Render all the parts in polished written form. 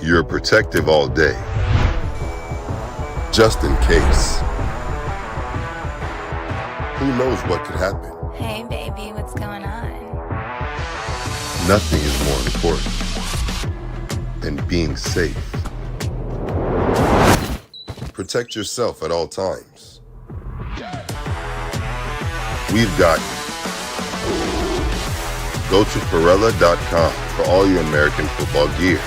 you're protective all day, just in case. Who knows what could happen? Hey, baby, what's going on? Nothing is more important than being safe. Protect yourself at all times. We've got you. Go to Pirella.com for all your American football gear.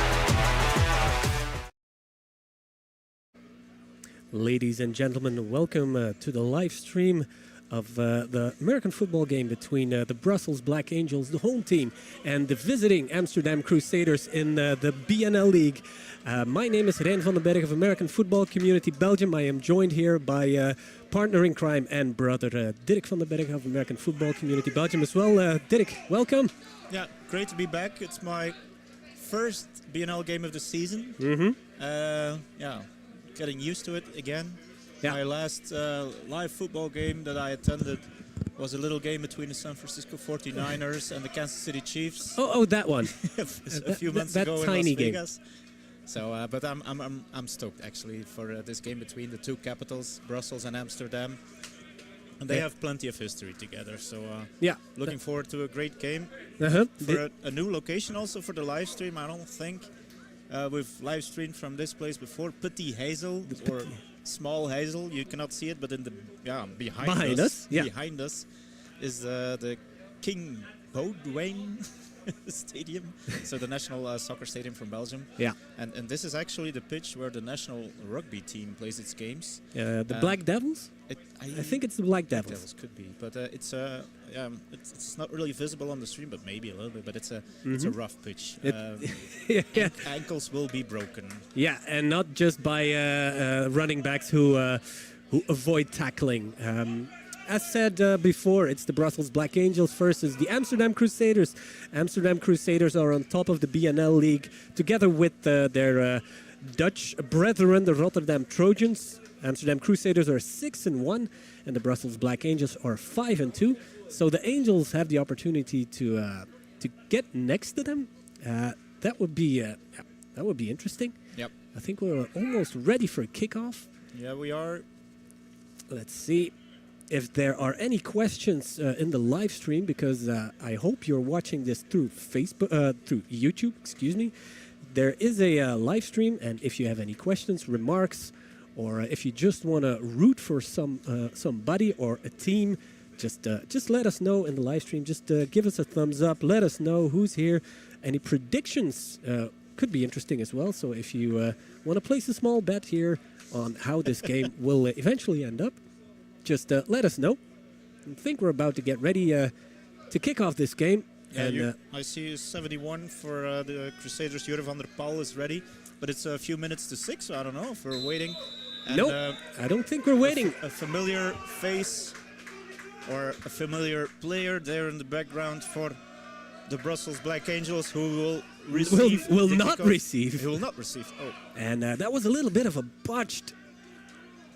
Ladies and gentlemen, welcome to the live stream of the American football game between the Brussels Black Angels, the home team, and the visiting Amsterdam Crusaders in the BNL League. My name is Rijn van den Berg of American Football Community Belgium. I am joined here by partner in crime and brother Dirk van den Berg of American Football Community Belgium as well. Dirk, welcome. Yeah, great to be back. It's my first BNL game of the season. Yeah, getting used to it again. Yeah. My last live football game that I attended was a little game between the San Francisco 49ers and the Kansas City Chiefs. Oh, that one. a few months that ago tiny in Las Vegas. game. So, but I'm stoked actually for this game between the two capitals, Brussels and Amsterdam. And they have plenty of history together, so yeah, looking forward to a great game. For a new location also for the live stream. I don't think we've live streamed from this place before. Petit Hazel or Small Hazel. You cannot see it, but in the behind us is the King Baudouin Stadium, so the national soccer stadium from Belgium. Yeah, and this is actually the pitch where the national rugby team plays its games. The Black Devils. I think it's the Black Devils. Could be, but it's not really visible on the stream, but maybe a little bit. But it's a rough pitch. Ankles will be broken. Yeah, and not just by running backs who avoid tackling. As said before, it's the Brussels Black Angels versus the Amsterdam Crusaders. Amsterdam Crusaders are on top of the BNL League together with their Dutch brethren, the Rotterdam Trojans. Amsterdam Crusaders are 6-1 and the Brussels Black Angels are 5-2. So the Angels have the opportunity to get next to them. That would be interesting. Yep. I think we're almost ready for a kickoff. Yeah, we are. Let's see if there are any questions in the live stream, because I hope you're watching this through through YouTube. Excuse me. There is a live stream, and if you have any questions, remarks, or if you just want to root for somebody or a team, just let us know in the live stream. Just give us a thumbs up. Let us know who's here. Any predictions could be interesting as well. So if you want to place a small bet here on how this game will eventually end up, just let us know. I think we're about to get ready to kick off this game. Yeah, and I see 71 for the Crusaders. Jure van der Paal is ready, but it's a few minutes to 6, so I don't know if we're waiting. And, nope, I don't think we're waiting. A familiar face or a familiar player there in the background for the Brussels Black Angels, who will receive. Will not receive. He will not receive. Oh. And that was a little bit of a botched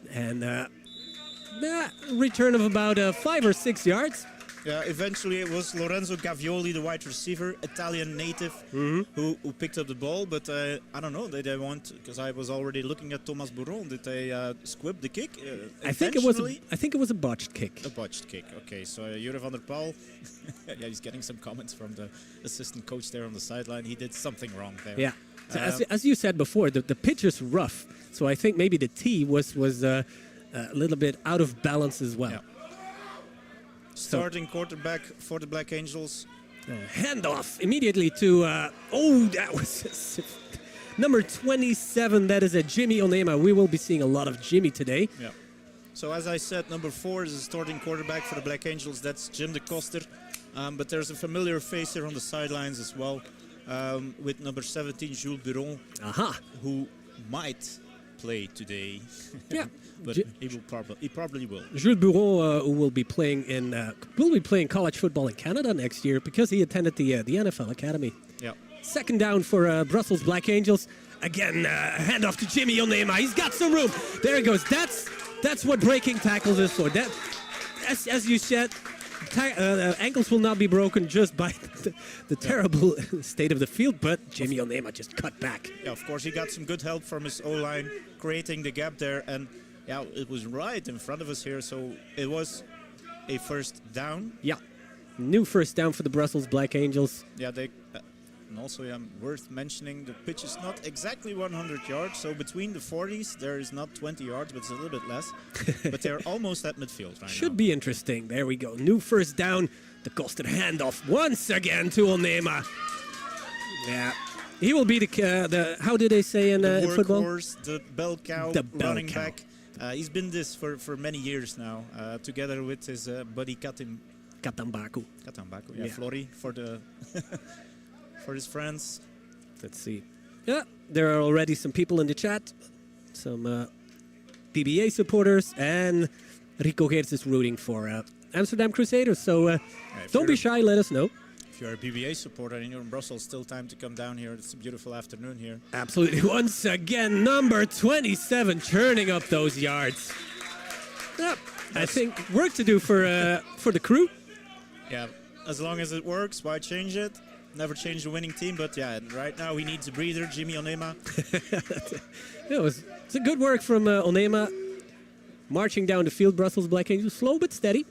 and return of about 5 or 6 yards. Yeah, eventually it was Lorenzo Gavioli, the wide receiver, Italian native, who picked up the ball. But I don't know, they want, because I was already looking at Thomas Bourron, did they squib the kick? I think it was a botched kick. A botched kick. Okay, so Jure van der Paal, yeah, he's getting some comments from the assistant coach there on the sideline. He did something wrong there. Yeah. So as you said before, the pitch is rough, so I think maybe the tee was a little bit out of balance as well. Yeah. Starting quarterback for the Black Angels. Handoff immediately to, that was number 27. That is a Jimmy Onema. We will be seeing a lot of Jimmy today. Yeah. So as I said, number 4 is the starting quarterback for the Black Angels. That's Jim de Koster. But there's a familiar face here on the sidelines as well, with number 17, Jules Buron, who might play today. Yeah. But he probably will. Jules Buron, who will be playing college football in Canada next year because he attended the NFL Academy. Yeah. Second down for Brussels Black Angels. Again, handoff to Jimmy Onema. He's got some room. There he goes. That's what breaking tackles is for. That, as you said, ankles will not be broken just by the terrible state of the field, but Jimmy Onema just cut back. Yeah, of course, he got some good help from his O-line, creating the gap there, and yeah, it was right in front of us here, so it was a first down. Yeah, new first down for the Brussels Black Angels. Yeah, they... and also, worth mentioning, the pitch is not exactly 100 yards, so between the 40s, there is not 20 yards, but it's a little bit less. But they're almost at midfield right now. Should be interesting. There we go. New first down. The Costa handoff once again to Onema. Yeah. He will be the how do they say in football? The bell cow, running back. He's been this for many years now, together with his buddy Katambaku. Yeah, Flori for the... for his friends. Let's see. Yeah, there are already some people in the chat. Some PBA supporters. And Rico Geerts is rooting for Amsterdam Crusaders. So don't be shy, let us know. If you're a PBA supporter and you're in Brussels, still time to come down here. It's a beautiful afternoon here. Absolutely. Once again, number 27 churning up those yards. Yeah, I think work to do for the crew. Yeah, as long as it works, why change it? Never change the winning team, but yeah, right now he needs a breather, Jimmy Onema. It's a good work from Onema. Marching down the field, Brussels Black Angels, slow but steady,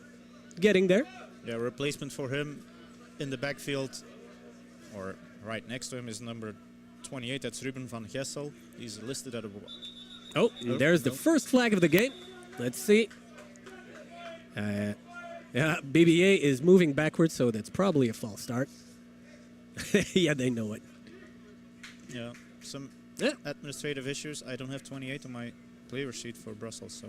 getting there. Yeah, replacement for him in the backfield, or right next to him is number 28, that's Ruben van Gessel. He's listed at a... Oh, there's the first flag of the game. Let's see. Yeah, BBA is moving backwards, so that's probably a false start. Yeah, they know it. Yeah, some administrative issues. I don't have 28 on my player sheet for Brussels, so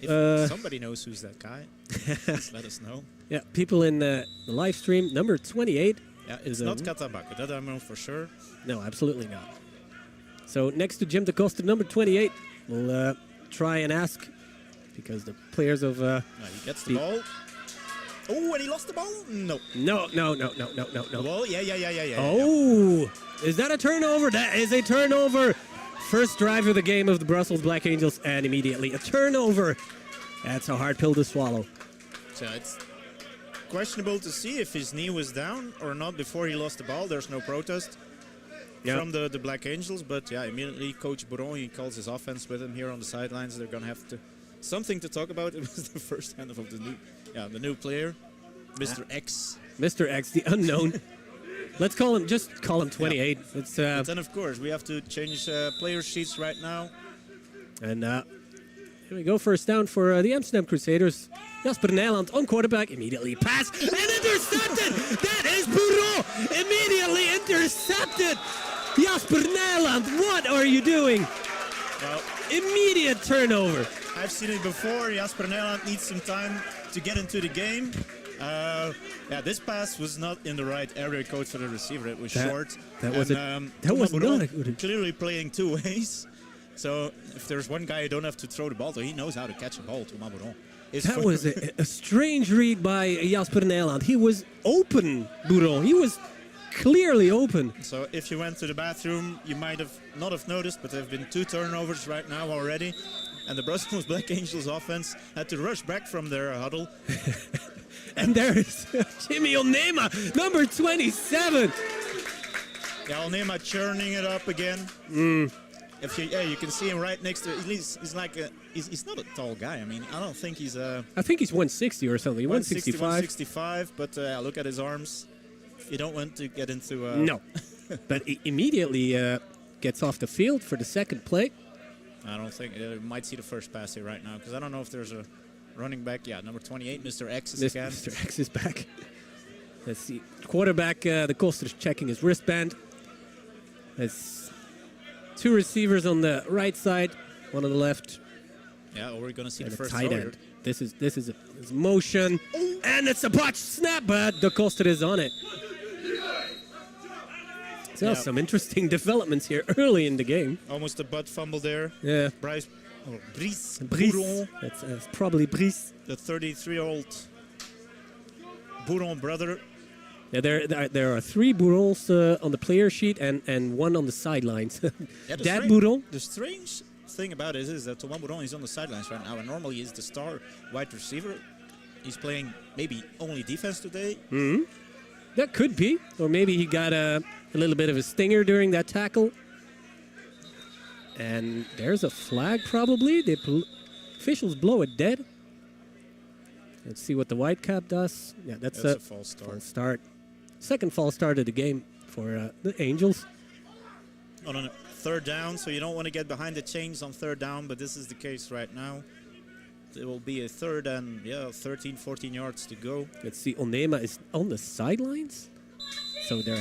if somebody knows who's that guy, please let us know. Yeah, people in the live stream, number 28. Yeah, it's not Katabaka, that I know for sure. No, absolutely not. So next to Jim DaCosta, number 28, we'll try and ask, because the players of... no, he gets the ball. Oh, and he lost the ball? No. No. The ball? Yeah. Oh, is that a turnover? That is a turnover. First drive of the game of the Brussels Black Angels, and immediately a turnover. That's a hard pill to swallow. So it's questionable to see if his knee was down or not before he lost the ball. There's no protest from the Black Angels, but yeah, immediately Coach Boron, he calls his offense with him here on the sidelines. They're going to have something to talk about. It was the first hand of the new player, Mr. X. Mr. X, the unknown. Let's just call him 28. Yeah. But then, of course, we have to change player sheets right now. And here we go. First down for the Amsterdam Crusaders. Jasper Nijland on quarterback. Immediately pass and intercepted. That is Bourreau. Immediately intercepted. Jasper Nijland, what are you doing? Well, immediate turnover. I've seen it before. Jasper Nijland needs some time to get into the game. Yeah, this pass was not in the right area code for the receiver. It was short. That was not a good. Clearly playing two ways. So if there's one guy you don't have to throw the ball to, he knows how to catch a ball to Maboron. That was a strange read by Jasper Nijland. He was open, Bourreau. He was clearly open. So if you went to the bathroom, you might have not have noticed, but there have been 2 turnovers right now already. And the Brussels Black Angels offense had to rush back from their huddle. And there is Jimmy Onema, number 27. Yeah, Onema churning it up again. If you can see him right next to. He's not a tall guy. I mean, I don't think he's a. I think he's 160 or something. 165. 165. But look at his arms. You don't want to get into. No, but he immediately gets off the field for the second play. I don't think we might see the first pass here right now because I don't know if there's a running back. Yeah, number 28, Mr. X is again. Mr. X is back. Let's see. Quarterback, the Costa is checking his wristband. There's 2 receivers on the right side, 1 on the left. Yeah, we're going to see and the first tight end. This is motion, and it's a botched snap, but the Costa is on it. So some interesting developments here early in the game. Almost a butt fumble there. Yeah. Brice. That's probably Brice. The 33-year-old Bourron brother. Yeah, there are 3 Bourrons on the player sheet and 1 on the sidelines. Dad Bourron. The strange thing about it is that Thomas Bourron is on the sidelines right now, and normally he's the star wide receiver. he's playing maybe only defense today. That could be. Or maybe he got a little bit of a stinger during that tackle. And there's a flag probably. The officials blow it dead. Let's see what the white cap does. Yeah, that's a false start. False start. Second false start of the game for the Angels. On a third down, so you don't want to get behind the chains on third down, but this is the case right now. It will be a third and 13, 14 yards to go. Let's see, Onema is on the sidelines. So there,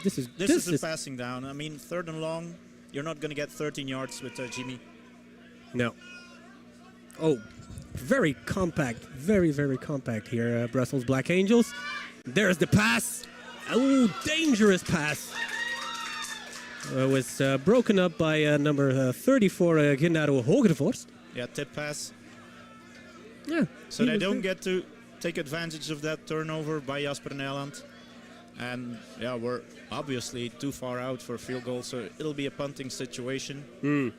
this is a passing down. I mean, third and long, you're not going to get 13 yards with Jimmy. No. Oh, very compact, very, very compact here, Brussels Black Angels. There's the pass. Oh, dangerous pass. It was broken up by number 34, Gennaro Hogervorst. Yeah, tip pass. Yeah. So they don't get to take advantage of that turnover by Jasper Nijland. And yeah, we're obviously too far out for a field goal, so it'll be a punting situation. And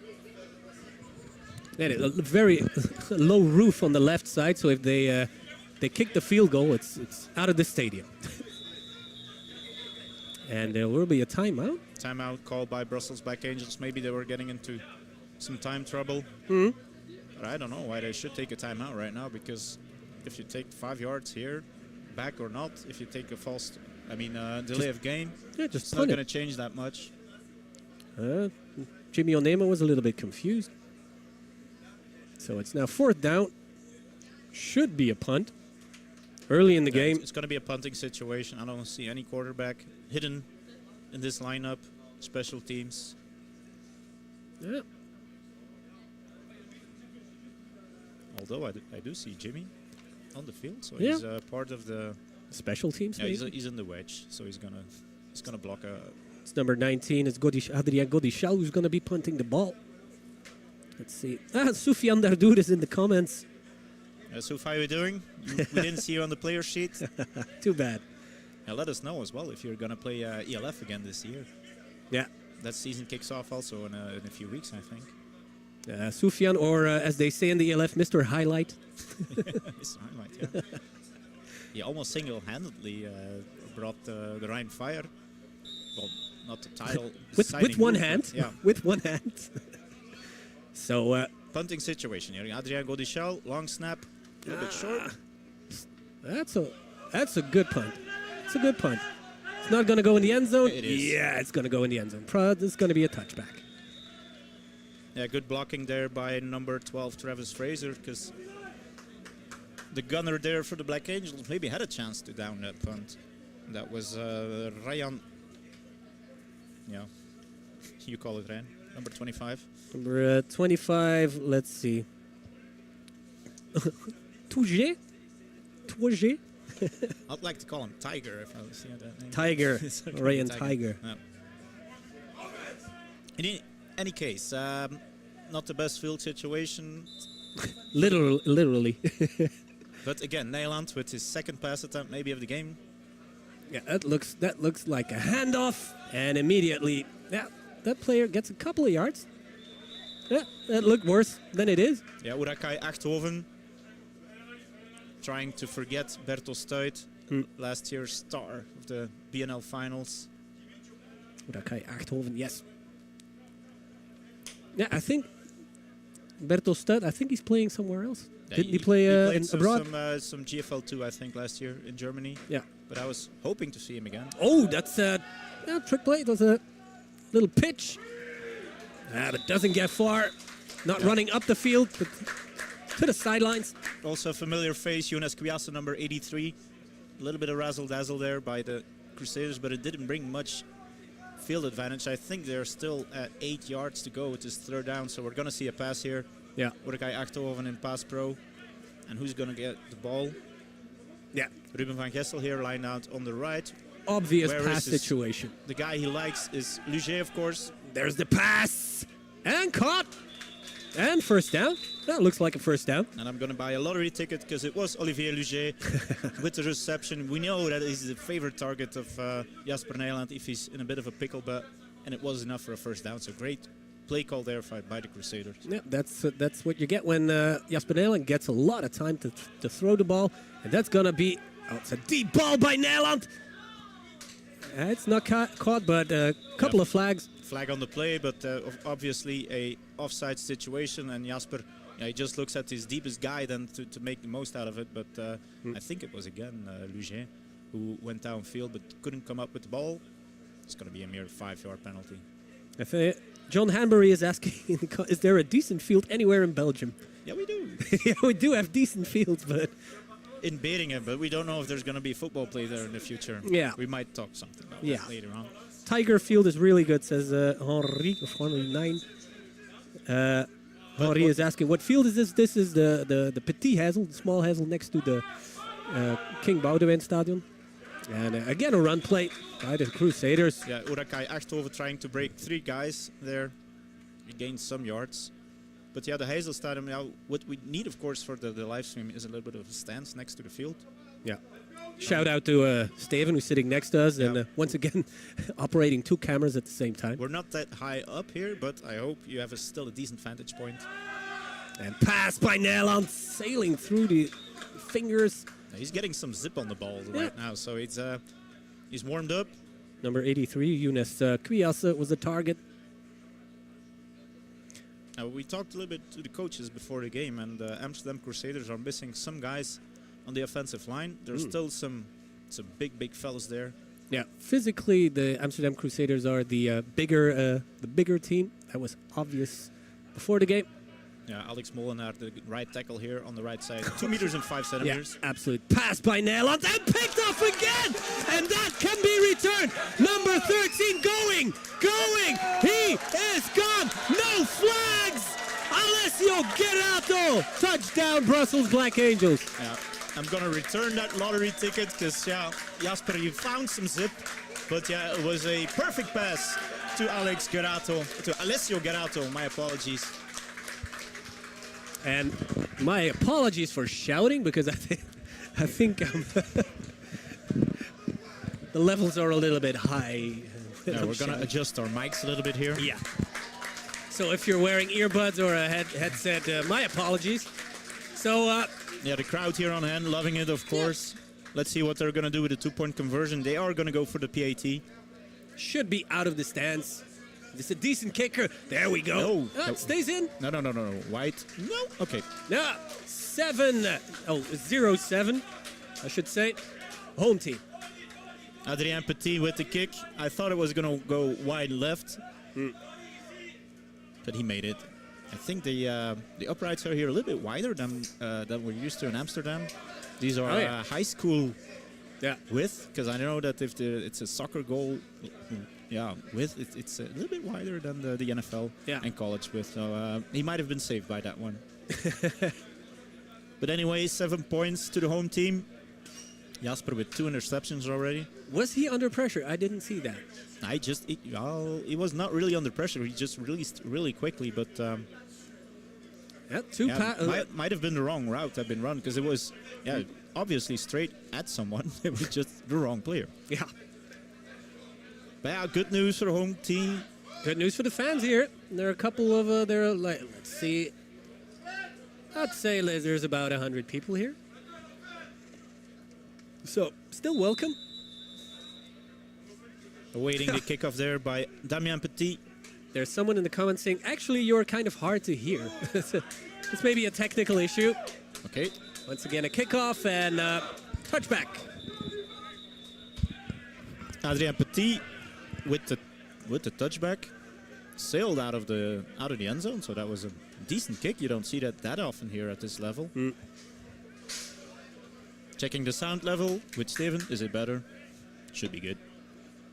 a very low roof on the left side, so if they kick the field goal, it's out of the stadium. And there will be a timeout. Timeout called by Brussels Black Angels. Maybe they were getting into some time trouble. But I don't know why they should take a timeout right now, because if you take 5 yards here, back or not, if you take a delay of game, it's not going to change that much. Jimmy Onema was a little bit confused. So it's now fourth down. Should be a punt. Early in the game. It's going to be a punting situation. I don't see any quarterback hidden in this lineup. Special teams. Yeah. Although I do see Jimmy on the field, so he's part of the special teams. Yeah, he's in the wedge, so he's gonna block a. It's number 19. It's Adrien Godichal who's gonna be punting the ball. Let's see. Soufiane Dardour is in the comments. Souf, how are you doing? We didn't see you on the player sheet. Too bad. Now let us know as well if you're gonna play ELF again this year. Yeah. That season kicks off also in a few weeks, I think. Soufiane, or as they say in the ELF, Mr. Highlight. Mr. Highlight, yeah. He almost single-handedly brought the Rhine Fire. Well, not the title. with one hand. Yeah. With one hand. So. Punting situation here. Adrien Godichal, long snap, a little bit short. That's a good punt. It's a good punt. It's not going to go in the end zone. It is. Yeah, it's going to go in the end zone. It's going to be a touchback. Yeah, good blocking there by number 12, Travis Fraser, because the gunner there for the Black Angels maybe had a chance to down that punt. That was Ryan. Yeah, you call it Ryan. Number 25. Number 25, let's see. Touge? I'd like to call him Tiger if I was seeing that name. Tiger. Ryan Tiger. Yeah. In any case, not the best field situation. Literally. But again, Nijland with his second pass attempt maybe of the game. Yeah, that looks like a handoff, and immediately that player gets a couple of yards. Yeah, that looked worse than it is. Yeah, Urakai Achthoven trying to forget Bertel Stuit, last year's star of the BNL finals. Urakai Achthoven, yes. Yeah, I think Bertel Stuit, I think he's playing somewhere else. Yeah, Didn't he play abroad? Some GFL2, I think, last year in Germany. Yeah. But I was hoping to see him again. Oh, that's a trick play. It was a little pitch. But doesn't get far. Not running up the field, but to the sidelines. Also a familiar face, Jonas Kwiasse, number 83. A little bit of razzle-dazzle there by the Crusaders, but it didn't bring much field advantage. I think they're still at 8 yards to go with this third down, so we're going to see a pass here. Yeah. Urakai Achthoven in pass pro. And who's going to get the ball? Yeah. Ruben van Gessel here, lined out on the right. Obvious pass situation. The guy he likes is Luger, of course. There's the pass. And caught. And first down. That looks like a first down. And I'm going to buy a lottery ticket because it was Olivier Luger with the reception. We know that he's the favorite target of Jasper Nijland if he's in a bit of a pickle, and it was enough for a first down. So great play call there by the Crusaders. Yeah, that's what you get when Jasper Nederland gets a lot of time to throw the ball. And that's going to be... Oh, it's a deep ball by Nederland. It's not caught, but a couple of flags. Flag on the play, but obviously a offside situation, and Jasper, he just looks at his deepest guy then to make the most out of it. But I think it was again Lugien who went downfield but couldn't come up with the ball. It's going to be a mere 5-yard penalty. John Hanbury is asking, is there a decent field anywhere in Belgium? Yeah, we do. Yeah, we do have decent fields, but... In Beringen, but we don't know if there's going to be football play there in the future. Yeah. We might talk something about that later on. Tiger Field is really good, says Henri 9. Henri is asking, what field is this? This is the Petit Hazel, the small Hazel next to the King Boudewijn Stadion. And again, a run play by the Crusaders. Yeah, Urakai Echthoven trying to break 3 guys there. He gained some yards. But yeah, the Hazel Stadium, now what we need, of course, for the live stream is a little bit of a stance next to the field. Yeah. Shout out to Steven, who's sitting next to us, and once again, operating 2 cameras at the same time. We're not that high up here, but I hope you have still a decent vantage point. And pass by Nederland, sailing through the fingers. He's getting some zip on the ball right now, so he's warmed up. Number 83, Younes Kwiasse was the target. We talked a little bit to the coaches before the game, and the Amsterdam Crusaders are missing some guys on the offensive line. There's still some big fellas there. Yeah, physically the Amsterdam Crusaders are the bigger team. That was obvious before the game. Yeah, Alex Molenaar, the right tackle here on the right side, 2 meters and 5 centimeters. Yeah, absolute pass by Nederland and picked off again, and that can be returned. Number 13 going, he is gone. No flags. Alessio Gerato, touchdown Brussels Black Angels. Yeah, I'm gonna return that lottery ticket because Jasper, you found some zip, but yeah, it was a perfect pass to Alessio Gerato. My apologies. And my apologies for shouting because I think the levels are a little bit high. Yeah, we're going to adjust our mics a little bit here. Yeah. So if you're wearing earbuds or a headset, my apologies. So yeah, the crowd here on hand, loving it, of course. Yeah. Let's see what they're going to do with the 2-point conversion. They are going to go for the PAT. Should be out of the stance. It's a decent kicker. There we go. No. It stays in. No. White. No. Okay. Yeah. 0-7, I should say. Home team. Adrien Petit with the kick. I thought it was going to go wide left. But he made it. I think the uprights are here a little bit wider than we're used to in Amsterdam. These are high school width, because I know that if it's a soccer goal, width, it's a little bit wider than the NFL and college width. So he might have been saved by that one. But anyway, 7 points to the home team. Jasper with 2 interceptions already. Was he under pressure? I didn't see that. He was not really under pressure. He just released really quickly, but might have been the wrong route that had been run, because it was obviously straight at someone. It was just the wrong player. Yeah. But yeah, good news for the home team. Good news for the fans here. There are a couple of let's see. I'd say there's about 100 people here. So, still welcome. Awaiting the kickoff there by Damien Petit. There's someone in the comments saying, actually, you're kind of hard to hear. This may be a technical issue. Okay. Once again, a kickoff and touchback. Adrien Petit with the touchback sailed out of the end zone, so that was a decent kick. You don't see that often here at this level. Checking the sound level with Steven. Is it better? Should be good.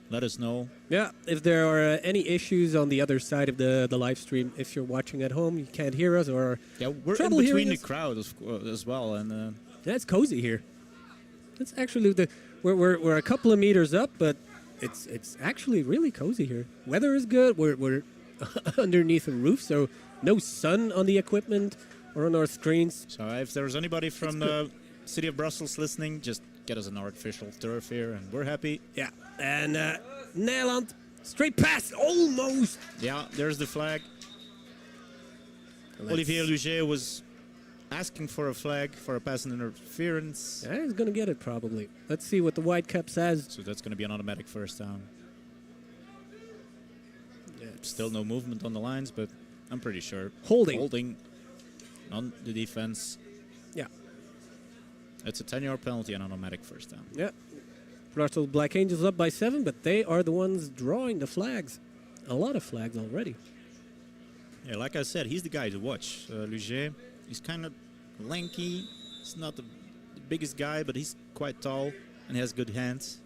Let us know. Yeah, if there are any issues on the other side of the live stream, if you're watching at home, you can't hear us, or we're in between the crowd as well, and it's cozy here. It's actually we're a couple of meters up, but it's actually really cozy here. Weather is good. We're underneath a roof, so no sun on the equipment or on our screens. So if there's anybody from the city of Brussels listening, just get us an artificial turf here, and we're happy. Yeah, and Nederland, straight pass, almost. Yeah, there's the flag. Olivier Luget was asking for a flag for a pass and interference. Yeah, he's going to get it probably. Let's see what the white cap says. So that's going to be an automatic first down. Yeah, still no movement on the lines, but I'm pretty sure. Holding on the defense. Yeah. It's a 10-yard penalty and an automatic first down. Yeah. Brussels Black Angels up by 7, but they are the ones drawing the flags. A lot of flags already. Yeah, like I said, he's the guy to watch. Luget, he's kind of lanky. He's not the biggest guy, but he's quite tall and has good hands.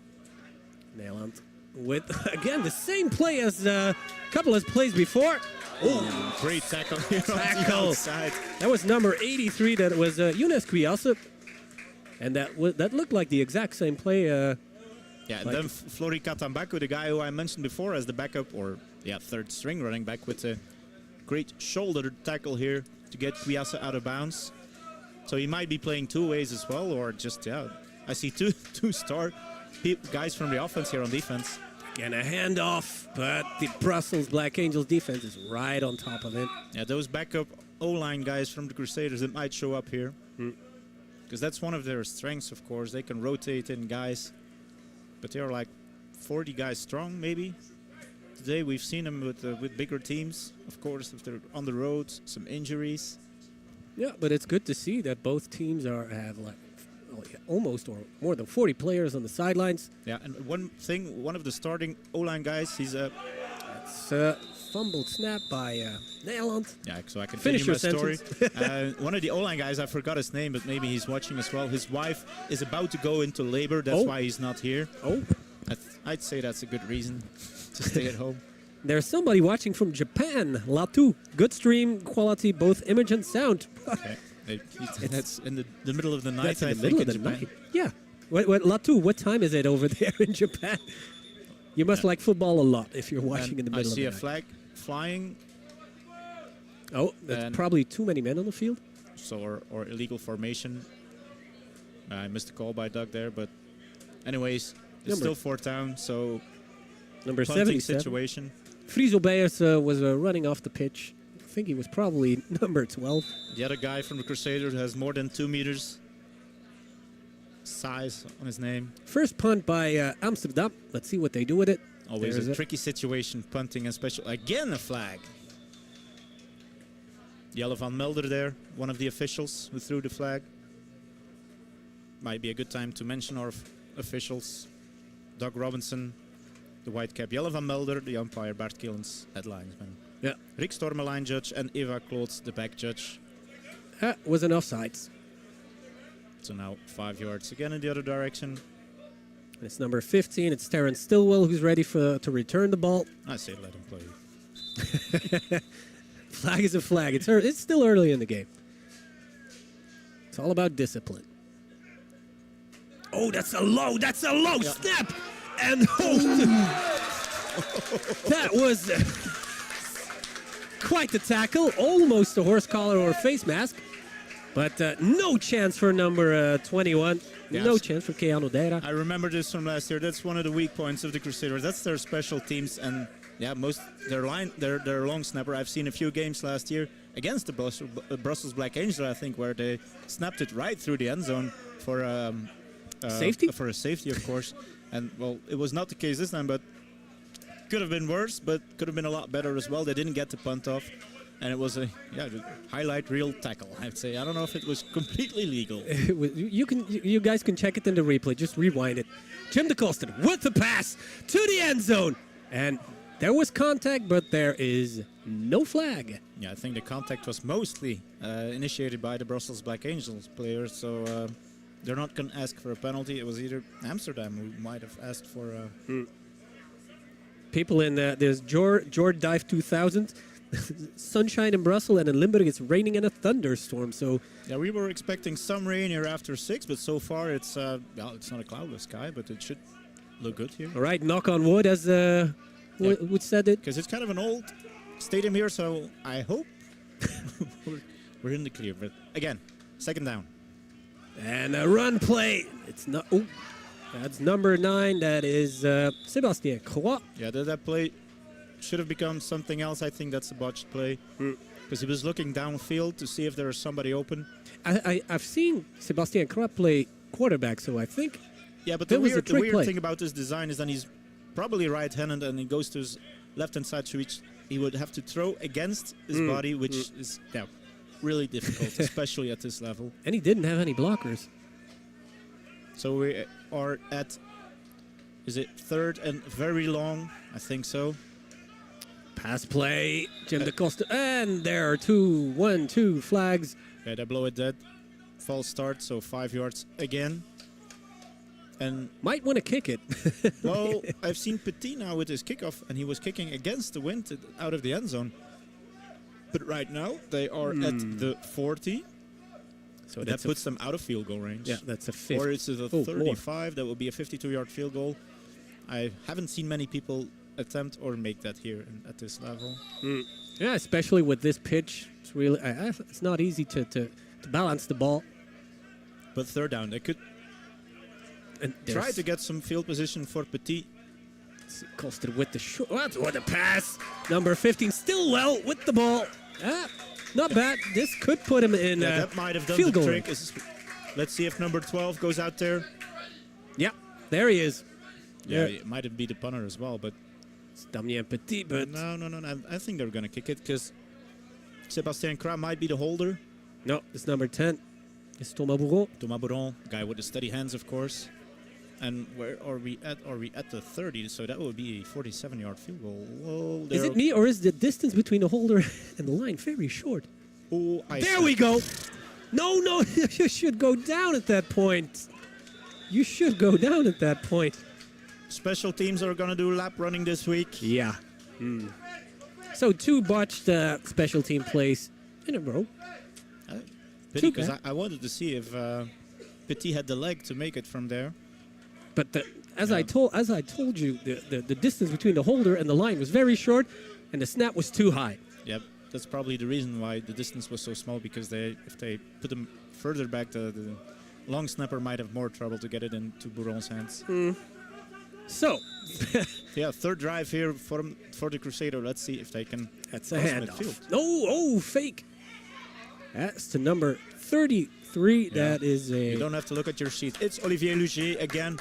Nederland with, again, the same play as a couple of plays before. Oh, great tackle here on the outside. That was number 83. That was Younes Kouyasse. And that looked like the exact same play. Yeah, and then Flory Katambaku, the guy who I mentioned before as the backup, or third string running back, with a great shoulder tackle here to get Kouyasse out of bounds. So he might be playing two ways as well, or just, I see two star guys from the offense here on defense. And a handoff, but the Brussels Black Angels defense is right on top of it. Yeah, those backup O-line guys from the Crusaders that might show up here. Because that's one of their strengths, of course. They can rotate in guys, but they are like 40 guys strong, maybe. Today we've seen them with bigger teams, of course, if they're on the road, some injuries. Yeah, but it's good to see that both teams have like almost or more than 40 players on the sidelines. Yeah, and one of the starting O-line guys, he's a... It's a fumbled snap by Nederland. Yeah, so I can finish my your story. sentence. One of the O-line guys, I forgot his name, but maybe he's watching as well. His wife is about to go into labor. That's why he's not here. Oh. I'd say that's a good reason to stay at home. There's somebody watching from Japan, Latu. Good stream quality, both image and sound. Okay. That's in the middle of the night, That's in the middle of the night. Yeah. Latu, what time is it over there in Japan? You must like football a lot if you're watching in the middle of the night. I see a flag flying. Oh, that's probably too many men on the field. So, or illegal formation. I missed a call by Doug there, but anyways, it's still fourth down, so number 77 situation. Friso Beyers was running off the pitch. I think he was probably number 12. The other guy from the Crusaders has more than 2 meters size on his name. First punt by Amsterdam. Let's see what they do with it. Always a tricky situation, punting and special. Again, a flag. Jelle van Melder there, one of the officials who threw the flag. Might be a good time to mention our officials. Doug Robinson, the white cap. Jelle van Melder, the umpire. Bart Killens, head linesman. Yeah. Rick Stormer, line judge, and Eva Klotz, the back judge. That was an offsides. So now 5 yards again in the other direction. And it's number 15. It's Terrence Stillwell who's ready to return the ball. I say let him play. Flag is a flag. It's still early in the game. It's all about discipline. Oh, that's a low snap. And that was quite the tackle. Almost a horse collar or face mask. But no chance for number 21. Yes. No chance for Keanu Deira. I remember this from last year. That's one of the weak points of the Crusaders. That's their special teams, and their long snapper. I've seen a few games last year against the Brussels Black Angels, I think, where they snapped it right through the end zone for safety. For a safety, of course. And well, it was not the case this time, but could have been worse, but could have been a lot better as well. They didn't get the punt off. And it was a highlight reel tackle, I'd say. I don't know if it was completely legal. You guys can check it in the replay. Just rewind it. Jim DeCostin with the pass to the end zone. And there was contact, but there is no flag. Yeah, I think the contact was mostly initiated by the Brussels Black Angels players. So they're not going to ask for a penalty. It was either Amsterdam who might have asked for a... People in there's Jord Dive 2000. Sunshine in Brussels, and in Limburg it's raining in a thunderstorm. So yeah, we were expecting some rain here after 6, but so far it's it's not a cloudless sky, but it should look good here. All right, knock on wood, as would said it. Because it's kind of an old stadium here, so I hope we're in the clear. But again, second down. And a run play. It's not. Oh, that's number 9. That is Sébastien Croix. Yeah, that play should have become something else. I think that's a botched play. Because he was looking downfield to see if there was somebody open. I've seen Sebastian Krab play quarterback, so I think. Yeah, but the weird play. thing about this design is that he's probably right-handed and he goes to his left-hand side, so he would have to throw against his body, which is really difficult, especially at this level. And he didn't have any blockers. So we are at, is it third and very long? I think so. Pass play, Jim DeCosta, and there are 2 flags. Yeah, they blow it dead. False start, so 5 yards again. And might want to kick it. well, I've seen Petit now with his kickoff, and he was kicking against the wind out of the end zone. But right now, they are at the 40. So that puts them out of field goal range. Yeah, that's a 50. Or it's a 35. That would be a 52-yard field goal. I haven't seen many people attempt or make that here at this level. Yeah, especially with this pitch. It's really it's not easy to balance the ball. But third down, they could try to get some field position for Petit. Costed with the short. What a pass! Number 15 still well with the ball. Not bad. This could put him in that might have done field the goal. Trick. Let's see if number 12 goes out there. Yeah, there he is. Yeah, it might be the punter as well, but it's Damien Petit. But no. I think they're gonna kick it because Sébastien Krab might be the holder. No, it's number 10. It's Thomas Bourron. Thomas Bourron, guy with the steady hands, of course. And where are we at? Are we at the 30? So that would be a 47-yard field goal. Whoa, is it me or is the distance between the holder and the line very short? Oh, there we go. No, you should go down at that point. You should go down at that point. Special teams are going to do lap running this week. Yeah. So 2 botched special team plays in a row. Pity, because I wanted to see if Petit had the leg to make it from there. But as I told you, the distance between the holder and the line was very short, and the snap was too high. Yep, that's probably the reason why the distance was so small. Because if they put them further back, the long snapper might have more trouble to get it into Bourron's hands. So, yeah, third drive here for the Crusader. Let's see if they can. That's a handoff. No, fake. That's to number 33. Yeah. That is a. You don't have to look at your sheet. It's Olivier Lugier again,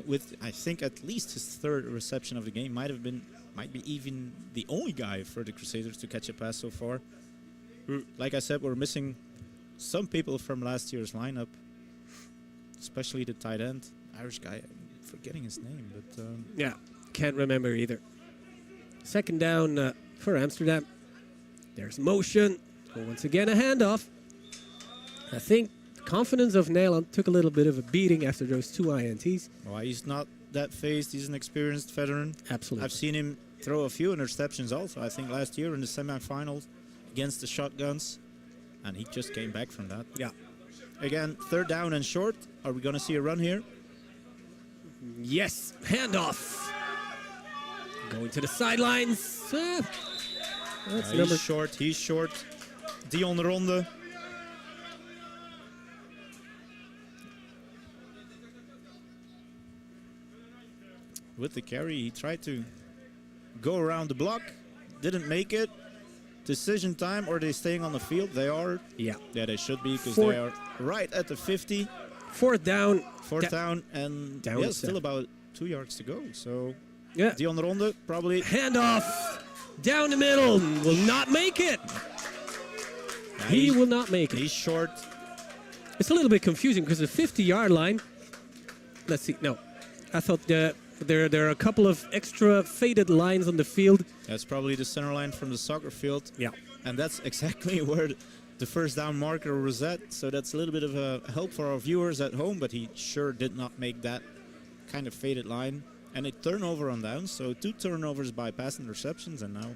with I think at least his 3rd reception of the game. Might be even the only guy for the Crusaders to catch a pass so far. Like I said, we're missing some people from last year's lineup, especially the tight end, Irish guy. I'm forgetting his name, but yeah, can't remember either. Second down for Amsterdam. There's motion. So once again, a handoff. I think the confidence of Nederland took a little bit of a beating after those 2 INTs. Well, he's not that phased. He's an experienced veteran. Absolutely. I've seen him throw a few interceptions also, I think, last year in the semifinals against the Shotguns. And he just came back from that. Yeah. Again, third down and short. Are we going to see a run here? Yes. Handoff. Going to the sidelines. He's short. He's short. Dion Ronde. With the carry, he tried to go around the block. Didn't make it. Decision time. Are they staying on the field? They are. Yeah. Yeah, they should be because they are right at the 50. Fourth down. Fourth down. And still about 2 yards to go. So, yeah. Dion Ronde probably. Handoff. Down the middle. Will not make it. Yeah, he will not make it. He's short. It's a little bit confusing because the 50-yard line. Let's see. No. I thought there are a couple of extra faded lines on the field. That's probably the center line from the soccer field. Yeah. And that's exactly where the first down marker was at. So that's a little bit of a help for our viewers at home, but he sure did not make that kind of faded line. And a turnover on downs. So 2 turnovers by pass interceptions, and now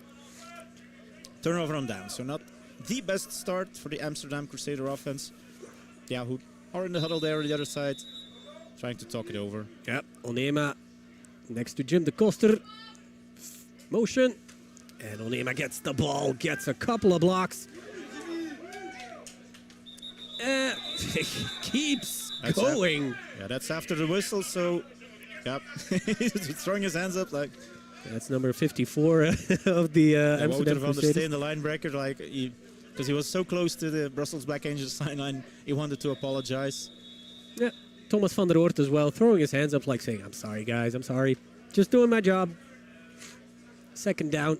turnover on downs. So not the best start for the Amsterdam Crusader offense. Yeah, who are in the huddle there on the other side, trying to talk it over. Yep, Onema next to Jim DeCoster. Motion. And Onema gets the ball, gets a couple of blocks. Keeps going. Yeah, that's after the whistle, so, yep. He's throwing his hands up like, That's number 54 of the Amsterdam Crusaders. Stay in the line breaker, like because he was so close to the Brussels Black Angels sideline, he wanted to apologize. Yeah, Thomas van der Oort as well, throwing his hands up like saying, "I'm sorry, guys, I'm sorry. Just doing my job." Second down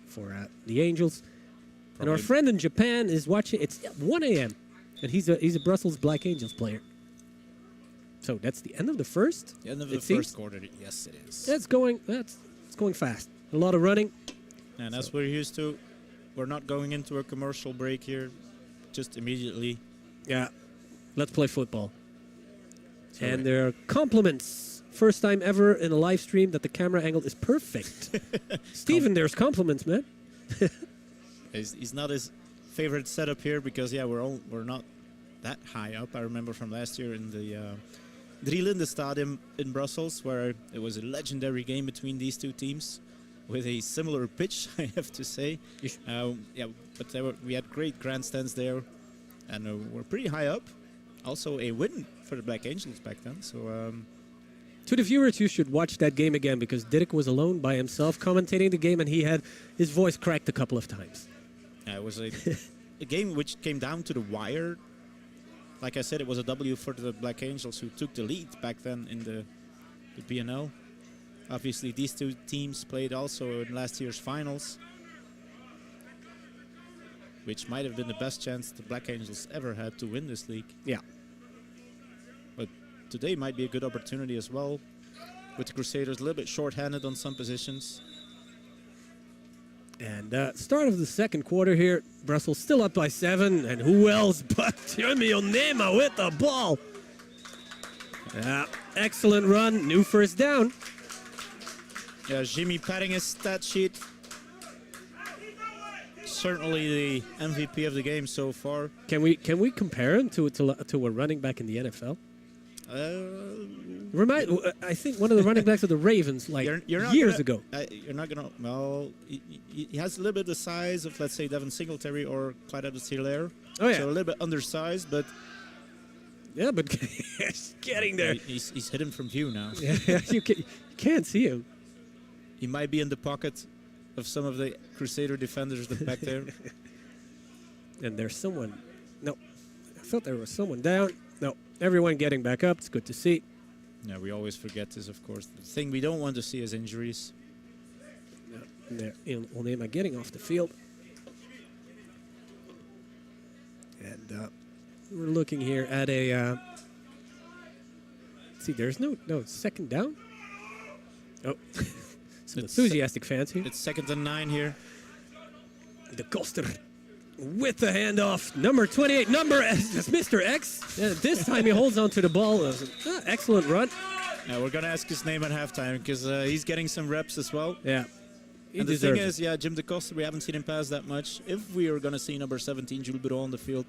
for the Angels. And our friend in Japan is watching. It's 1 a.m. and he's a Brussels Black Angels player. So that's the end of the first. The end of the first quarter. Yes, it is. It's going fast. A lot of running. And as we're used to, we're not going into a commercial break here, just immediately. Yeah, let's play football. And there are compliments. First time ever in a live stream that the camera angle is perfect. Steven, there's compliments, man. It's not his favorite setup here because we're not that high up. I remember from last year in the Drielinde Stadium in Brussels, where it was a legendary game between these two teams with a similar pitch, I have to say. But we had great grandstands there, and we're pretty high up. Also a win for the Black Angels back then. So. To the viewers, you should watch that game again because Dirk was alone by himself commentating the game, and he had his voice cracked a couple of times. Yeah, it was a game which came down to the wire. Like I said, it was a W for the Black Angels, who took the lead back then in the BNL. Obviously, these two teams played also in last year's finals, which might have been the best chance the Black Angels ever had to win this league. Yeah. But today might be a good opportunity as well, with the Crusaders a little bit short-handed on some positions. And start of the second quarter here, Brussels still up by 7, and who else but Jimmy Onema with the ball. Excellent run, new first down. Yeah, Jimmy padding his stat sheet. Certainly the MVP of the game so far. Can we compare him to a running back in the NFL? I think one of the running backs of the Ravens, like years ago. You're not gonna. Well, he has a little bit the size of, let's say, Devin Singletary or Clyde Edwards-Helaire. Oh yeah. So a little bit undersized, but. Yeah, but he's getting there. He's hidden from view now. Yeah, you can't see him. He might be in the pocket of some of the Crusader defenders back there. And there's someone. No, I thought there was someone down. No, everyone getting back up. It's good to see. Yeah, we always forget this, of course. The thing we don't want to see is injuries. They're Onema getting off the field. And we're looking here at a... see, there's no second down. Oh, some enthusiastic fans here. It's 2nd and 9 here. De Koster with the handoff. Number 28, that's Mr. X. This time he holds on to the ball. Excellent run. Yeah, we're going to ask his name at halftime because he's getting some reps as well. Yeah. And the thing is, Jim De Koster, we haven't seen him pass that much. If we are going to see number 17, Jules Bureau on the field,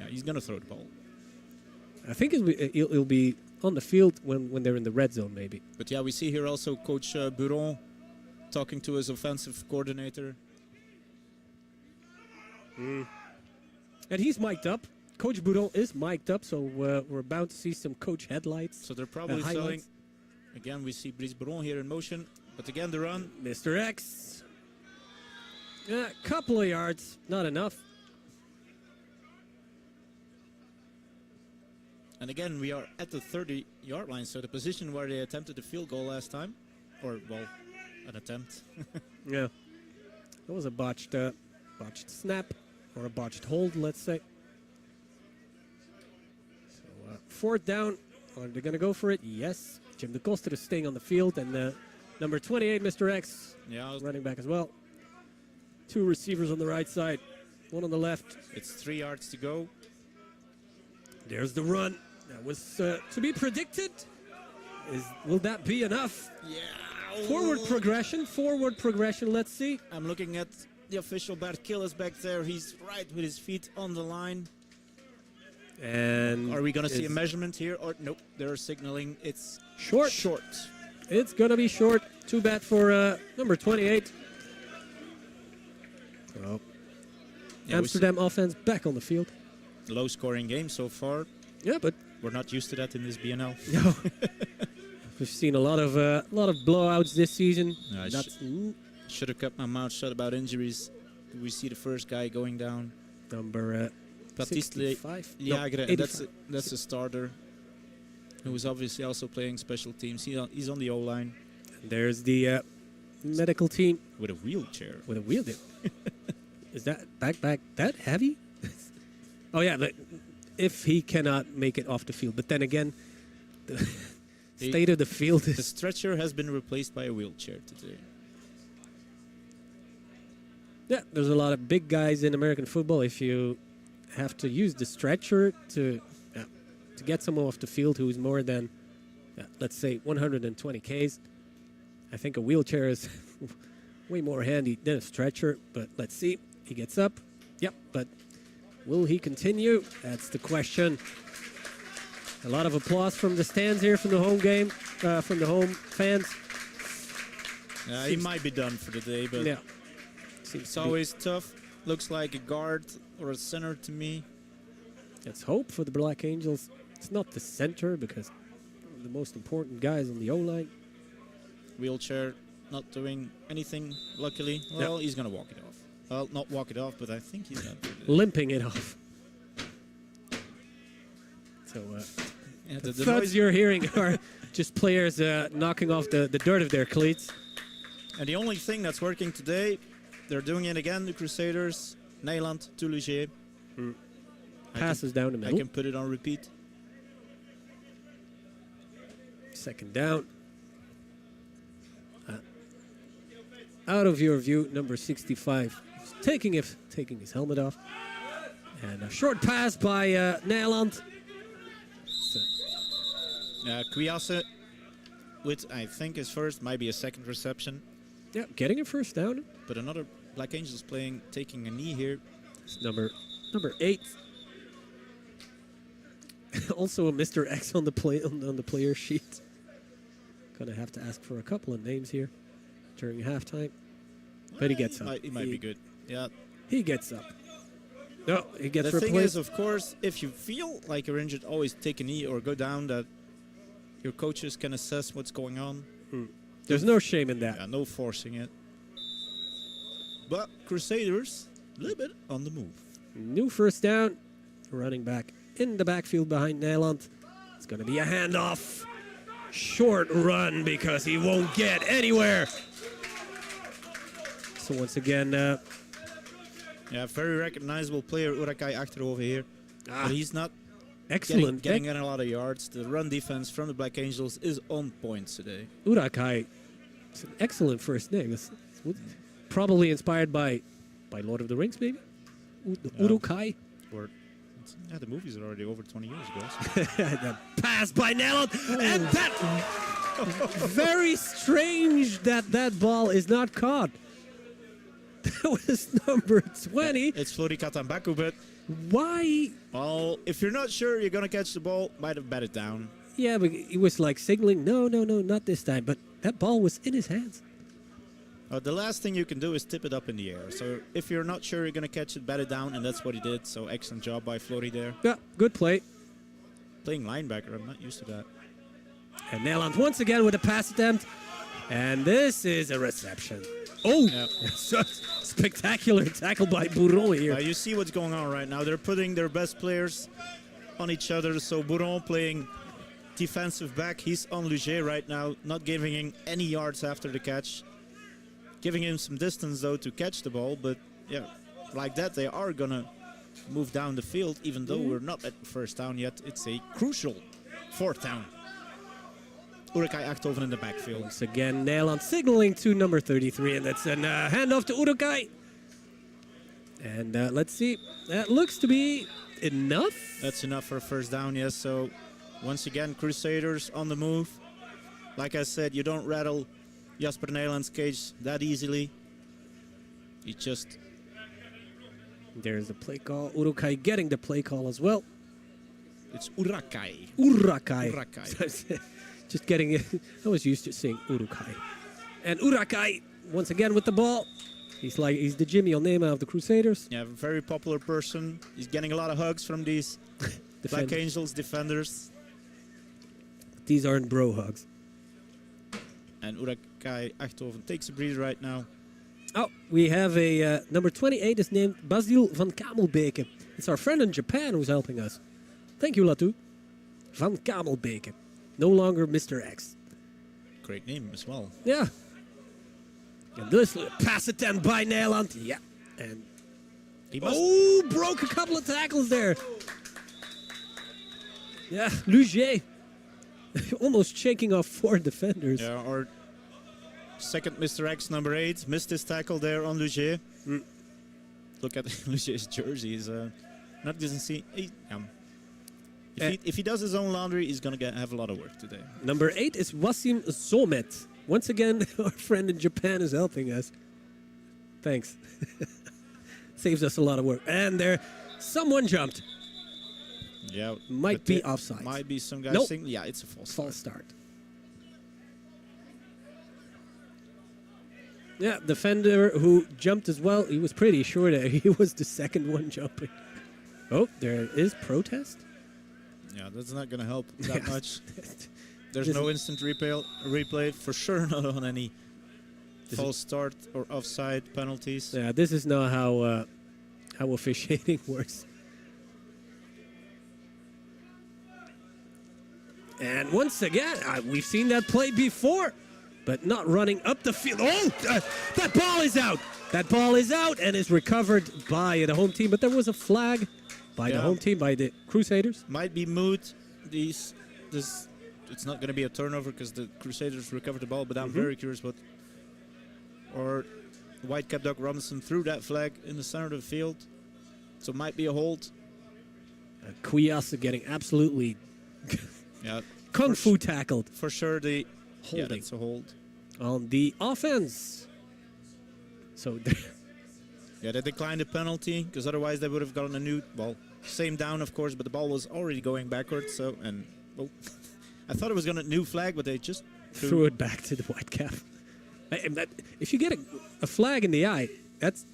he's going to throw the ball. I think it'll be on the field when they're in the red zone, maybe. But we see here also Coach Buron talking to his offensive coordinator. And he's mic'd up. Coach Buron is mic'd up, so we're about to see some coach headlights. So they're probably throwing. Again, we see Brice Buron here in motion. But again, the run. Mr. X. A couple of yards, not enough. And again, we are at the 30-yard line, so the position where they attempted the field goal last time. Or, well, an attempt. Yeah. That was a botched snap, or a botched hold, let's say. So, 4th down. Are they going to go for it? Yes. Jim De Koster is staying on the field, and number 28, Mr. X, running back as well. 2 receivers on the right side, 1 on the left. It's 3 yards to go. There's the run. That was to be predicted. Will that be enough? Yeah. Forward progression, let's see. I'm looking at the official. Bert Kill is back there. He's right with his feet on the line. And are we going to see a measurement here? Or nope, they're signaling it's short. Short. It's going to be short. Too bad for number 28. Well, Amsterdam offense back on the field. Low-scoring game so far. Yeah, but we're not used to that in this BNL. No. We've seen a lot of blowouts this season. I should have kept my mouth shut about injuries. We see the first guy going down. Number 65? Jagre, no, that's a starter who is obviously also playing special teams. He's on the O-line. There's the medical team. With a wheelchair. With a wheelchair. Is that back that heavy? Oh, yeah. If he cannot make it off the field. But then again, the state of the field is... The stretcher has been replaced by a wheelchair today. Yeah, there's a lot of big guys in American football. If you have to use the stretcher to get someone off the field who's more than, let's say, 120 Ks, I think a wheelchair is way more handy than a stretcher. But let's see. He gets up. Yep, but will he continue? That's the question. A lot of applause from the stands here, from the home game, from the home fans. He might be done for the day, but yeah. It's always tough. Looks like a guard or a center to me. Let's hope for the Black Angels. It's not the center because the most important guys on the O-line. Wheelchair not doing anything, luckily. Well, he's going to walk it off. Well, not walk it off, but I think he's going to... Limping it off. So, the thuds noise you're hearing are just players knocking off the dirt of their cleats. And the only thing that's working today, they're doing it again, the Crusaders. Nederland to Ligier. Passes down the middle. I can put it on repeat. Second down. Out of your view, number 65. He's taking his helmet off. And a short pass by Nederland. Kwiasse with, I think, his first, might be a second reception. Yeah, getting a first down. But another Black Angels taking a knee here. It's number 8. Also a Mr. X on the player sheet. Gonna have to ask for a couple of names here during halftime. But he gets up. He might be good. Yeah. He gets up. No, he gets replaced. The thing is, of course, if you feel like you're injured, always take a knee or go down. That your coaches can assess what's going on. There's no shame in that. Yeah, no forcing it. But Crusaders, a little bit on the move. New first down. Running back in the backfield behind Nederland. It's going to be a handoff. Short run because he won't get anywhere. So once again... yeah, very recognizable player, Urakai Achter over here. But he's not excellent. getting a lot of yards. The run defense from the Black Angels is on point today. Urakai, it's an excellent first name. It's probably inspired by Lord of the Rings, maybe? Urukai? Yeah, the movies are already over 20 years ago. So. The pass by Nederland, and that... very strange that ball is not caught. That was number 20. It's Flori Katambaku, but... Why? Well, if you're not sure you're going to catch the ball, might have bet it down. Yeah, but he was like signaling, no, not this time. But that ball was in his hands. The last thing you can do is tip it up in the air. So if you're not sure you're going to catch it, bet it down, and that's what he did. So excellent job by Flori there. Yeah, good play. Playing linebacker, I'm not used to that. And Nederland once again with a pass attempt. And this is a reception. Oh, yeah. Spectacular tackle by Bourron here. You see what's going on right now. They're putting their best players on each other. So Bourron playing defensive back. He's on Ligier right now, not giving him any yards after the catch. Giving him some distance, though, to catch the ball. But, yeah, like that, they are going to move down the field, even though we're not at first down yet. It's a crucial fourth down. Urakai Achthoven in the backfield. Once again, Nederland signaling to number 33, and that's a handoff to Urakai. And let's see. That looks to be enough. That's enough for a first down, yes. So, once again, Crusaders on the move. Like I said, you don't rattle Jasper Nederland's cage that easily. He just... There's the play call. Urakai getting the play call as well. It's Urakai. Urakai. Just getting it. I was used to saying Urakai. And Urakai, once again with the ball. He's the Jimmy Onema of the Crusaders. Yeah, very popular person. He's getting a lot of hugs from these Black Angels defenders. These aren't bro hugs. And Urakai Echthoven takes a breather right now. Oh, we have a number 28 is named Basil van Kamelbeke. It's our friend in Japan who's helping us. Thank you, Latu. Van Kamelbeke. No longer Mr. X. Great name as well. Yeah. And this pass it then by Nederland. Yeah. And broke a couple of tackles there. Yeah, Luger. Almost shaking off 4 defenders. Yeah, our second Mr. X, number 8, missed his tackle there on Luger. Look at Luger's jersey. He's doesn't see. If he does his own laundry, he's gonna have a lot of work today. Number 8 is Wasim Zomet. Once again, our friend in Japan is helping us. Thanks. Saves us a lot of work. And there, someone jumped. Yeah, might be offside. Might be some guys saying, yeah, it's a false start. Yeah, defender who jumped as well. He was pretty sure that he was the second one jumping. Oh, there is protest. Yeah, that's not going to help that much. There's no instant replay for sure, not on any false start or offside penalties. Yeah, this is not how officiating works. And once again, we've seen that play before, but not running up the field. Oh, that ball is out. That ball is out and is recovered by the home team. But there was a flag by the home team, by the Crusaders. Might be moot. It's not going to be a turnover because the Crusaders recovered the ball, but I'm very curious what... Or White-Cap Doug Robinson threw that flag in the center of the field. So it might be a hold. Kuyasa getting absolutely... Yeah, Kung Fu tackled. For sure, holding. Yeah, that's a hold. On the offense. So, yeah, they declined the penalty because otherwise they would have gotten a new ball. Same down, of course, but the ball was already going backwards. So, and well, I thought it was going to new flag, but they just threw it back to the White-Cap. If you get a flag in the eye, that's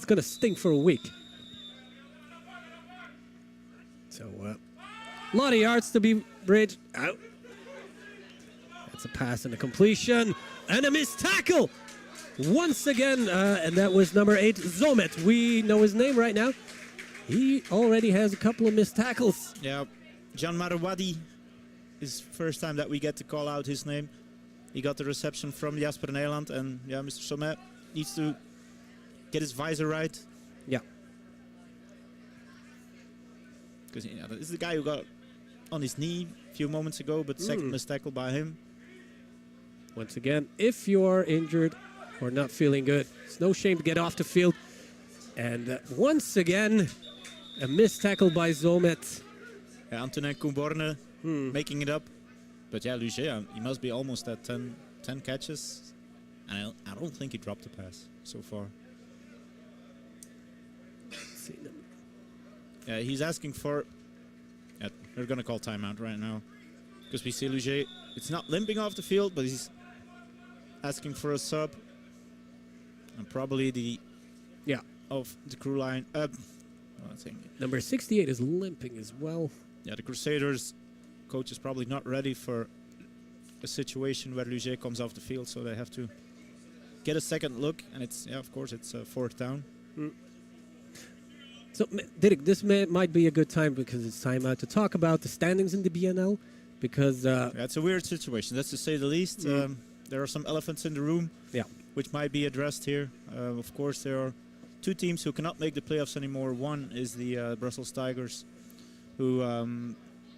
going to stink for a week. So, a lot of yards to be bridged out. That's a pass and a completion. And a missed tackle. Once again, and that was number 8, Zomet. We know his name right now. He already has a couple of missed tackles. Yeah, Jan Marawadi is first time that we get to call out his name. He got the reception from Jasper Nederland. And yeah, Mr. Zomet needs to get his visor right. Yeah. Because this is the guy who got on his knee a few moments ago, but second missed tackle by him. Once again, if you're injured or not feeling good, it's no shame to get off the field. And once again, a missed tackle by Zomet. Yeah, Antonin Kumborne making it up. But yeah, Luger, he must be almost at 10 catches. And I don't think he dropped a pass so far. Yeah, he's asking for... Yeah, they're going to call timeout right now. Because we see Luger, it's not limping off the field, but he's asking for a sub. And probably the... Yeah. Of the crew line. Number 68 is limping as well. Yeah, the Crusaders coach is probably not ready for a situation where Luger comes off the field, so they have to get a second look. And it's, yeah, of course, it's 4th down. So, Dirk, this might be a good time because it's time to talk about the standings in the BNL. Because yeah, it's a weird situation, that's to say the least. There are some elephants in the room, which might be addressed here. Of course, there are 2 teams who cannot make the playoffs anymore. One is the Brussels Tigers, who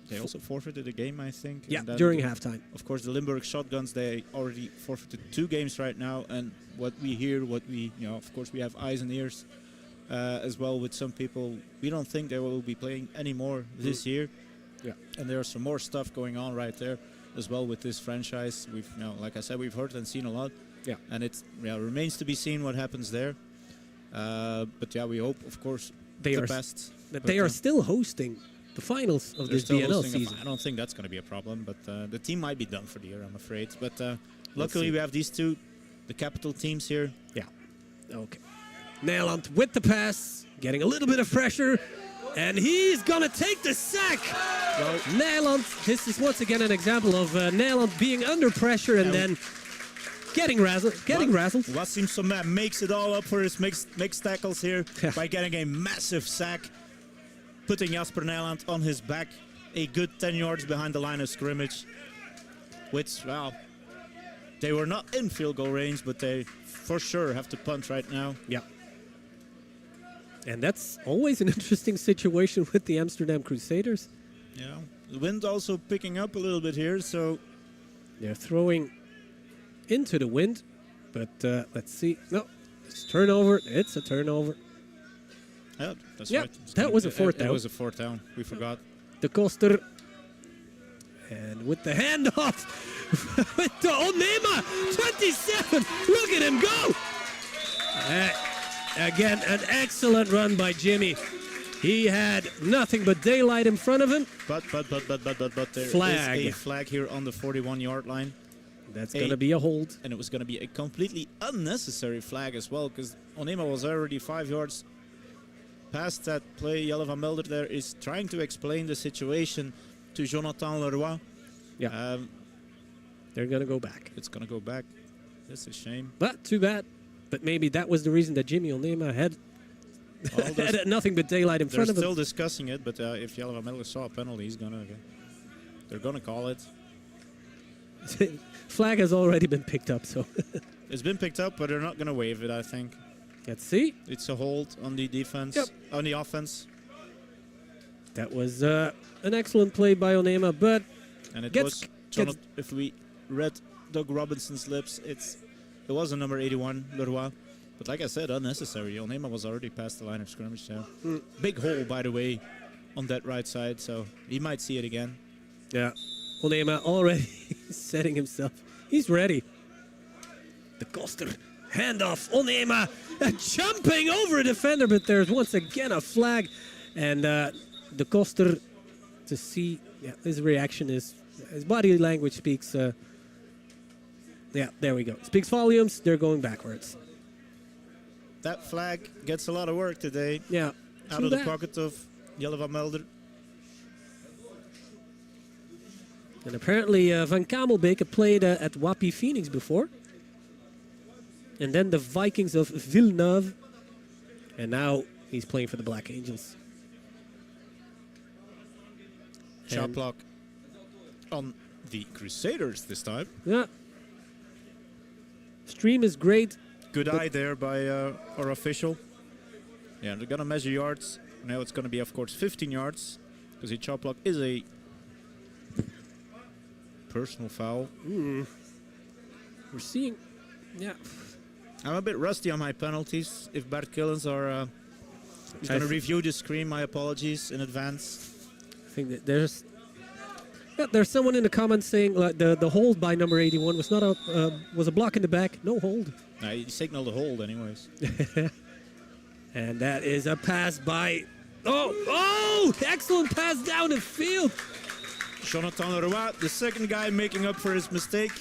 they also forfeited a game, I think. Yeah, during halftime. Of course, the Limburg Shotguns, they already forfeited 2 games right now. And what we hear, of course, we have eyes and ears. As well with some people, we don't think they will be playing anymore this year. Yeah, and there's some more stuff going on right there as well with this franchise. We've, like I said, we've heard and seen a lot. Yeah, and it remains to be seen what happens there. But yeah, we hope, of course, the best. But they are still hosting the finals of this BNL season. I don't think that's going to be a problem, but the team might be done for the year, I'm afraid. But luckily, we have these 2, the capital teams here. Yeah. Okay. Nederland with the pass, getting a little bit of pressure, and he's going to take the sack. Well, Nederland, this is once again an example of Nederland being under pressure and then getting razzled. Wassim Sommet makes it all up for his mixed tackles here by getting a massive sack, putting Jasper Nijland on his back a good 10 yards behind the line of scrimmage, which, well, they were not in field goal range, but they for sure have to punt right now. Yeah. And that's always an interesting situation with the Amsterdam Crusaders. Yeah. The wind also picking up a little bit here, so they're throwing into the wind, but let's see. No, it's turnover. It's a turnover. Yeah, that's yeah, right. That was a fourth down. It was a fourth down. We forgot. De Koster. And with the handoff, with the Onema, 27. Look at him go. Again, an excellent run by Jimmy. He had nothing but daylight in front of him. But there flag. is a flag here on the 41-yard line. That's going to be a hold. And it was going to be a completely unnecessary flag as well, because Onema was already 5 yards past that play. Jelle van Melder there is trying to explain the situation to Jonathan Leroy. Yeah. They're going to go back. It's going to go back. That's a shame. But too bad. But maybe that was the reason that Jimmy Onema had nothing but daylight in front of him. They're still discussing it, but if Jelle van Melder saw a penalty, they're going to call it. Flag has already been picked up, so. It's been picked up, but they're not going to waive it, I think. Let's see. It's a hold on the defense, on the offense. That was an excellent play by Onema, but and it was, if we read Doug Robinson's lips, it was a number 81, Leroy. But like I said, unnecessary. Onema was already past the line of scrimmage there. Big hole, by the way, on that right side, so he might see it again. Yeah, Onema already setting himself. He's ready. De Koster, handoff, Onema jumping over a defender, but there's once again a flag. And De Koster, to see his reaction is, his body language speaks, yeah, there we go. Speaks volumes, they're going backwards. That flag gets a lot of work today. Yeah. Out of the pocket of Jelle van Melder. And apparently Van Kamelbeke played at Wappie Phoenix before. And then the Vikings of Villeneuve. And now he's playing for the Black Angels. Shot block on the Crusaders this time. Yeah. Stream is great. Good eye there by our official. Yeah, they're going to measure yards. Now it's going to be, of course, 15 yards. Because the chop block is a personal foul. We're seeing, yeah. I'm a bit rusty on my penalties. If Bart Killens are going to review the screen, my apologies in advance. I think that there's someone in the comments saying like the hold by number 81 was not was a block in the back. No hold. Nah, he signaled the hold anyways. And that is a pass by. Oh! Excellent pass down the field. Jonathan Leroy, the second guy making up for his mistake.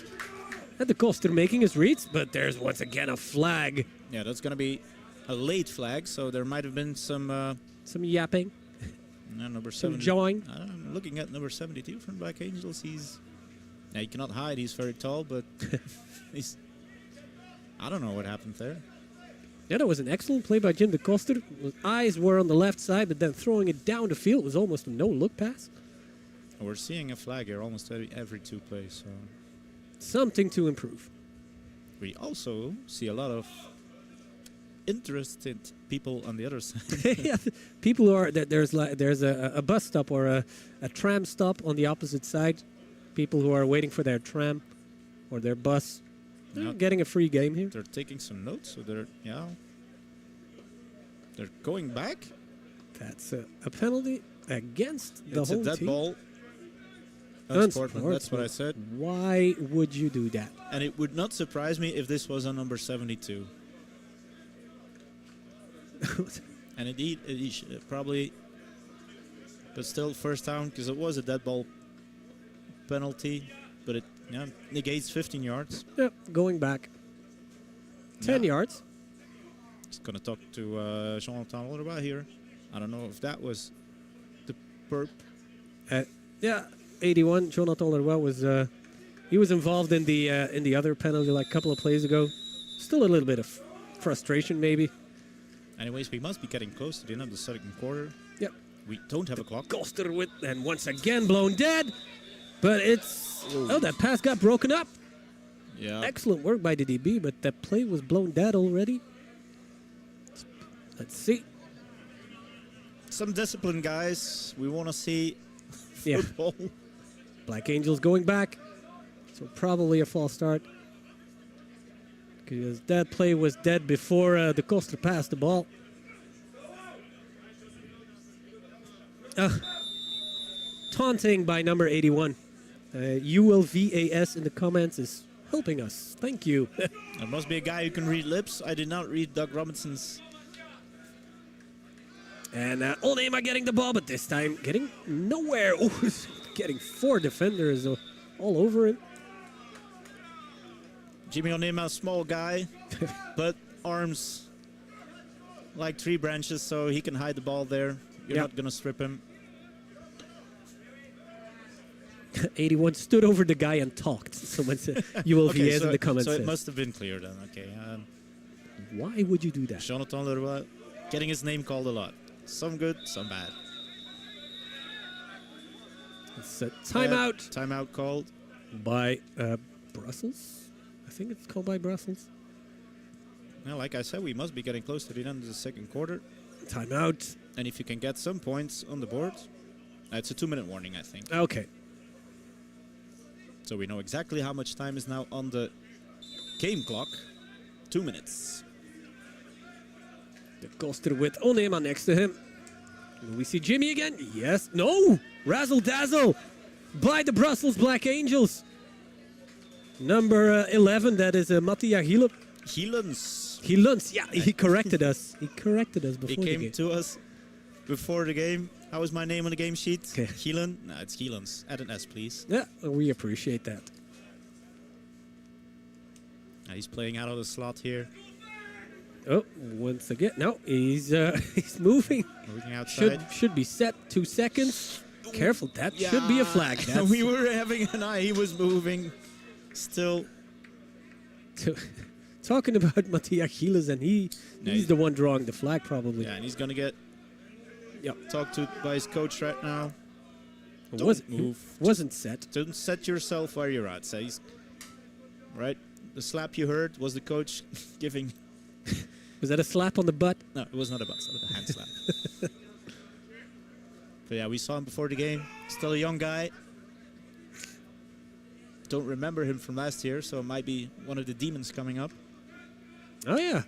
And De Koster making his reads, but there's once again a flag. Yeah, that's going to be a late flag, so there might have been some yapping. Number 7. Some 70. jawing. I'm looking at number 72 from Black Angels. He cannot hide. He's very tall, but I don't know what happened there. Yeah, that was an excellent play by Jim De Koster. His eyes were on the left side, but then throwing it down the field was almost a no-look pass. We're seeing a flag here almost every 2 plays. So something to improve. We also see a lot of interested people on the other side. Yeah, people who are there's a bus stop or a tram stop on the opposite side. People who are waiting for their tram or their bus. They're getting a free game here. They're taking some notes, so they're going back. That's a penalty against the whole team. It's a dead ball. Unsportsmanlike, that's what I said. Why would you do that? And it would not surprise me if this was on number 72. And indeed, probably, but still first down because it was a dead ball penalty, but it negates 15 yards. Yep, going back. 10 yards. Just going to talk to Jonathan Leroy here. I don't know if that was the perp. Yeah, 81. Jonathan Leroy was He was involved in the other penalty like a couple of plays ago. Still a little bit of frustration, maybe. Anyways, we must be getting close to the end of the second quarter. Yep. We don't have a clock. Coaster with, and once again blown dead. But it's... Oh, that pass got broken up. Yeah. Excellent work by the DB, but that play was blown dead already. Let's see. Some discipline, guys. We want to see football. Yeah. Black Angels going back. So probably a false start. Because that play was dead before the Coaster passed the ball. Taunting by number 81. ULVAS in the comments is helping us. Thank you. There must be a guy who can read lips. I did not read Doug Robinson's. And Onema getting the ball, but this time getting nowhere. Oh, getting 4 defenders all over it. Jimmy Onema, small guy, but arms like tree branches, so he can hide the ball there. You're not going to strip him. 81 stood over the guy and talked. Someone said, ULVAS in the comments. So it must have been clear then. Okay. Why would you do that? Jonathan Leroy getting his name called a lot. Some good, some bad. It's a timeout. Timeout called. By Brussels? I think it's called by Brussels. Well, like I said, we must be getting close to the end of the second quarter. Timeout. And if you can get some points on the board, it's a 2-minute warning, I think. Okay. So we know exactly how much time is now on the game clock. 2 minutes. The Coaster with Onema next to him. Will we see Jimmy again? Yes. No! Razzle dazzle by the Brussels Black Angels. Number 11, that is Mattia Hielp. Hielens, yeah, he corrected us. He corrected us before the game. He came to us before the game. How is my name on the game sheet? Okay. Hielen? No, it's Hielens. Add an S, please. Yeah, we appreciate that. He's playing out of the slot here. Oh, once again. No, he's moving. Moving outside. Should be set. 2 seconds. Careful, that should be a flag. We were having an eye. He was moving. Still. Talking about Mattia Gilles, and he's the one drawing the flag probably. Yeah, and he's going to get talked to by his coach right now. Don't move. Wasn't set. Don't set yourself where you're at. So he's, right? The slap you heard was the coach giving. Was that a slap on the butt? No, it was not a butt slap. It was a hand slap. But yeah, we saw him before the game. Still a young guy. Don't remember him from last year, so it might be one of the demons coming up. Oh, yeah.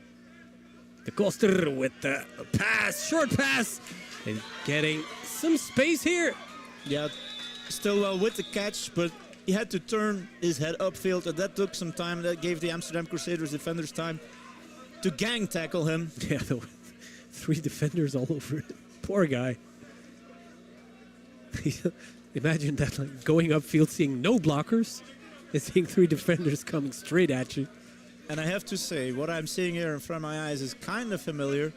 The Coaster with the pass, short pass, and getting some space here. Yeah, still well with the catch, but he had to turn his head upfield, and that took some time. That gave the Amsterdam Crusaders defenders time to gang tackle him. Yeah, there were 3 defenders all over it. Poor guy. Imagine that, like going upfield, seeing no blockers, and seeing 3 defenders coming straight at you. And I have to say, what I'm seeing here in front of my eyes is kind of familiar.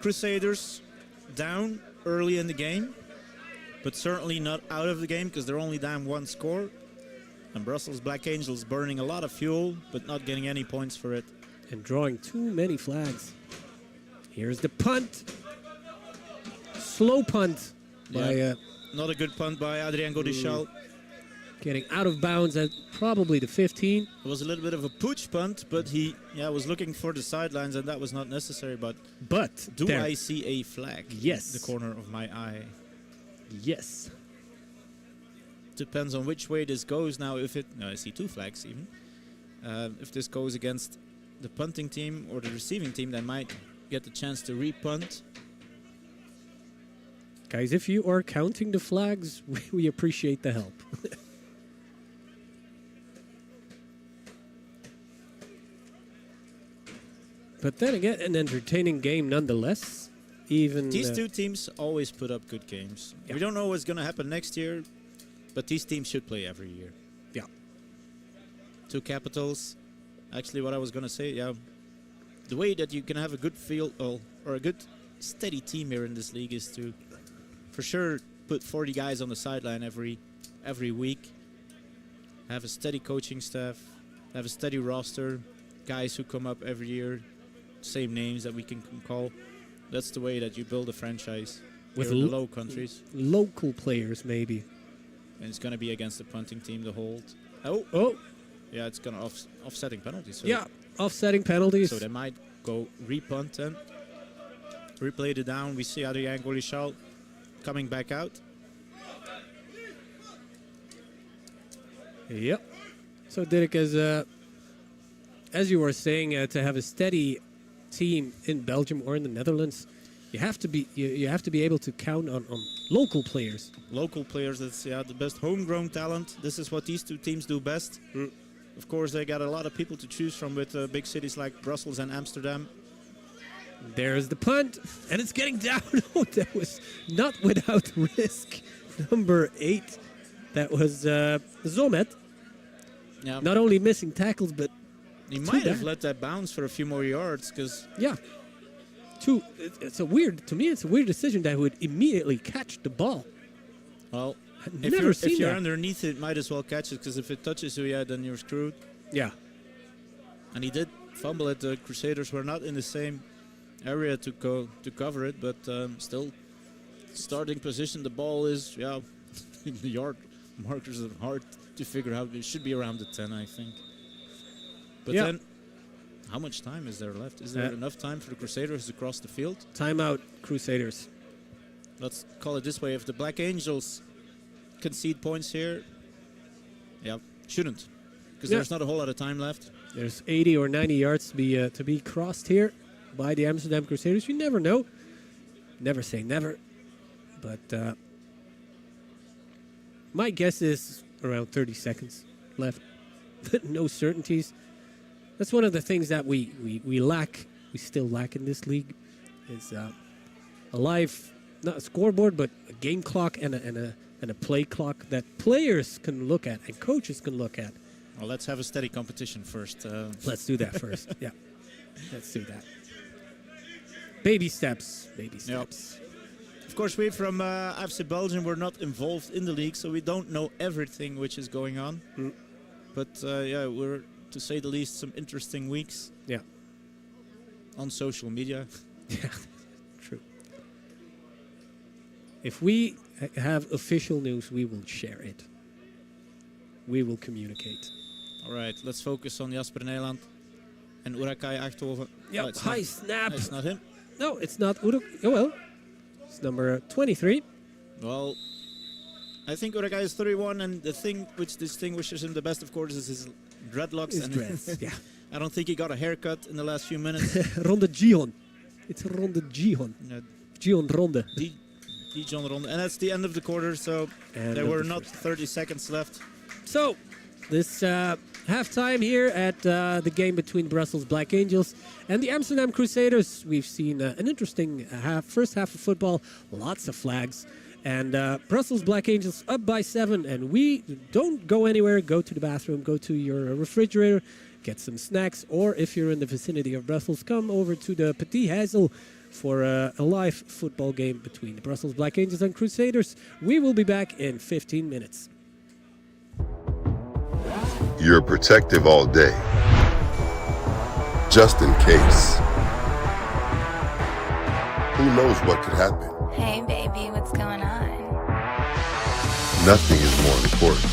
Crusaders down early in the game, but certainly not out of the game because they're only down 1 score. And Brussels Black Angels burning a lot of fuel, but not getting any points for it. And drawing too many flags. Here's the punt. Slow punt by... not a good punt by Adrien Godichal. Getting out of bounds at probably the 15. It was a little bit of a pooch punt, but he was looking for the sidelines, and that was not necessary. But do I see a flag? Yes. In the corner of my eye. Yes. Depends on which way this goes now. If it, no, I see 2 flags even. If this goes against the punting team or the receiving team, they might get the chance to re-punt. Guys, if you are counting the flags, we appreciate the help. But then again, an entertaining game nonetheless. Even these 2 teams always put up good games. Yeah. We don't know what's going to happen next year, but these teams should play every year. Yeah. 2 capitals. Actually, what I was going to say, the way that you can have a good field or a good steady team here in this league is to, for sure, put 40 guys on the sideline every week. have a steady coaching staff, have a steady roster, guys who come up every year, same names that we can call. That's the way that you build a franchise with the low countries. Local players, maybe. And it's going to be against the punting team, the hold. Oh. Yeah, it's going to offsetting penalties. So yeah, offsetting penalties. So they might go repunt then. Replay the down. We see Adrien Golichal coming back out. Yep. So Dirk, as you were saying, to have a steady team in Belgium or in the Netherlands, you have to be able to count on local players. Local players, that's the best homegrown talent. This is what these two teams do best. Of course, they got a lot of people to choose from with big cities like Brussels and Amsterdam. There's the punt, and it's getting down. Oh, that was not without risk. Number 8, that was Zomet. Yeah. Not only missing tackles, but he might have let that bounce for a few more yards, because it's a weird decision that he would immediately catch the ball. Well, if you're underneath it, might as well catch it, because if it touches you, then you're screwed. Yeah. And he did fumble it. The Crusaders were not in the same area to cover it, but still starting position. The ball is in the yard markers are hard to figure out. It should be around the 10, I think. But then, how much time is there left? Is there enough time for the Crusaders to cross the field? Timeout, Crusaders. Let's call it this way: if the Black Angels concede points here, shouldn't, because there's not a whole lot of time left. There's 80 or 90 yards to be crossed here by the Amsterdam Crusaders. You never know. Never say never. But my guess is around 30 seconds left. No certainties. That's one of the things that we lack. We still lack in this league. Is a live, not a scoreboard, but a game clock and a play clock that players can look at and coaches can look at. Well, let's have a steady competition first. Let's do that first. Yeah, let's do that. Baby steps. Baby steps. Of course, we from FC Belgium, we're not involved in the league, so we don't know everything which is going on. But we're, to say the least, some interesting weeks. Yeah. On social media. Yeah, true. If we have official news, we will share it. We will communicate. All right, let's focus on Jasper Nijland and Urakai Echthoven. Yeah, high snap. It's not him. No, it's not Urakai. Oh, well. It's number 23. Well, I think Urakai is 31, and the thing which distinguishes him the best, of course, is his dreadlocks. His dreads, yeah. I don't think he got a haircut in the last few minutes. Ronde Gion. It's Ronde Gion. Gion Ronde. Gion Ronde. And that's the end of the quarter, so there were not 30 seconds left. So, this halftime here at the game between Brussels Black Angels and the Amsterdam Crusaders. We've seen an interesting first half of football, lots of flags. And Brussels Black Angels up by 7. And we don't go anywhere. Go to the bathroom, go to your refrigerator, get some snacks. Or if you're in the vicinity of Brussels, come over to the Petit Hazel for a live football game between the Brussels Black Angels and Crusaders. We will be back in 15 minutes. You're protective all day, just in case. Who knows what could happen? Hey, baby, what's going on? Nothing is more important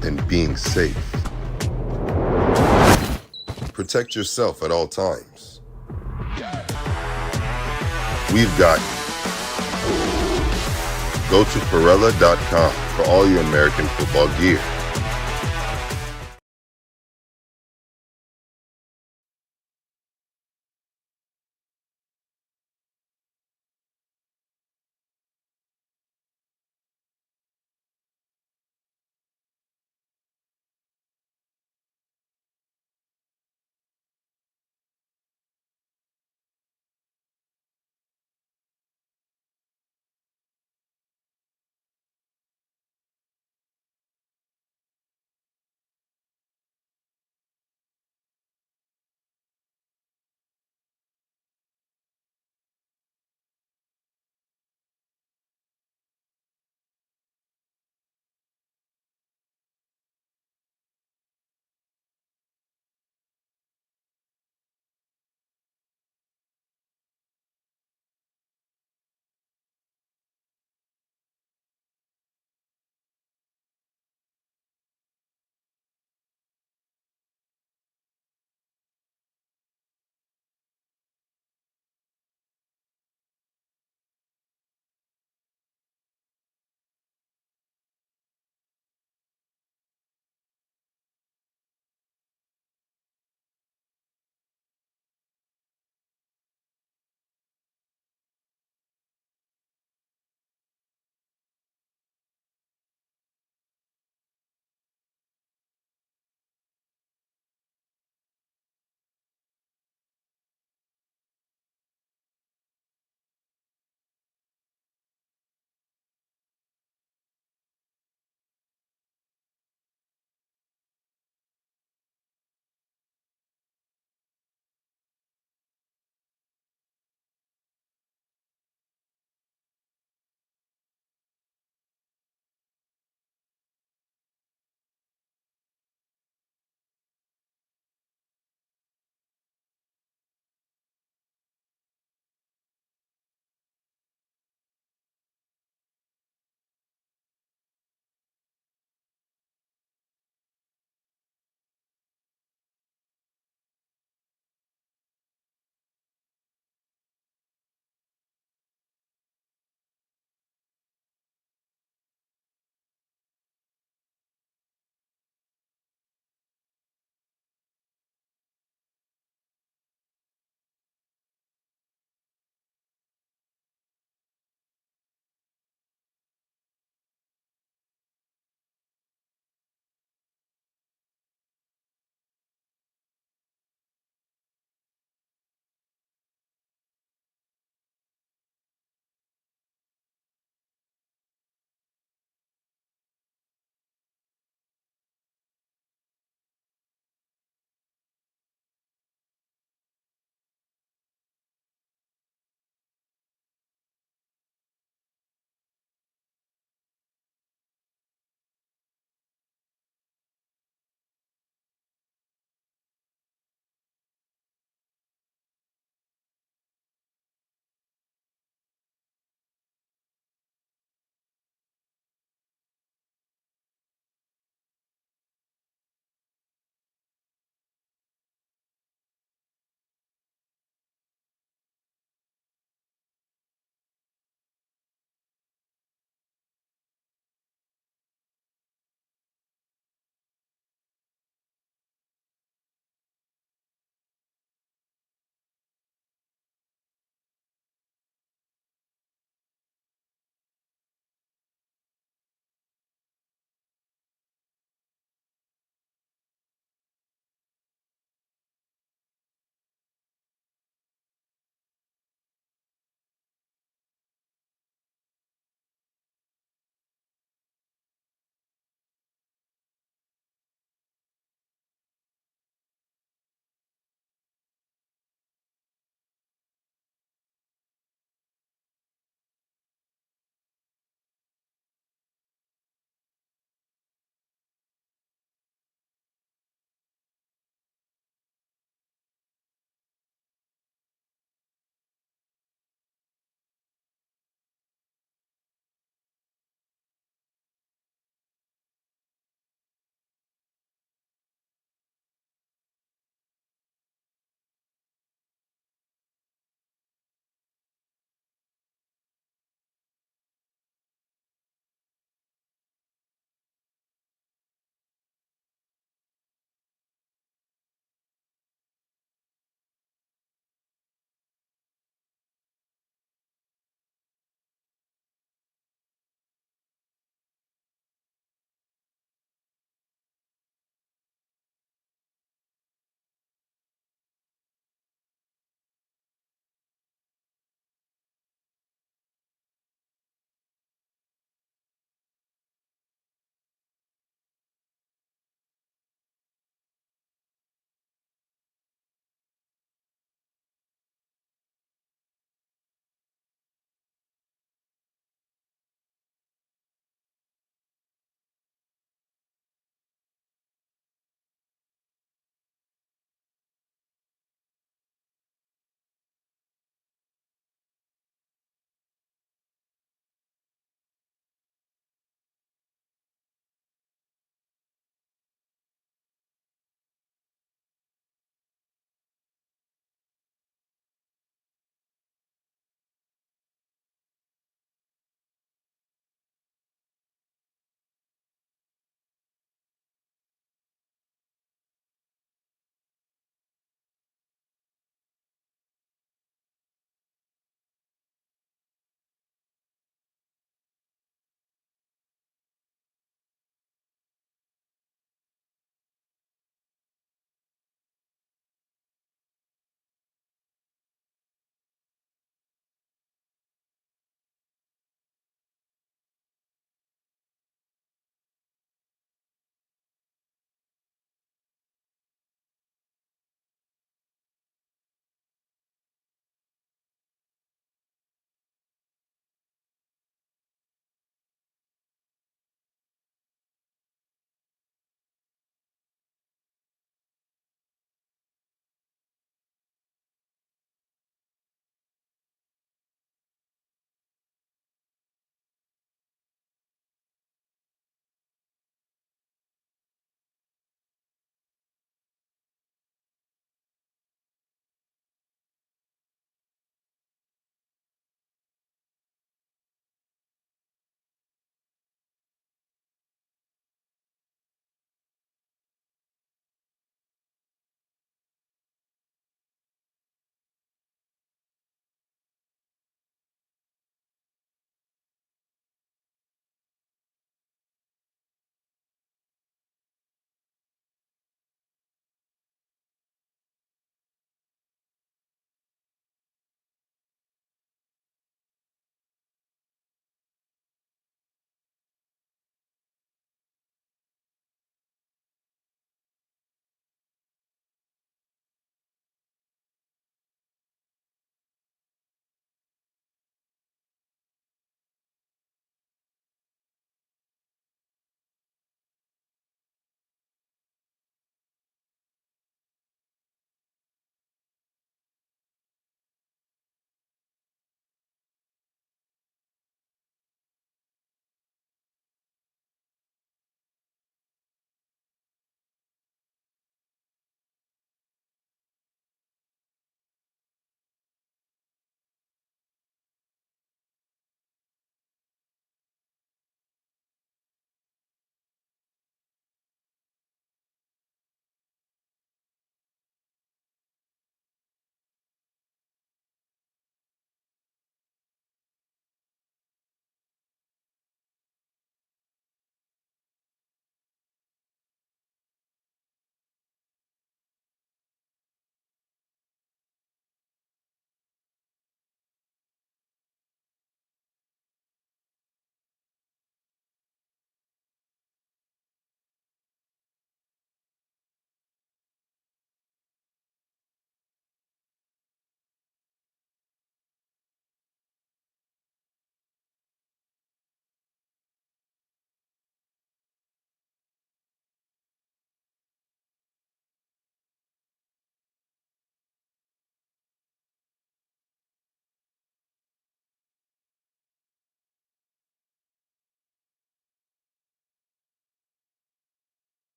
than being safe. Protect yourself at all times. We've got you. Go to Pirella.com for all your American football gear.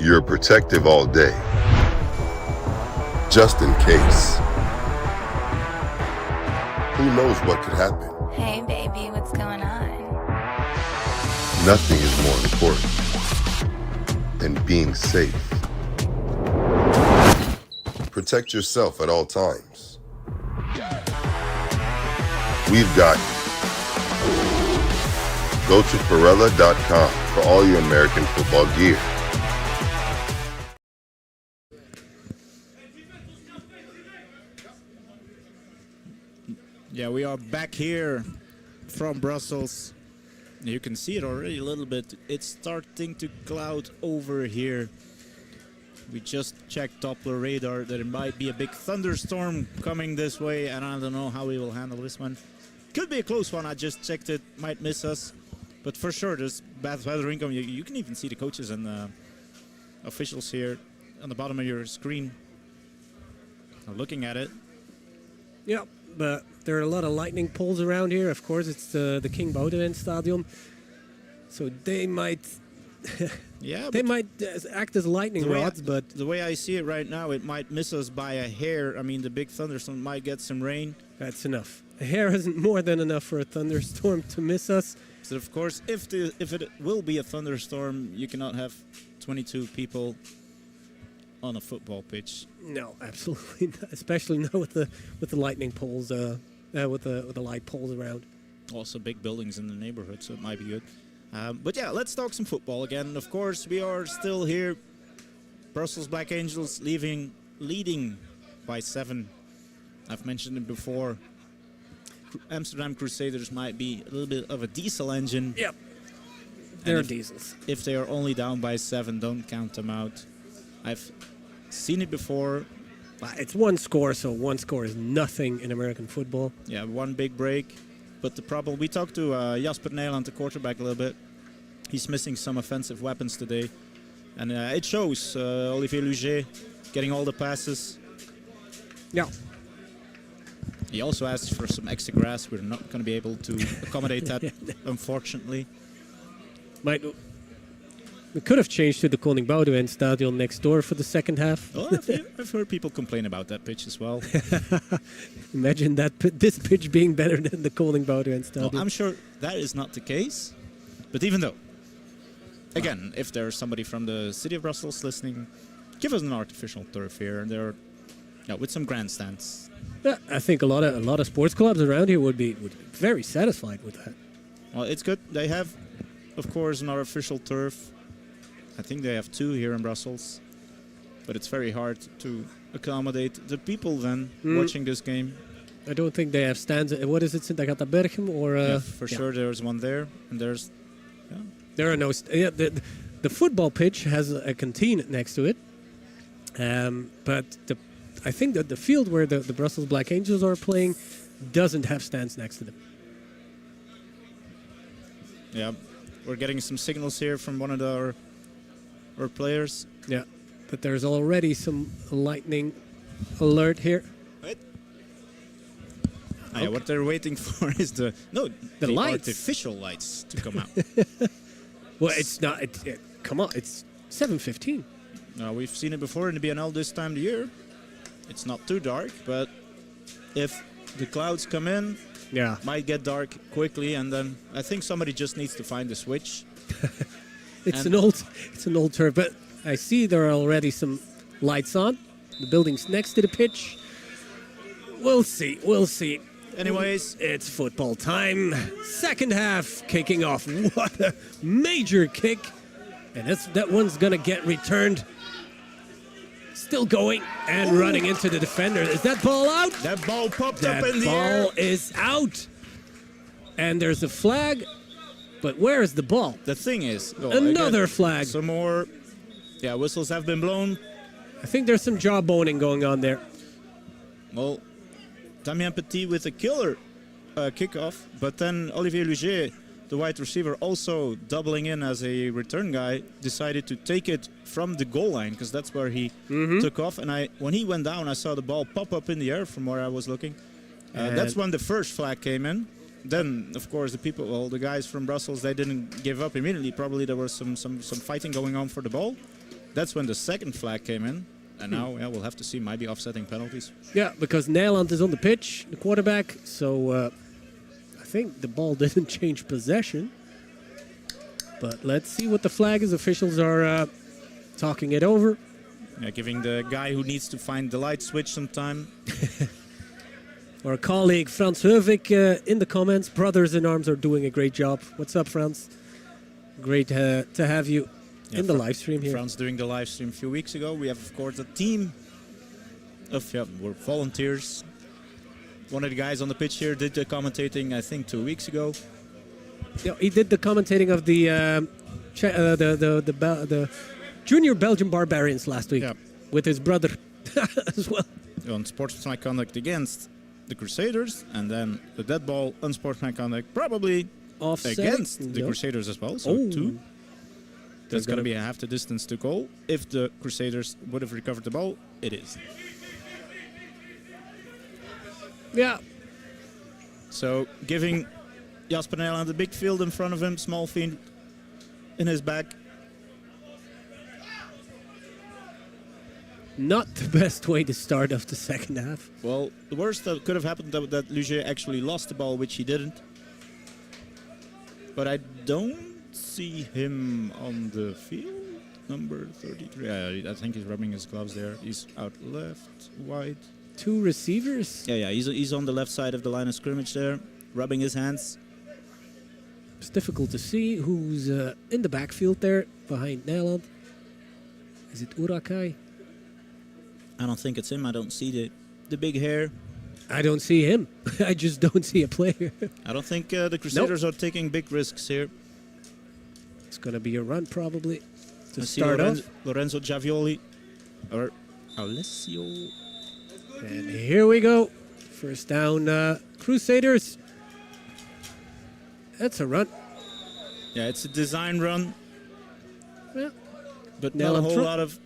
You're protective all day, just in case. Who knows what could happen? Hey, baby, what's going on? Nothing is more important than being safe. Protect yourself at all times. We've got you. Go to Pirella.com for all your American football gear. Yeah, we are back here from Brussels. You can see it already a little bit. It's starting to cloud over here. We just checked Doppler radar that it might be a big thunderstorm coming this way, and I don't know how we will handle this one. Could be a close one. I just checked it. Might miss us. But for sure, there's bad weather incoming. You can even see the coaches and officials here on the bottom of your screen. Looking at it. Yeah, but there are a lot of lightning poles around here. Of course, it's the King Boudewijn Stadium. So they might... yeah, they might act as lightning rods, but... The way I see it right now, it might miss us by a hair. I mean, the big thunderstorm might get some rain. That's enough. A hair isn't more than enough for a thunderstorm to miss us. So, of course, if it will be a thunderstorm, you cannot have 22 people on a football pitch. No, absolutely not. Especially not with the lightning poles, with the light poles around. Also, big buildings in the neighborhood, so it might be good. But yeah, let's talk some football again. Of course, we are still here. Brussels Black Angels leading by 7. I've mentioned it before. Amsterdam Crusaders might be a little bit of a diesel engine. Yep. They're diesels. If they are only down by 7, don't count them out. I've seen it before. It's one score, so one score is nothing in American football. Yeah, one big break. But the problem, we talked to Jasper Nijland, the quarterback, a little bit. He's missing some offensive weapons today. And it shows. Olivier Luget getting all the passes. Yeah. He also asked for some extra grass. We're not going to be able to accommodate that, unfortunately. We could have changed to the Koning Boudewijn Stadion next door for the second half. Oh, I've heard people complain about that pitch as well. Imagine this pitch being better than the Koning Boudewijn Stadion. Well, I'm sure that is not the case. But even though, again, if there's somebody from the city of Brussels listening, give us an artificial turf here, and there, with some grandstands. Yeah, I think a lot of sports clubs around here would be very satisfied with that. Well, it's good. They have, of course, an artificial turf. I think they have 2 here in Brussels. But it's very hard to accommodate the people then watching this game. I don't think they have stands. What is it, Sint-Agatha-Berchem? Or for sure, there's one there, and there's. Yeah. There are no. The football pitch has a canteen next to it, but I think that the field where the Brussels Black Angels are playing doesn't have stands next to them. Yeah, we're getting some signals here from one of our players. Yeah, but there's already some lightning alert here. What? Okay. What they're waiting for is the lights. Artificial lights to come out. Well, it's not. Come on, it's 7:15. We've seen it before in the BNL this time of the year. It's not too dark, but if the clouds come in, might get dark quickly, and then I think somebody just needs to find the switch. It's an old turf, but I see there are already some lights on. The building's next to the pitch. We'll see. Anyways, it's football time. Second half kicking off. What a major kick. And that one's going to get returned. Still going and running into the defender. Is that ball out? That ball popped up in the air. That ball is out. And there's a flag. But where is the ball? The thing is... Another flag. Some more whistles have been blown. I think there's some jawboning going on there. Well, Damien Petit with a killer kickoff. But then Olivier Luget, the wide receiver, also doubling in as a return guy, decided to take it from the goal line, because that's where he took off. And when he went down, I saw the ball pop up in the air from where I was looking. That's when the first flag came in. Then, of course, the guys from Brussels, they didn't give up immediately. Probably there was some fighting going on for the ball. That's when the second flag came in. And now we'll have to see, maybe offsetting penalties. Yeah, because Nijland is on the pitch, the quarterback. So I think the ball didn't change possession. But let's see what the flag is. Officials are talking it over. Yeah, giving the guy who needs to find the light switch some time. Our colleague Frans Heuvik in the comments. Brothers in Arms are doing a great job. Volts up, Frans? Great to have you in the live stream here. Frans doing the live stream a few weeks ago. We have, of course, a team of we're volunteers. One of the guys on the pitch here did the commentating, I think, 2 weeks ago. Yeah, he did the commentating of the Junior Belgian Barbarians last week with his brother as well. On sportsmanlike conduct against the Crusaders, and then the dead ball, unsportsmanlike conduct, probably against the Crusaders as well. So 2. That's going to be half the distance to goal. If the Crusaders would have recovered the ball, it is. Yeah. So giving Jasper Nijland a big field in front of him, small field in his back. Not the best way to start off the second half. Well, the worst that could have happened that Lugier actually lost the ball, which he didn't. But I don't see him on the field. Number 33. I think he's rubbing his gloves there. He's out left, wide. 2 receivers. Yeah. He's on the left side of the line of scrimmage there, rubbing his hands. It's difficult to see who's in the backfield there behind Nijland. Is it Urakai? I don't think it's him. I don't see the big hair. I don't see him. I just don't see a player. I don't think the Crusaders are taking big risks here. It's going to be a run probably to I start off. Lorenzo Giavioli or Alessio. And here we go. First down, Crusaders. That's a run. Yeah, it's a design run. Yeah. But not a whole lot of...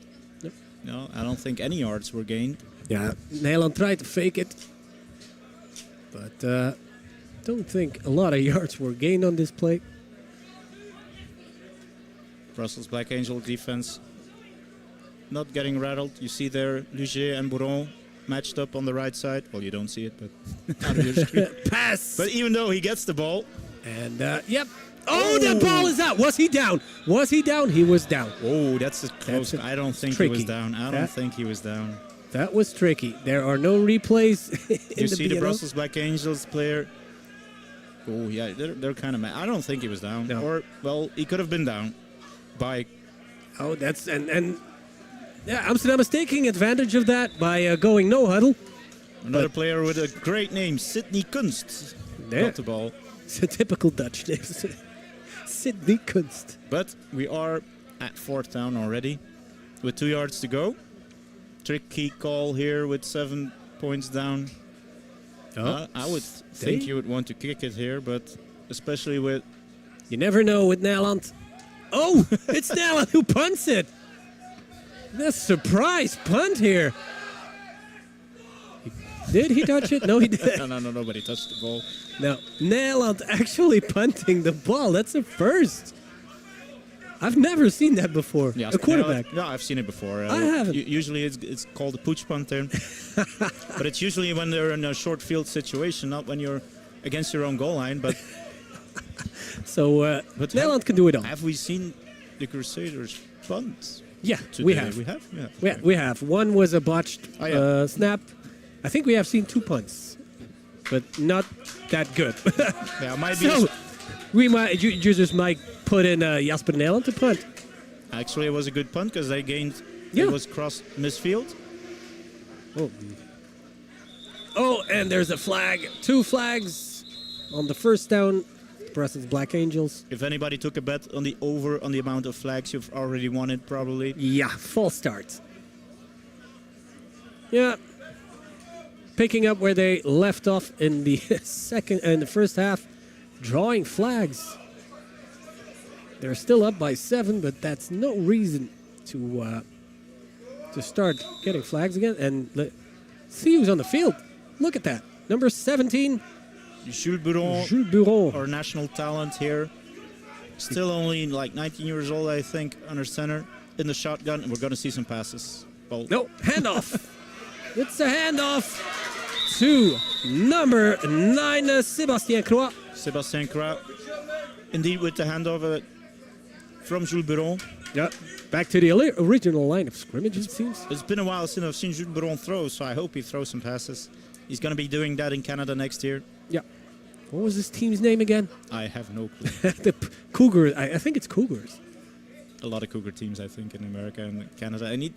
No, I don't think any yards were gained. Yeah, Nijland tried to fake it. But don't think a lot of yards were gained on this play. Brussels Black Angel defense not getting rattled. You see there Lugier and Bourron matched up on the right side. Well, you don't see it, but out of your screen. Pass! But even though he gets the ball. And, yep. Oh, the ball is out. Was he down? Was he down? He was down. Oh, that's a close. I don't think he was down. I don't think he was down. That was tricky. There are no replays in you the see BNL. The Brussels Black Angels player. Oh, yeah, they're kind of mad. I don't think he was down. No. Or, well, he could have been down by... Oh, that's... And yeah, Amsterdam is taking advantage of that by going no huddle. Another player with a great name, Sidney Kunst. Got the ball. It's a typical Dutch name. Sidney Kunst. But we are at 4th down already with 2 yards to go. Tricky call here with 7 points down. I would think you would want to kick it here, but especially with... You never know with Nijland. Oh, it's Nijland who punts it. The surprise punt here. Did he touch it? No, he didn't. No, nobody touched the ball. No, Nijland actually punting the ball. That's a first. I've never seen that before. Yeah, a quarterback. No, I've seen it before. I haven't. Usually it's called a pooch punt there. But it's usually when they're in a short field situation, not when you're against your own goal line. But so but Nijland can do it all. Have we seen the Crusaders punt? Yeah, today? we have. We have? Yeah, we have. One was a botched snap. I think we have seen 2 punts, but not that good. Yeah, might be. So we might. You just might put in Jasper Nijland to punt. Actually, it was a good punt because they gained. Yeah. It was cross midfield. Oh. Oh, and there's a flag. 2 flags on the first down. Brussels Black Angels. If anybody took a bet on the over on the amount of flags, you've already won it probably. Yeah, false start. Yeah. Picking up where they left off in the the first half, drawing flags. They're still up by 7, but that's no reason to start getting flags again. And see who's on the field. Look at that. Number 17. Jules Buron, our national talent here. Still only like 19 years old, I think, under center. in the shotgun, and we're going to see some passes. Well, no, handoff. It's a handoff to number 9, Sébastien Croix. Sébastien Croix, indeed, with the handover from Jules Buron. Yeah, back to the original line of scrimmage, it seems. It's been a while since I've seen Jules Buron throw, so I hope he throws some passes. He's going to be doing that in Canada next year. Yeah. What was this team's name again? I have no clue. The Cougars. I think it's Cougars. A lot of Cougar teams, I think, in America and Canada. And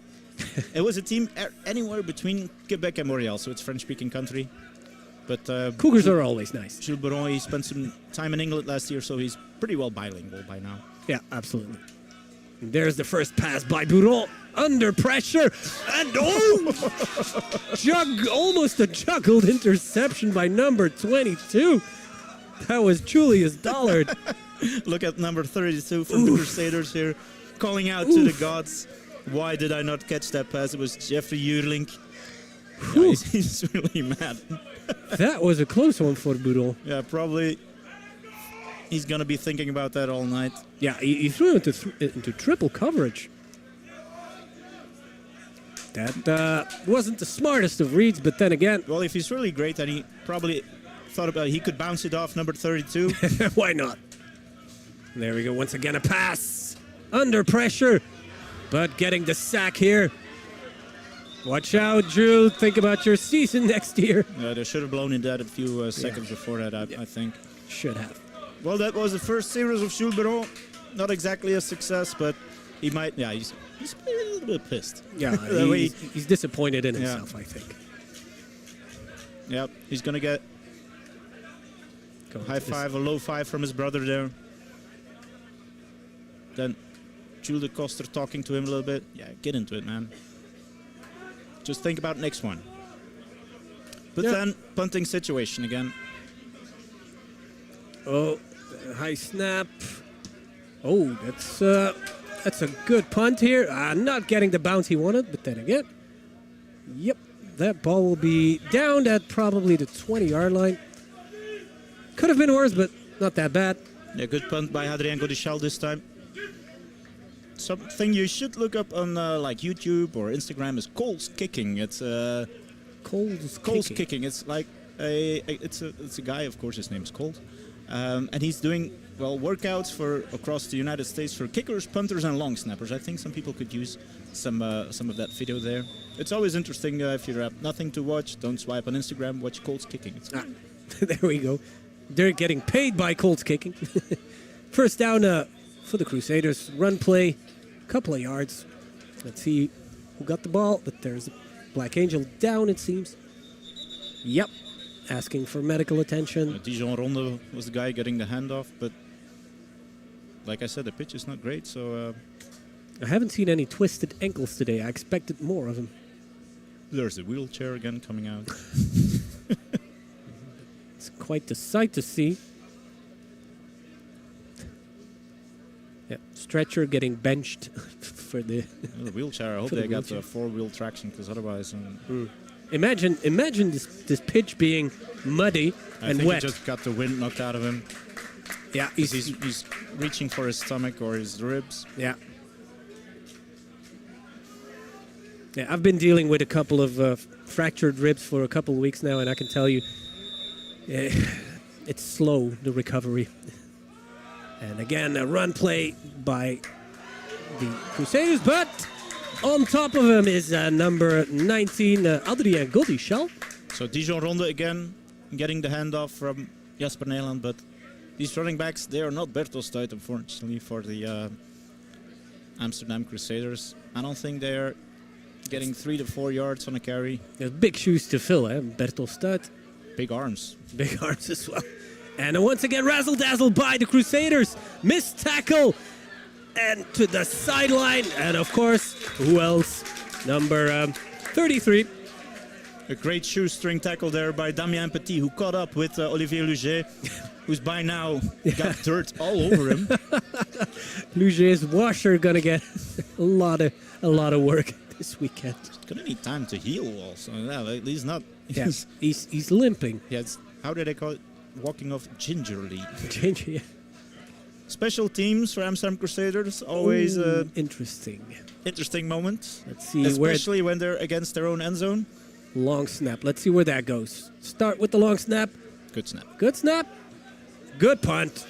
it was a team anywhere between Quebec and Montreal, so it's French-speaking country. But Cougars are always nice. Jules Buron, he spent some time in England last year, so he's pretty well bilingual by now. Yeah, absolutely. And there's the first pass by Buron. Under pressure. And almost a juggled interception by number 22. That was Julius Dollard. Look at number 32 from the Crusaders here, calling out to the gods. Why did I not catch that pass? It was Jeffrey Jurlink. Yeah, he's really mad. That was a close one for Buron. Yeah, probably. He's going to be thinking about that all night. Yeah, he threw into triple coverage. That wasn't the smartest of reads, but then again... Well, if he's really great, then he probably thought about he could bounce it off number 32. Why not? There we go. Once again, a pass. Under pressure, but getting the sack here. Watch out, Drew. Think about your season next year. Yeah, they should have blown in that a few seconds before that, I think. Should have. Well, that was the first series of Jules Buron. Not exactly a success, but he might... Yeah, he's a little bit pissed. Yeah, he's disappointed in himself, I think. Yep, he's going to get high five, a low five from his brother there. Then Jules de Koster talking to him a little bit. Yeah, get into it, man. Just think about next one. But then, punting situation again. Oh, high snap. Oh, that's a good punt here. Not getting the bounce he wanted, but then again. Yep, that ball will be down at probably the 20-yard line. Could have been worse, but not that bad. Yeah, good punt by Adrien Godichal this time. Something you should look up on like YouTube or Instagram is Cole's Kicking. It's Cole's Kicking. It's like it's a guy, of course. His name is Cole, and he's doing workouts for across the United States for kickers, punters, and long snappers. I think some people could use some of that video there. It's always interesting if you have nothing to watch. Don't swipe on Instagram. Watch Cole's Kicking. There we go. They're getting paid by Colts Kicking. First down for the Crusaders. Run play, couple of yards. Let's see who got the ball. But there's a Black Angel down, it seems. Yep. Asking for medical attention. Dijon Ronde was the guy getting the handoff, but like I said, the pitch is not great, so... I haven't seen any twisted ankles today. I expected more of them. There's a wheelchair again coming out. It's quite the sight to see. Yeah, stretcher getting benched for the wheelchair. I hope they got the four-wheel traction, because otherwise... Imagine this pitch being muddy and wet. I think wet. he just got the wind knocked out of him. Yeah, he's reaching for his stomach or his ribs. Yeah. Yeah, I've been dealing with a couple of fractured ribs for a couple of weeks now, and I can tell you, it's slow, the recovery. And again, a run play by the Crusaders, but on top of him is number 19, Adrien Godichal. So Dijon Ronde again, getting the handoff from Jasper Nederland, but these running backs, they are not Bertelstuit, unfortunately, for the Amsterdam Crusaders. I don't think they're getting 3 to 4 yards on a carry. There's big shoes to fill, Bertelstuit. Big arms. Big arms as well. And once again, razzle-dazzle by the Crusaders. Missed tackle. And to the sideline. And of course, who else? Number 33. A great shoestring tackle there by Damien Petit, who caught up with Olivier Luget, who's by now got dirt all over him. Luget's washer gonna get a lot of work this weekend. He's gonna need time to heal also. Yeah, he's not. Yes, he's limping. Yeah, how did they call it? Walking off gingerly. Ginger, yeah. Special teams for Amsterdam Crusaders, always interesting moment. Let's see, especially when they're against their own end zone. Long snap. Let's see where that goes. Start with the long snap. Good snap. Good snap. Good punt.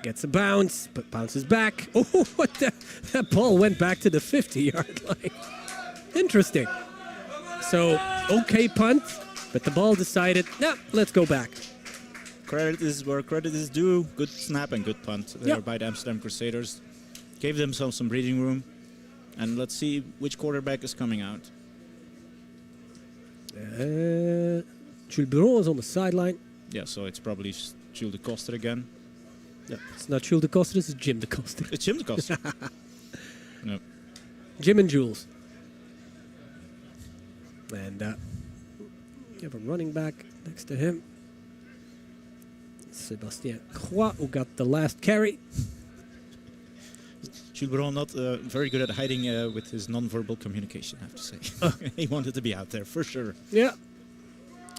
Gets a bounce, but bounces back. Oh, what the? That ball went back to the 50-yard line. Interesting. So, okay punt, but the ball decided, nah, let's go back. Credit is where credit is due. Good snap and good punt there by the Amsterdam Crusaders. Gave themselves some breathing room. And let's see which quarterback is coming out. Jules Buron is on the sideline. Yeah, so it's probably Jules de Koster again. No, it's not Jules de Koster, this is Jim de Koster. It's Jim de Koster. No. Jim and Jules. And you have a running back next to him. Sébastien Croix, who got the last carry. Jules Buron not very good at hiding with his non-verbal communication, I have to say. He wanted to be out there, for sure. Yeah.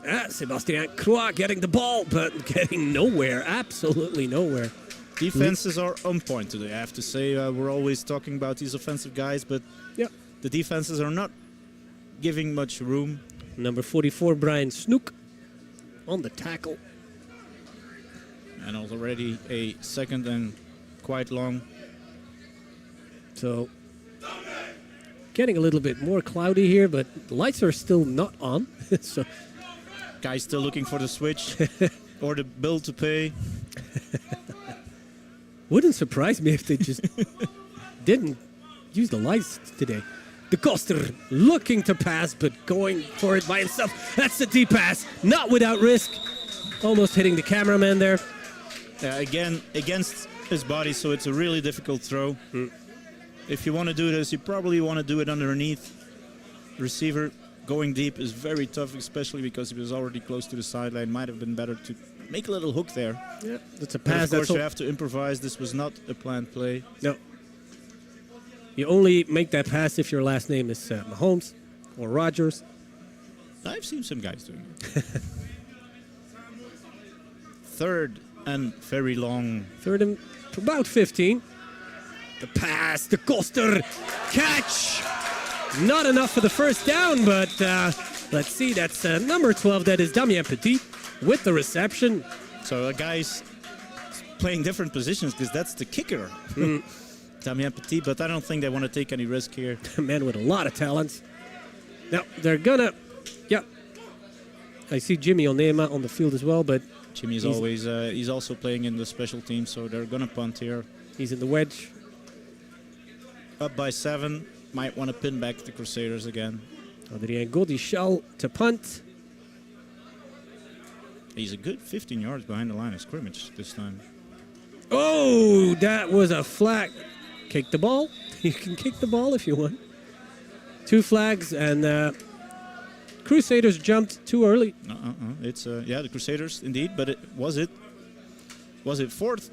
Sébastien Croix getting the ball, but getting nowhere. Absolutely nowhere. Defenses are on point today, I have to say. We're always talking about these offensive guys, but the defenses are not giving much room. Number 44, Brian Snook on the tackle. And already a second and quite long. So, getting a little bit more cloudy here, but the lights are still not on. So, guys still looking for the switch or the bill to pay. Wouldn't surprise me if they just didn't use the lights today. De Koster looking to pass, but going for it by himself. That's the deep pass, not without risk. Almost hitting the cameraman there. Again, against his body, so it's a really difficult throw. If you want to do this, you probably want to do it underneath. Receiver going deep is very tough, especially because he was already close to the sideline. Might have been better to make a little hook there. Yeah, that's a pass. But of course, you have to improvise. This was not a planned play. No. You only make that pass if your last name is Mahomes or Rogers. I've seen some guys doing it. Third and very long. Third and about 15. The pass, the Koster catch. Not enough for the first down, but let's see. That's number 12. That is Damien Petit with the reception. So guys playing different positions because that's the kicker. Damien Petit, but I don't think they want to take any risk here. A man with a lot of talents. Now, they're gonna... Yeah. I see Jimmy Onema on the field as well, but... Jimmy's always... he's also playing in the special team, so they're going to punt here. He's in the wedge. Up by 7. Might want to pin back the Crusaders again. Adrien Godichal to punt. He's a good 15 yards behind the line of scrimmage this time. Oh, that was a flag. Kick the ball. You can kick the ball if you want. 2 flags, and Crusaders jumped too early. It's the Crusaders indeed, but was it fourth?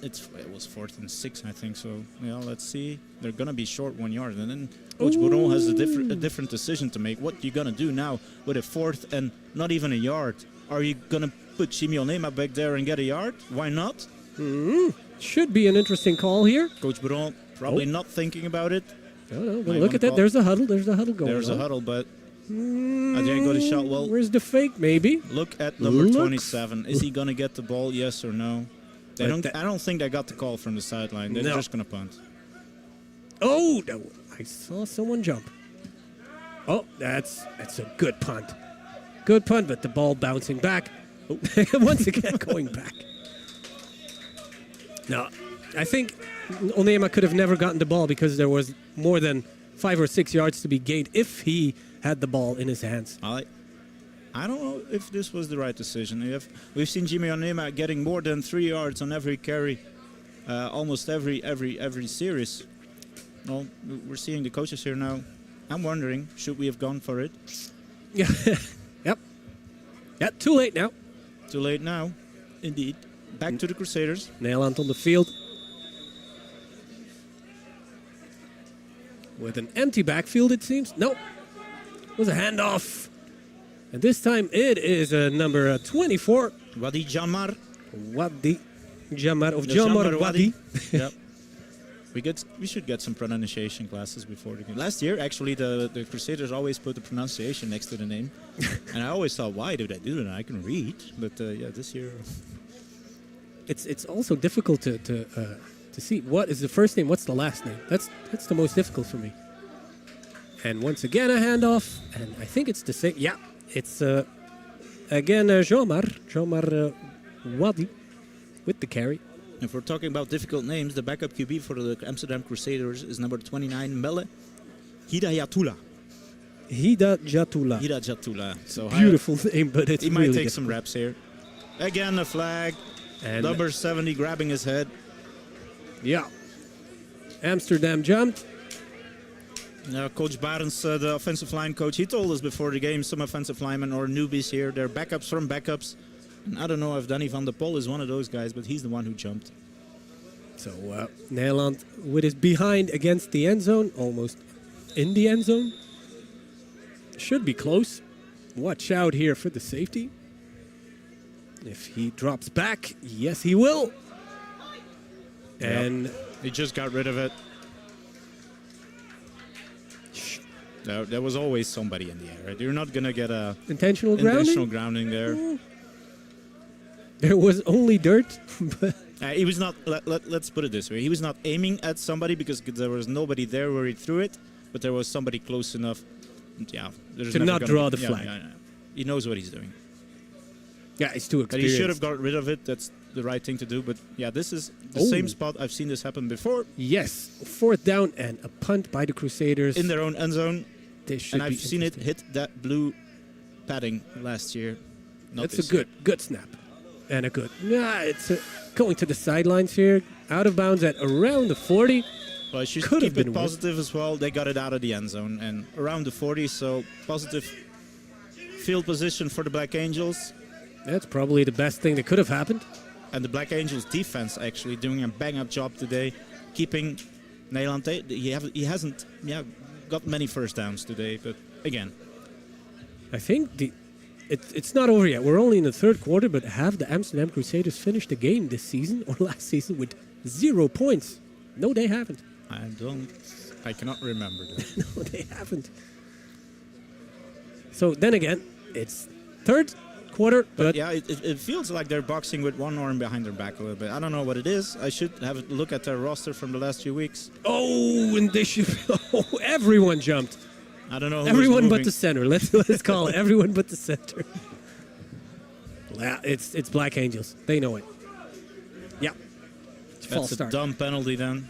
It was 4th and 6, I think. So yeah, let's see. They're gonna be short 1 yard, and then Coach Buron has a different decision to make. What you gonna do now with a 4th and not even a yard? Are you gonna put Jimmy Onema back there and get a yard? Why not? Should be an interesting call here. Coach Buron probably not thinking about it. Look at that. There's the huddle. There's the huddle going on. There's a huddle, but Adrien Godichal, well... Where's the fake, maybe? Look at number 27. Is he going to get the ball, yes or no? I don't think they got the call from the sideline. They're just going to punt. Oh, I saw someone jump. Oh, that's a good punt. Good punt, but the ball bouncing back. Oh, once again, going back. No, I think Onema could have never gotten the ball because there was more than 5 or 6 yards to be gained if he had the ball in his hands. I don't know if this was the right decision. We've seen Jimmy Onema getting more than 3 yards on every carry, almost every series. Well, we're seeing the coaches here now. I'm wondering, should we have gone for it? Yeah. Yep. Yeah, too late now. Too late now, indeed. Back to the Crusaders. Nederland on the field. With an empty backfield, it seems. Nope. It was a handoff. And this time it is number 24. Wadi Jamar. Wadi Jamar Wadi. Yep. We should get some pronunciation classes before the game. Last year, actually, the Crusaders always put the pronunciation next to the name. And I always thought, why do they do that? I can read. But yeah, this year... It's also difficult to see what is the first name, what's the last name. That's the most difficult for me. And once again, a handoff. And I think it's the same. Yeah, it's again Jamar Wadi with the carry. If we're talking about difficult names, the backup QB for the Amsterdam Crusaders is number 29, Melle Hidayatullah. Hidayatullah. So beautiful name, but it's he might really take difficult. some reps here. Again, a flag. And number 70 grabbing his head. Yeah. Amsterdam jumped. Now, Coach Barens, the offensive line coach, he told us before the game some offensive linemen or newbies here. They're backups from backups. And I don't know if Danny van der Pol is one of those guys, but he's the one who jumped. So Nederland with his behind against the end zone, almost in the end zone. Should be close. Watch out here for the safety. If he drops back, yes he will. And he just got rid of it. There was always somebody in the air. Right? You're not going to get a intentional grounding there. There was only dirt. He was not, let's put it this way. He was not aiming at somebody because there was nobody there where he threw it, but there was somebody close enough to not draw the flag. He knows what he's doing. Yeah, it's too experienced. But he should have got rid of it. That's the right thing to do. But yeah, this is the same spot. I've seen this happen before. Yes, 4th down and a punt by the Crusaders. In their own end zone. And I've seen it hit that blue padding last year. That's a good snap. And a good. Yeah, it's going to the sidelines here. Out of bounds at around the 40. Well, I should keep it positive as well. They got it out of the end zone and around the 40. So positive field position for the Black Angels. That's probably the best thing that could have happened. And the Black Angels defense actually doing a bang-up job today, keeping Nederland. He hasn't got many first downs today, but again. I think it's not over yet. We're only in the 3rd quarter, but have the Amsterdam Crusaders finished the game this season or last season with 0 points? No, they haven't. I cannot remember that. No, they haven't. So then again, it's 3rd quarter, but yeah, it feels like they're boxing with one arm behind their back a little bit. I don't know what it is. I should have a look at their roster from the last few weeks. Oh, and they should. Oh, everyone jumped. I don't know. Everyone but the center. Let's call it everyone but the center. Yeah, it's Black Angels. They know it. Yeah, that's a dumb penalty then.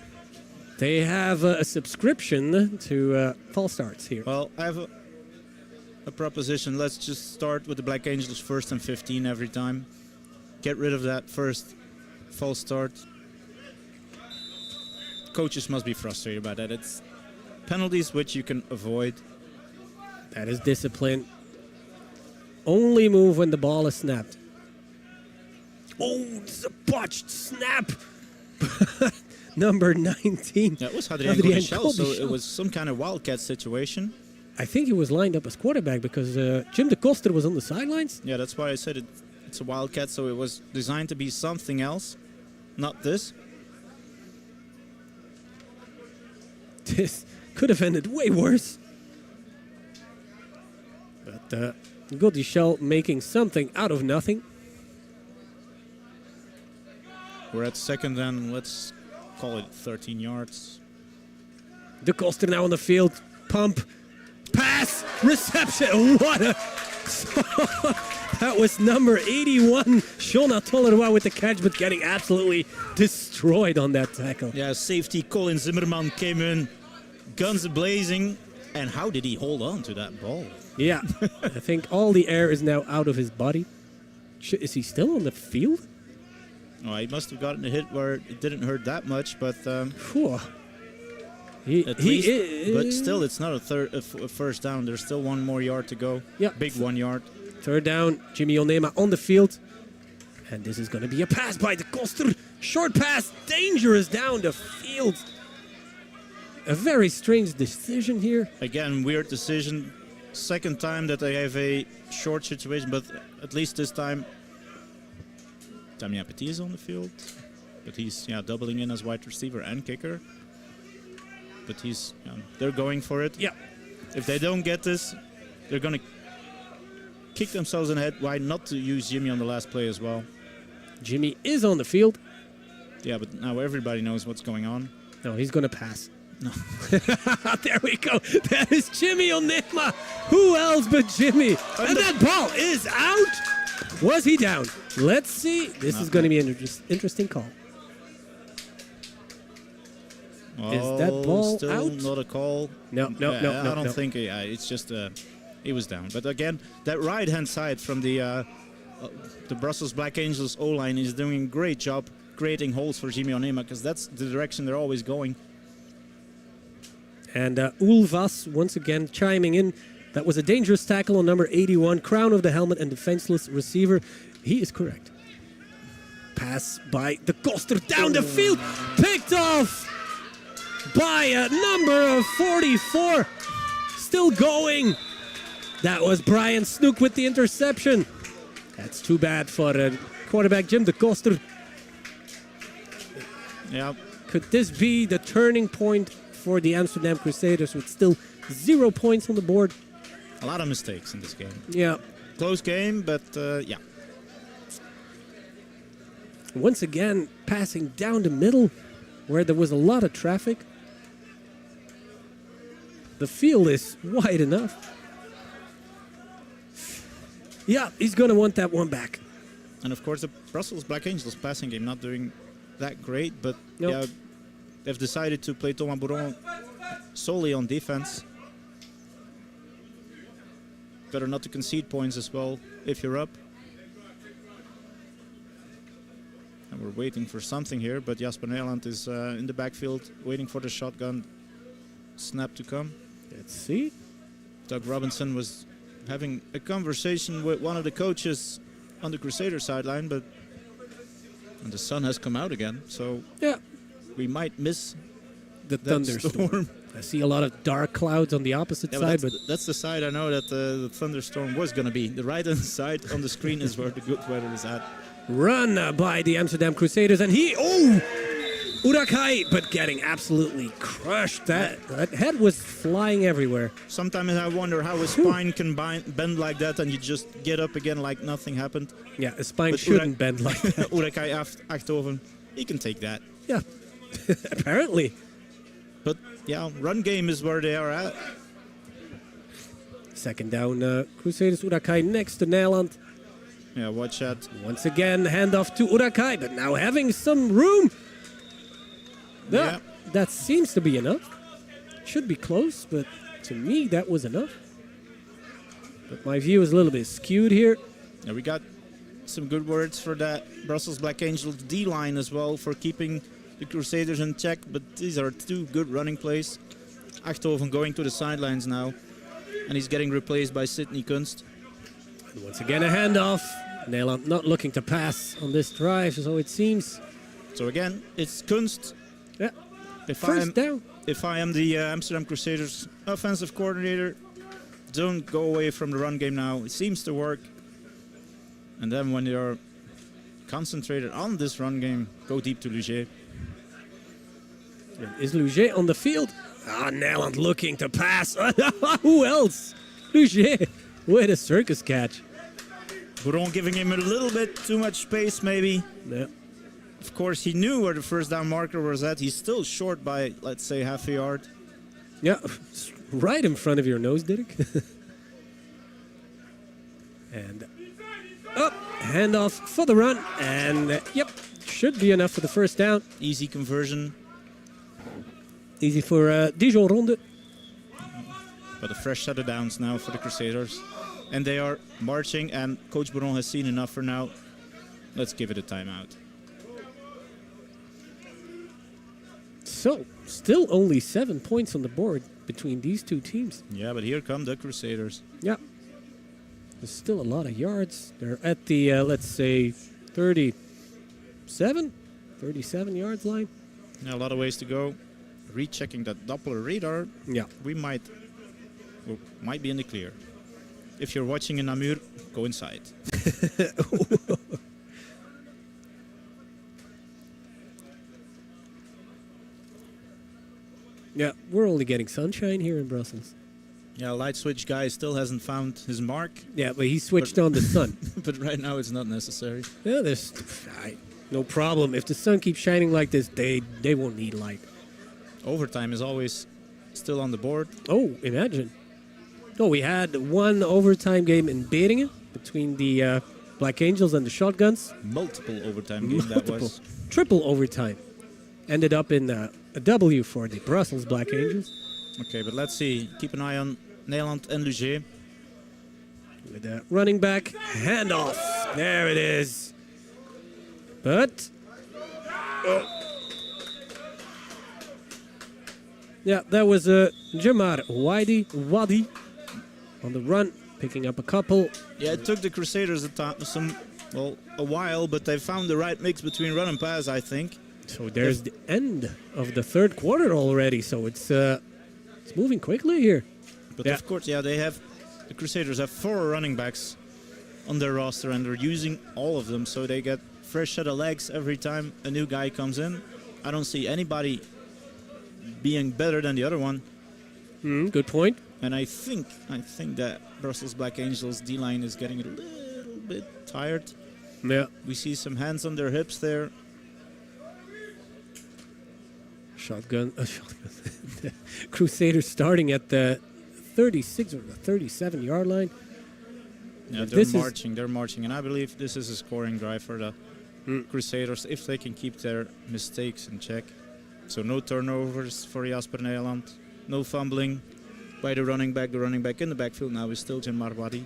They have a subscription to false starts here. Well, I have a proposition. Let's just start with the Black Angels 1st and 15 every time. Get rid of that first false start. Coaches must be frustrated by that. It's penalties which you can avoid. That is discipline. Only move when the ball is snapped. Oh, it's a botched snap. Number 19. That was Hadrien Godeschal, so it was some kind of wildcat situation. I think he was lined up as quarterback because Jim de Koster was on the sidelines. Yeah, that's why I said it's a wildcat, so it was designed to be something else, not this. This could have ended way worse. But Godeschal making something out of nothing. We're at 2nd then, let's call it 13 yards. De Koster now on the field. Pump. Pass. Reception. What a... That was number 81. Shona Tolleroy with the catch, but getting absolutely destroyed on that tackle. Yeah, safety Colin Zimmerman came in, guns blazing. And how did he hold on to that ball? Yeah, I think all the air is now out of his body. Is he still on the field? Oh, he must have gotten a hit where it didn't hurt that much, but... But still, it's not a first down. There's still 1 more yard to go. Yeah. Big 1 yard. 3rd down, Jimmy Onema on the field. And this is going to be a pass by De Koster. Short pass, dangerous down the field. A very strange decision here. Again, weird decision. 2nd time that they have a short situation, but at least this time, Damien Petit is on the field. But he's doubling in as wide receiver and kicker. But they're going for it. Yeah. If they don't get this, they're going to kick themselves in the head. Why not to use Jimmy on the last play as well? Jimmy is on the field. Yeah, but now everybody knows what's going on. No, he's going to pass. No. There we go. That is Jimmy Onema. Who else but Jimmy? And that ball is out. Was he down? Let's see. This is going to be an interesting call. Is that ball still out? Not a call. No. I don't think. It's just he was down. But again, that right-hand side from the Brussels Black Angels O-line is doing a great job creating holes for Jimmy Onema, because that's the direction they're always going. And Ulvas once again chiming in. That was a dangerous tackle on number 81, crown of the helmet and defenseless receiver. He is correct. Pass by the Koster down the field, picked off by number 44. Still going. That was Brian Snook with the interception. That's too bad for quarterback Jim de Koster. Yeah. Could this be the turning point for the Amsterdam Crusaders with still 0 points on the board? A lot of mistakes in this game. Yeah. Close game, but yeah. Once again, passing down the middle where there was a lot of traffic. The field is wide enough. Yeah, he's going to want that one back. And of course, the Brussels Black Angels passing game not doing that great, but yeah, they've decided to play Thomas Bourron solely on defense. Better not to concede points as well if you're up. And we're waiting for something here, but Jasper Nederland is in the backfield waiting for the shotgun snap to come. Let's see. Doug Robinson was having a conversation with one of the coaches on the Crusader sideline, but and the sun has come out again, so yeah, we might miss the thunderstorm. I see a lot of dark clouds on the opposite side, but that's the side I know that the thunderstorm was going to be. The right-hand side on the screen is where the good weather is at. Run by the Amsterdam Crusaders, and Urakai, but getting absolutely crushed. That head was flying everywhere. Sometimes I wonder how a spine can bend like that and you just get up again like nothing happened. Yeah, a spine shouldn't bend like that. Urakai Achtoven, he can take that. Yeah, apparently. But yeah, run game is where they are at. Second down, Crusaders Urakai next to Nederland. Yeah, watch that. Once again, handoff to Urakai, but now having some room. Yeah. That seems to be enough. Should be close, but to me, that was enough. But my view is a little bit skewed here. Yeah, we got some good words for that Brussels Black Angels D-line as well for keeping the Crusaders in check, but these are two good running plays. Achtoven going to the sidelines now, and he's getting replaced by Sidney Kunst. And once again, a handoff. Nederland not looking to pass on this drive, so it seems. So again, it's Kunst. Yeah. First down. If I am the Amsterdam Crusaders offensive coordinator, don't go away from the run game now. It seems to work. And then when you're concentrated on this run game, go deep to Luger. Is Luger on the field? Nederland looking to pass. Who else? Luger with a circus catch. Bourron giving him a little bit too much space, maybe. Yeah. Of course, he knew where the first down marker was at. He's still short by, let's say, half a yard. Yeah, right in front of your nose, Dirk. And up, handoff for the run. And yep, should be enough for the first down. Easy conversion. Easy for Dijon Ronde. But a fresh set of downs now for the Crusaders. And they are marching, and Coach Bourron has seen enough for now. Let's give it a timeout. So, still only 7 points on the board between these two teams. Yeah, but here come the Crusaders. Yeah. There's still a lot of yards. They're at the, let's say, 37 yards line. Yeah, a lot of ways to go. Rechecking that Doppler radar. Yeah. We might be in the clear. If you're watching in Namur, go inside. Yeah, we're only getting sunshine here in Brussels. Yeah, light switch guy still hasn't found his mark. Yeah, but he switched on the sun. But right now it's not necessary. Yeah, there's no problem. If the sun keeps shining like this, they won't need light. Overtime is always still on the board. Oh, imagine. Oh, we had one overtime game in Beringen between the Black Angels and the Shotguns. Multiple overtime game that was. Triple overtime. Ended up in a W for the Brussels Black Angels. Okay, but let's see. Keep an eye on Nederland and Luger. With the running back handoff. There it is. But... yeah, that was Jamar Wadi on the run, picking up a couple. Yeah, it took the Crusaders a while, but they found the right mix between run and pass, I think. So there's the end of the third quarter already, so it's moving quickly here. But of course, yeah, the Crusaders have 4 running backs on their roster, and they're using all of them, so they get fresh set of legs every time a new guy comes in. I don't see anybody being better than the other one. Good point. And I think that Brussels Black Angels D-line is getting a little bit tired. Yeah. We see some hands on their hips there. Shotgun. Crusaders starting at the 36 or the 37 yard line. Yeah, they're marching, and I believe this is a scoring drive for the Crusaders if they can keep their mistakes in check. So no turnovers for Jasper Nederland, no fumbling by the running back. The running back in the backfield now is still Jamar Wadi.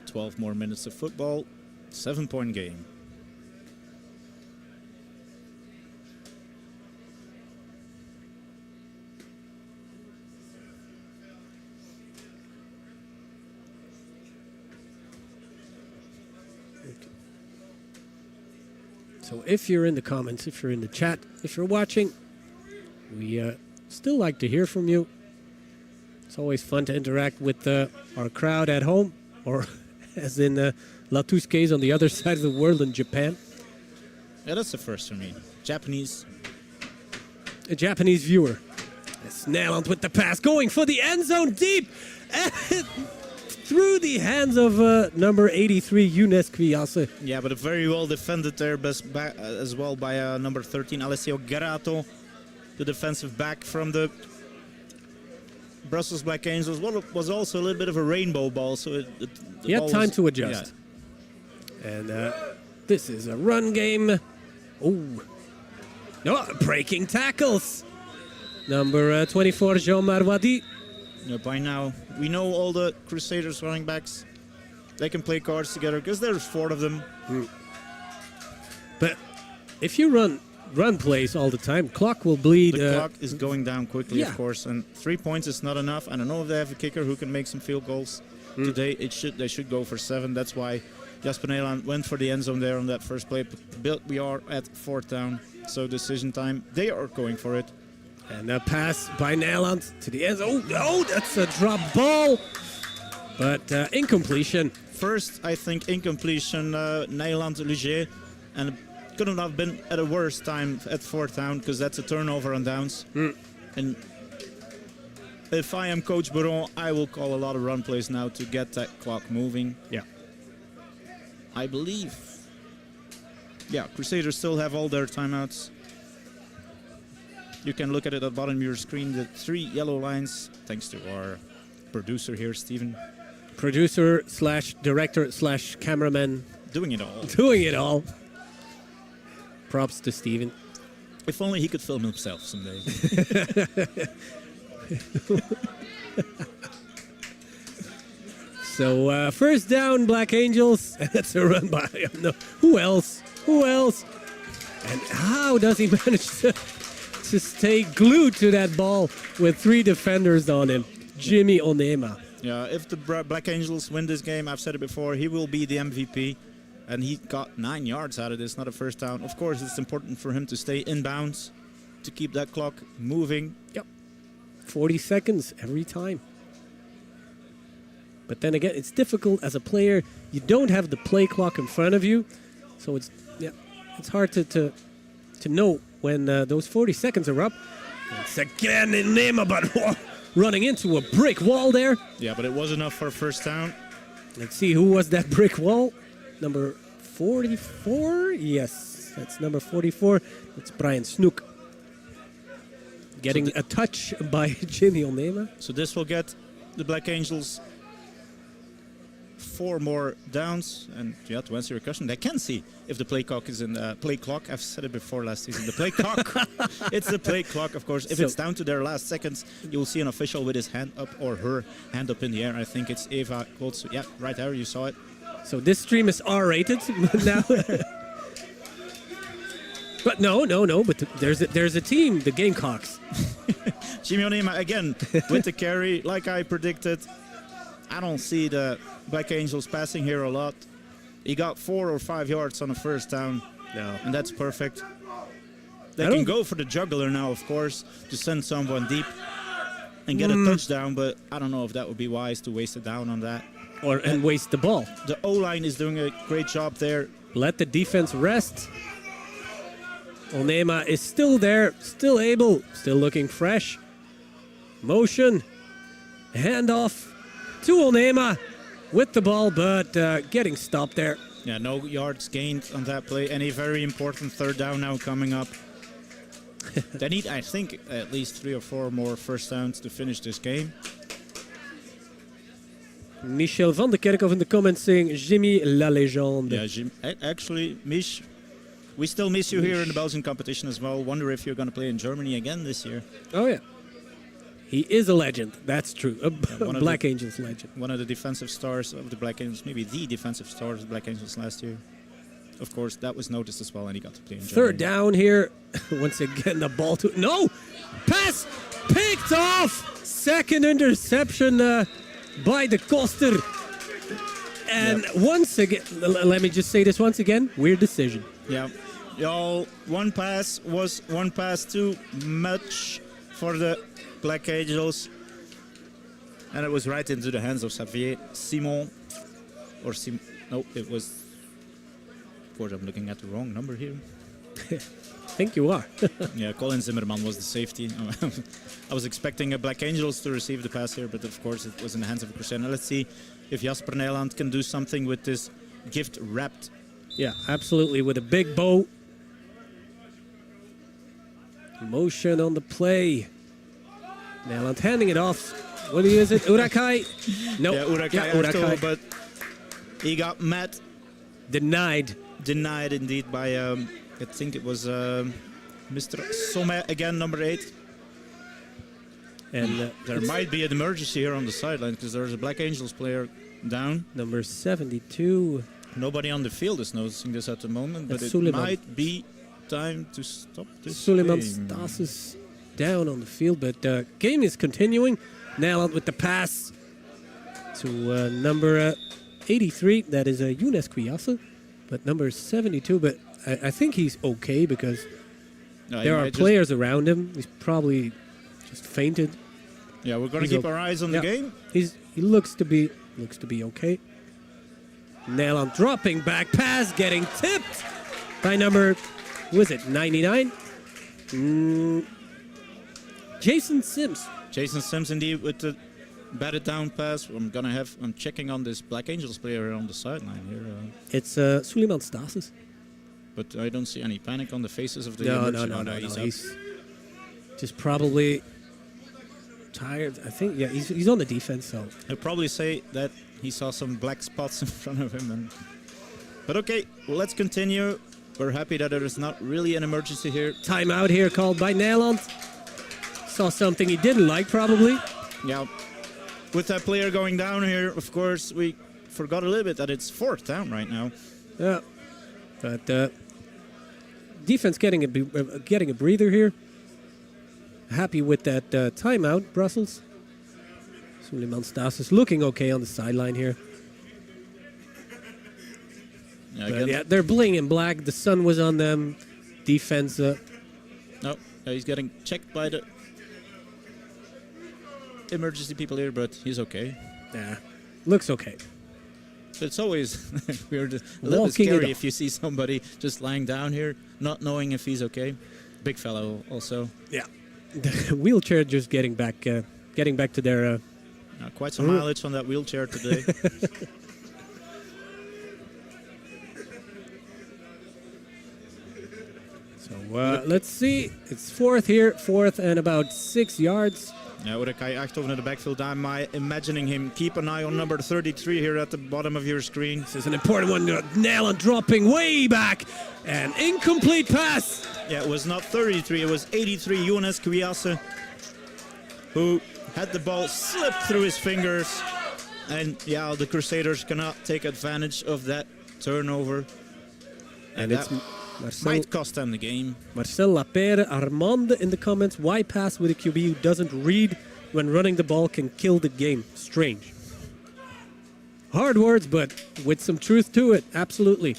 "12 more minutes of football, 7-point game." So if you're in the comments, if you're in the chat, if you're watching, we still like to hear from you. It's always fun to interact with our crowd at home, or as in Latu's case on the other side of the world in Japan. Yeah, that's the first for me. Japanese. A Japanese viewer. It's Nederland with the pass, going for the end zone deep. And through the hands of number 83, Younes Kwiasse. Yeah, but very well defended there as well by number 13, Alessio Garato, the defensive back from the Brussels Black Angels. Well, it was also a little bit of a rainbow ball, so he had time to adjust. Yeah. And this is a run game. Oh, no, breaking tackles. Number 24, Jean-Marc Wadi. Yeah, by now, we know all the Crusaders running backs. They can play cards together because there's 4 of them. But if you run plays all the time, clock will bleed. The clock is going down quickly, of course, and 3 points is not enough. I don't know if they have a kicker who can make some field goals. Today they should go for 7. That's why Jasper Nederland went for the end zone there on that first play. But we are at 4th down, so decision time. They are going for it. And a pass by Nederland to the end zone. Oh, that's a drop ball. But incompletion. First, I think incompletion, Nederland, Luger. And it couldn't have been at a worse time at 4th down, because that's a turnover on downs. And if I am Coach Baron, I will call a lot of run plays now to get that clock moving. Yeah. I believe. Yeah, Crusaders still have all their timeouts. You can look at it at the bottom of your screen, the 3 yellow lines, thanks to our producer here, Steven. Producer / director / cameraman. Doing it all. Doing it all. Props to Steven. If only he could film himself someday. So, first down, Black Angels. That's a run by, no, who else? Who else? And how does he manage to stay glued to that ball with 3 defenders on him? Jimmy Onema. Yeah, if the Black Angels win this game, I've said it before, he will be the MVP. And he got 9 yards out of this, not a first down. Of course, it's important for him to stay in bounds, to keep that clock moving. Yep. 40 seconds every time. But then again, it's difficult as a player. You don't have the play clock in front of you, so it's hard to know when those 40 seconds are up. It's again in Nema, but running into a brick wall there. Yeah, but it was enough for a first down. Let's see, who was that brick wall? Number 44? Yes, that's number 44. That's Brian Snoek. Getting a touch by Jimmy Onema. So this will get the Black Angels 4 more downs. And yeah, to answer your question, they can see if the play clock is in play clock. I've said it before last season. The play clock. It's the play clock, of course. If it's down to their last seconds, you'll see an official with his hand up or her hand up in the air. I think it's Eva Goltz. Yeah, right there, you saw it. So this stream is R-rated now. But no. But there's a team, the Gamecocks. Jimmy Onema again with the carry, like I predicted. I don't see the Black Angels passing here a lot. He got 4 or 5 yards on the first down, and that's perfect. They can go for the juggler now, of course, to send someone deep and get a touchdown. But I don't know if that would be wise to waste a down on that. And waste the ball. The O-line is doing a great job there. Let the defense rest. Onema is still there, still able, still looking fresh. Motion, handoff to Onema with the ball, but getting stopped there. Yeah, no yards gained on that play. And a very important third down now coming up. They need, I think, at least 3 or 4 more first downs to finish this game. Michel van de Kerkhoff in the comments saying, Jimmy la légende. Yeah, Jim, actually, Mich, we still miss you here in the Belgian competition as well. Wonder if you're going to play in Germany again this year. Oh, yeah. He is a legend. That's true. A Black Angels legend. One of the defensive stars of the Black Angels, maybe the defensive star of the Black Angels last year. Of course, that was noticed as well, and he got to play in Germany. Third down here. Once again, the ball to... No! Pass picked off! Second interception by the Koster. And once again, let me just say this once again, weird decision. Yeah. Y'all, one pass was one pass too much for the Black Angels. And it was right into the hands of Xavier Simon. Or no, it was... Of course, I'm looking at the wrong number here. I think you are. Yeah, Colin Zimmerman was the safety. I was expecting a Black Angels to receive the pass here, but of course it was in the hands of a Crusader. Let's see if Jasper Nijland can do something with this gift wrapped. Yeah, absolutely, with a big bow. Motion on the play. Nijland handing it off. What is it? Urakai? No. Yeah, Urakai. But he got met. Denied. Denied indeed by... I think it was Mr. Sommer again, number 8. And there might be an emergency here on the sideline because there's a Black Angels player down. Number 72. Nobody on the field is noticing this at the moment, but it might be time to stop this. Suleiman Stas down on the field, but game is continuing. Nijland with the pass to number 83. That is Younes Kouyasse, but number 72. But I think he's okay because there are players around him. He's probably just fainted. Yeah, we're going to keep our eyes on the game. He looks to be okay. Nijland dropping back pass, getting tipped by number, who is it, 99? Jason Sims. Jason Sims indeed with the batted down pass. I'm checking on this Black Angels player on the sideline here. It's Suleiman Stas. But I don't see any panic on the faces of the No. He's just probably tired. I think, yeah, he's on the defense, so. He'll probably say that he saw some black spots in front of him. But okay, well, let's continue. We're happy that there is not really an emergency here. Timeout here called by Nijland. Saw something he didn't like, probably. Yeah. With that player going down here, of course, we forgot a little bit that it's 4th down right now. Yeah. But defense getting a breather here. Happy with that timeout, Brussels. Suleiman Stas is looking okay on the sideline here. Yeah, they're bling in black. The sun was on them. Defense. No, he's getting checked by the emergency people here, but he's okay. Yeah. Looks okay. So it's always weird, a little bit scary if you see somebody just lying down here, not knowing if he's okay. Big fellow also. Yeah. The wheelchair just getting back to their... quite some mileage on that wheelchair today. So let's see. It's fourth here. Fourth and about 6 yards. Ja, hoor, ik ga echt over naar de backfield. I'm imagining him. Keep an eye on number 33 here at the bottom of your screen. This is an important one. Nail and dropping way back. An incomplete pass. Yeah, it was not 33. It was 83. Jonas Kwiasse, who had the ball slip through his fingers. And yeah, the Crusaders cannot take advantage of that turnover. And it's might cost them the game. Marcel Lapere, Armand in the comments. Why pass with a QB who doesn't read when running the ball can kill the game? Strange. Hard words, but with some truth to it. Absolutely.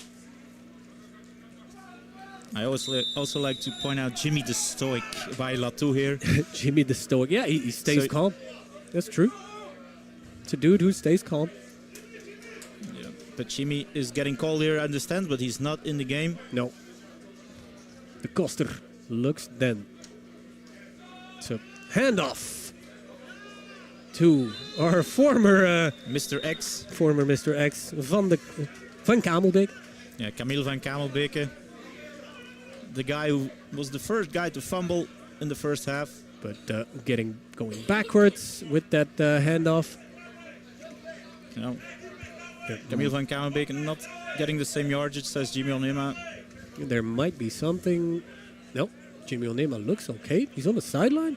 I also like to point out Jimmy the Stoic by Latour here. Jimmy the Stoic. Yeah, he stays calm. That's true. It's a dude who stays calm. Yeah, but Jimmy is getting called here, I understand, but he's not in the game. No. The Koster looks then to handoff to our former Mr. X. Former Mr. X van Kamelbeek. Yeah, Camille van Kamelbeke. The guy who was the first guy to fumble in the first half. But going backwards with that handoff. You know, Camille van Kamelbeke not getting the same yardage as Jimmy Onema. There might be something. No, Jimmy Onema looks okay. He's on the sideline.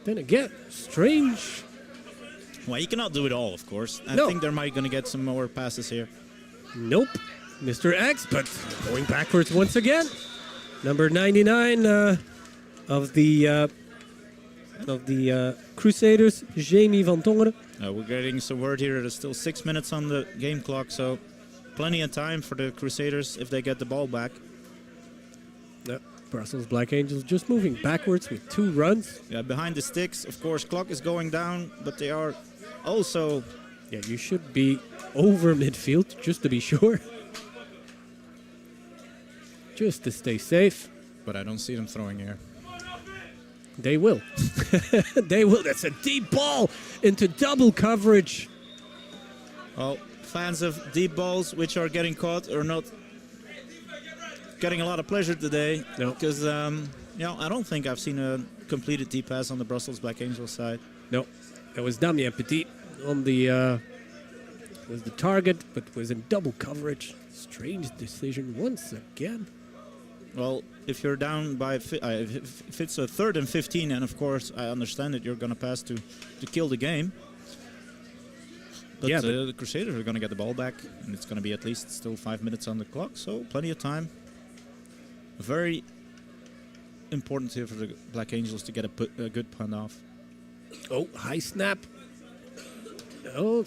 Then again, strange. Well, he cannot do it all, of course. I think they might going to get some more passes here. Nope. Mr. X, but going backwards once again. Number 99 of the Crusaders, Jamie van Tongeren. We're getting some word here. There's still 6 minutes on the game clock, so plenty of time for the Crusaders if they get the ball back. Brussels Black Angels just moving backwards with 2 runs. Yeah, behind the sticks, of course, clock is going down, but they are also... Yeah, you should be over midfield, just to be sure. Just to stay safe. But I don't see them throwing here. They will. They will. That's a deep ball into double coverage. Well, fans of deep balls which are getting caught are not getting a lot of pleasure today. No. Because, I don't think I've seen a completed deep pass on the Brussels Black Angels side. No. That was Damien Petit on the... was the target, but was in double coverage. Strange decision once again. Well, if you're down by... if it's a 3rd and 15, and of course I understand that you're going to pass to kill the game. But, yeah, the Crusaders are going to get the ball back, and it's going to be at least still 5 minutes on the clock, so plenty of time. Very important here for the Black Angels to get a good punt off. Oh, high snap. Oh,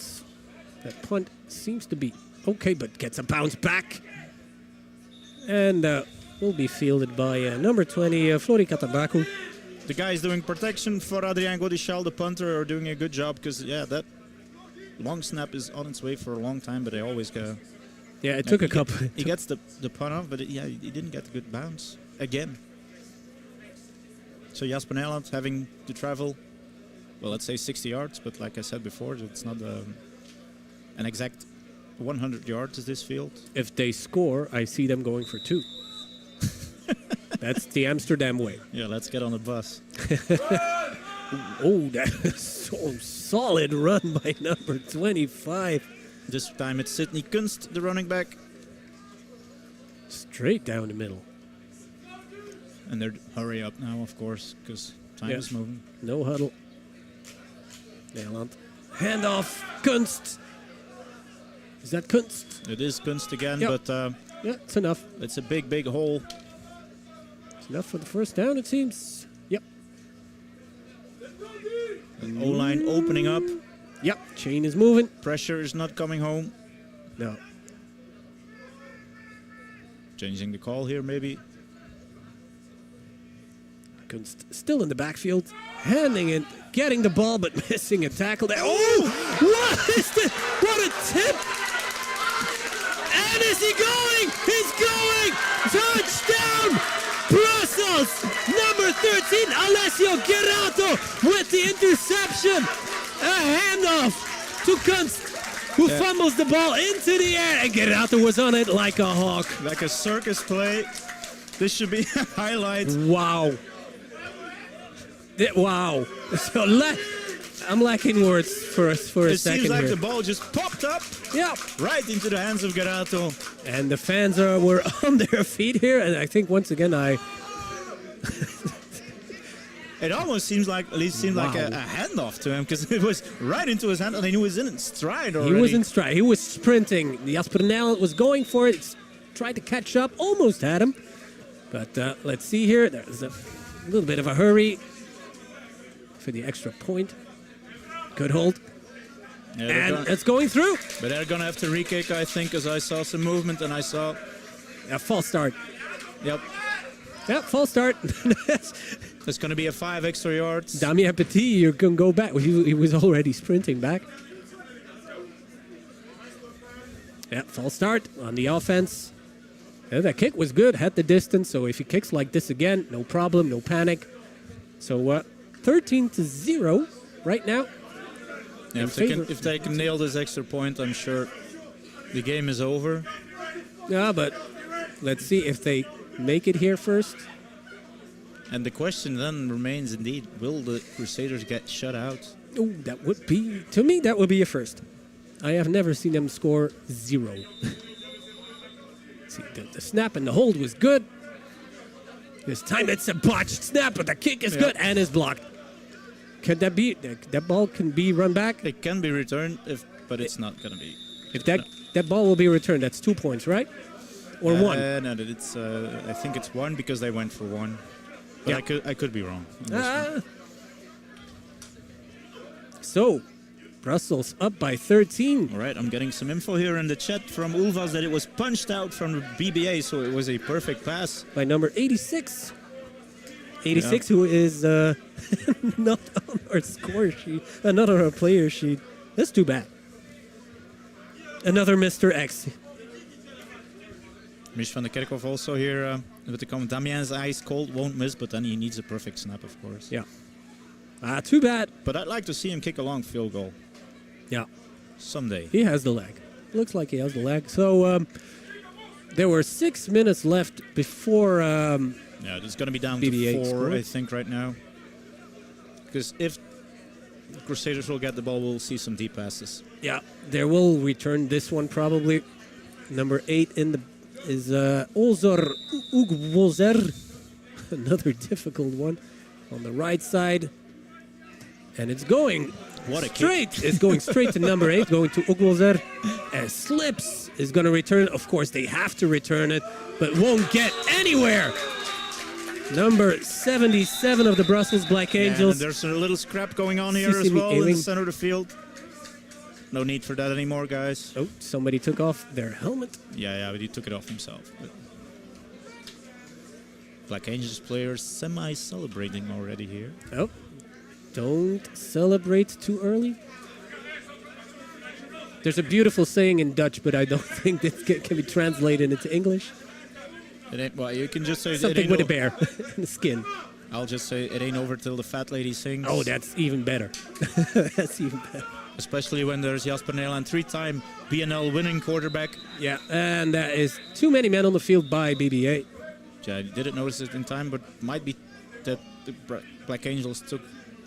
that punt seems to be okay, but gets a bounce back. And will be fielded by number 20, Flori Katabaku. The guys doing protection for Adrien Godichal, the punter, are doing a good job because, yeah, that long snap is on its way for a long time, but they always go. Yeah, it took a couple. He gets the punt off, but he didn't get the good bounce again. So Jasper Nederland having to travel, well, let's say 60 yards, but like I said before, it's not an exact 100 yards is this field. If they score, I see them going for 2. That's the Amsterdam way. Yeah, let's get on the bus. Oh, that's so solid run by number 25. This time it's Sidney Kunst, the running back. Straight down the middle. And they're hurry up now, of course, because time is moving. No huddle. Nederland. Handoff. Kunst. Is that Kunst? It is Kunst again, yep. but... yeah, it's enough. It's a big, big hole. It's enough for the first down, it seems. Yep. O-line opening up. Yep, chain is moving. Pressure is not coming home. No. Changing the call here, maybe. Kunst still in the backfield. Handing it, getting the ball, but missing a tackle there. Oh! What tip. And is he going? He's going. Touchdown. Brussels. Number 13, Alessio Gerato with the interception. A handoff to Kunst, who fumbles the ball into the air. And Gerato was on it like a hawk. Like a circus play. This should be a highlight. Wow. Wow. So I'm lacking words for a second. It seems like here. the ball just popped up. Yeah. Right into the hands of Gerato. And the fans were on their feet here. And I think once again It almost seems like, at least seemed like a handoff to him, because it was right into his hand and he was in stride already. He was in stride. He was sprinting. The Aspinall was going for it. Tried to catch up. Almost had him. But let's see here. There's a little bit of a hurry for the extra point. Good hold. Yeah, and it's going through. But they're going to have to re-kick, I think, because I saw some movement and I saw... A false start. Yep. Yep, false start. There's going to be a 5 extra yards. Damien Petit, you're going to go back. He was already sprinting back. Yeah, false start on the offense. Yeah, that kick was good, had the distance. So if he kicks like this again, no problem, no panic. So 13-0 right now. Yeah, if they can nail this extra point, I'm sure the game is over. Yeah, but let's see if they make it here first. And the question then remains indeed, will the Crusaders get shut out? Oh, that would be, to me, that would be a first. I have never seen them score 0. See, the snap and the hold was good. This time it's a botched snap, but the kick is good and is blocked. Can that be, that ball can be run back? It can be returned, but it's not going to be. If that ball will be returned, that's 2 points, right? Or 1? No, it's, I think it's 1 because they went for 1. But yeah. I could be wrong. So, Brussels up by 13. All right, I'm getting some info here in the chat from Ulvas that it was punched out from the BBA, so it was a perfect pass. By number 86. 86, who is not on our score sheet, not on our player sheet. That's too bad. Another Mr. X. Mich van der Kerkhoff also here with the comment. Damien's ice cold, won't miss, but then he needs a perfect snap, of course. Yeah. Too bad. But I'd like to see him kick a long field goal. Yeah. Someday. He has the leg. Looks like he has the leg. So there were 6 minutes left before... yeah, it's going to be down BBA to 4, scored. I think, right now. Because if Crusaders will get the ball, we'll see some deep passes. Yeah, they will return this one probably. Number 8 in the is Ozor Ugwozer. Another difficult one on the right side. And it's going straight. It's going straight to number 8, going to Ugwozer. And Slips is going to return. Of course, they have to return it, but won't get anywhere. Number 77 of the Brussels Black Angels. And there's a little scrap going on here as well in the center of the field. No need for that anymore, guys. Oh, somebody took off their helmet. Yeah, but he took it off himself. But Black Angels players semi-celebrating already here. Oh, don't celebrate too early. There's a beautiful saying in Dutch, but I don't think that can be translated into English. It ain't, well, you can just say something with a bear in the skin. I'll just say it ain't over till the fat lady sings. Oh, that's even better. That's even better. Especially when there's Jasper Nederland, 3-time BNL winning quarterback. Yeah, and that is too many men on the field by BBA. Yeah, I didn't notice it in time, but might be that the Black Angels took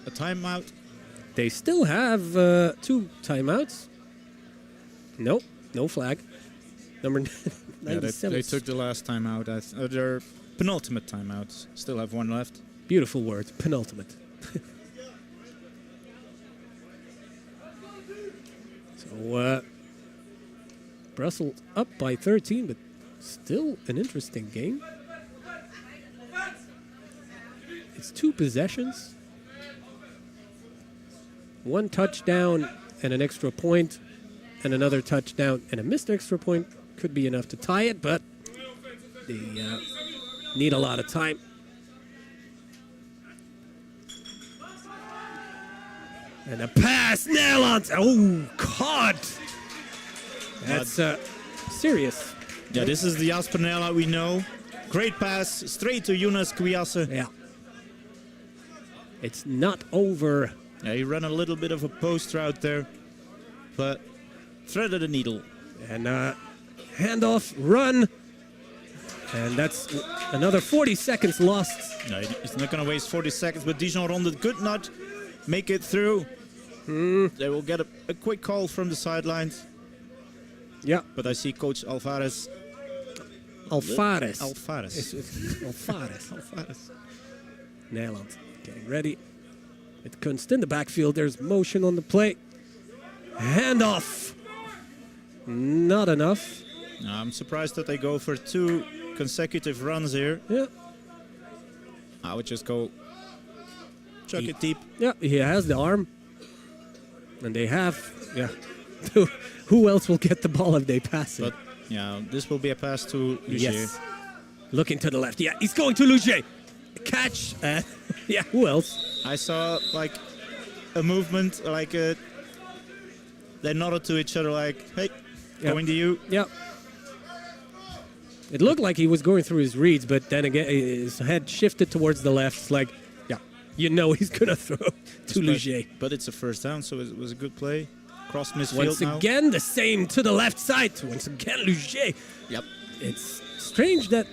a timeout. They still have 2 timeouts. Nope, no flag. Number 97. They took the last timeout. Their penultimate timeouts. Still have 1 left. Beautiful word, penultimate. So, Brussels up by 13, but still an interesting game. It's 2 possessions. 1 touchdown and an extra point, and another touchdown and a missed extra point. Could be enough to tie it, but they need a lot of time. And a pass, nail on. Oh, caught. That's serious. Yeah, this is the Jasper Nella we know. Great pass, straight to Jonas Kwiasse. Yeah. It's not over. Yeah, he ran a little bit of a post route there, but threaded the needle. And handoff, run. And that's another 40 seconds lost. No, he's not going to waste 40 seconds, but Dijon Ronde could not make it through. They will get a quick call from the sidelines. Yeah. But I see Coach Alvarez. Alvarez. Alvarez. Alvarez. Nederland getting ready. With Kunst in the backfield. There's motion on the play. Handoff. Not enough. No, I'm surprised that they go for 2 consecutive runs here. Yeah. I would just go chuck it deep. Yeah, he has the arm. And they have, yeah. Who else will get the ball if they pass it? But, yeah, this will be a pass to Lugier. Yes. Looking to the left. Yeah, he's going to Lugier. Catch. Yeah, who else? I saw, like, a movement, like, they nodded to each other like, hey, going to you. Yeah. It looked like he was going through his reads, but then again, his head shifted towards the left. It's like, yeah, you know he's going to throw to Lugier. But it's a first down, so it was a good play. Cross midfield Once again, the same to the left side. Once again, Lugier. Yep. It's strange that...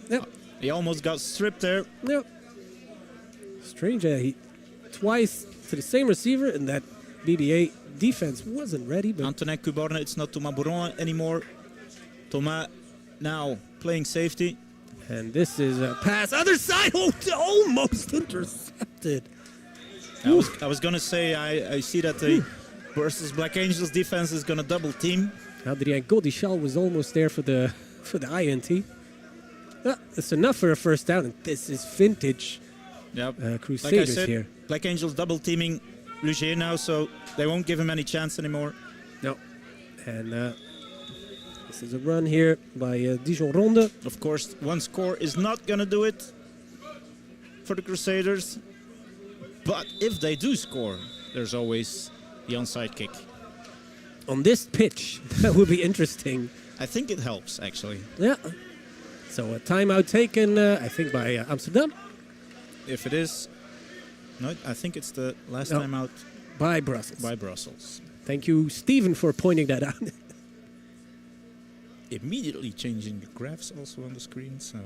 Yep. He almost got stripped there. Yep. Strange that he twice to the same receiver and that BBA defense wasn't ready. But Antonin Kuborne, it's not Thomas Bourron anymore. Thomas now playing safety. And this is a pass. Other side. Oh, almost intercepted. I was going to say, I see that the versus Black Angels defense is going to double team. Adrien Godichal was almost there for the INT. It's enough for a first down, and this is vintage Crusaders like I said, here. Black Angels double teaming Lugier now, so they won't give him any chance anymore. No. And this is a run here by Dijon Ronde. Of course, one score is not going to do it for the Crusaders. But if they do score, there's always the onside kick. On this pitch, that would be interesting. I think it helps, actually. Yeah. So a timeout taken, I think, by Amsterdam. If it is. No, I think it's the last timeout. By Brussels. By Brussels. Thank you, Stephen, for pointing that out. Immediately changing the graphs also on the screen, so...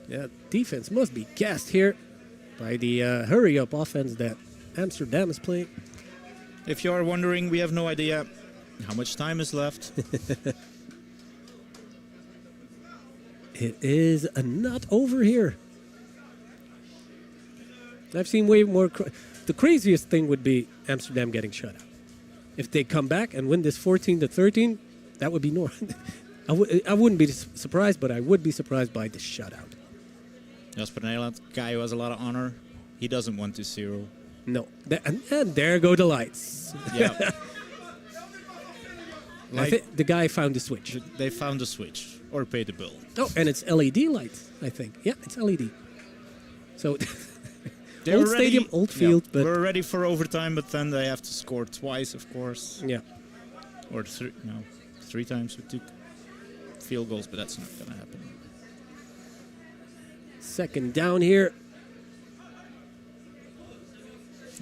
Yeah, defense must be gassed here by the hurry-up offense that Amsterdam is playing. If you are wondering, we have no idea how much time is left. It is not over here. I've seen way more... The craziest thing would be Amsterdam getting shut out. If they come back and win this 14-13, that would be normal. I wouldn't be surprised, but I would be surprised by the shutout. Jasper Nederland, guy who has a lot of honor. He doesn't want to 0. No. And there go the lights. Yeah. The guy found the switch. They found the switch or paid the bill. Oh, and it's LED lights, I think. Yeah, it's LED. So, old stadium, old field. Yeah, but we're ready for overtime, but then they have to score twice, of course. Yeah. Or 3 times with 2 field goals, but that's not going to happen. Second down here.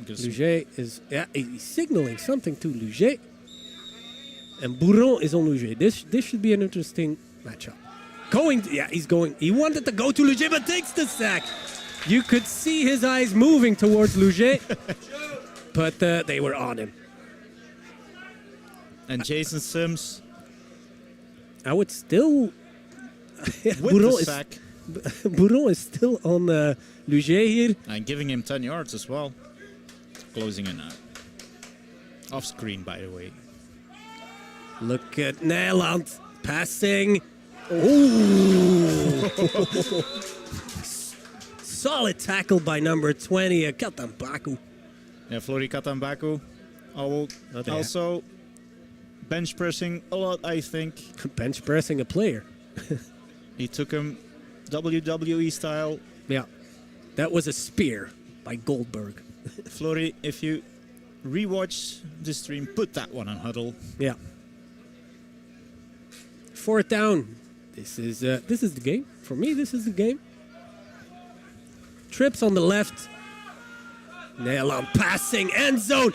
Lugier is he's signaling something to Lugier. And Bourron is on Lugier. This should be an interesting matchup. He's going. He wanted to go to Lugier, but takes the sack. You could see his eyes moving towards Lugier, but they were on him. And Jason Sims. I would still... Bourron is still on Lugier here. And giving him 10 yards as well. Closing it out. Off screen, by the way. Look at Nederland passing. Ooh. Solid tackle by number 20, Katambaku. Yeah, Flori Katambaku. Also bench pressing a lot, I think. Bench pressing a player. He took him WWE style. Yeah. That was a spear by Goldberg. Flori, if you rewatch the stream, put that one on huddle. Yeah. 4th down. This is the game. For me, this is the game. Trips on the left. Nail on passing. End zone.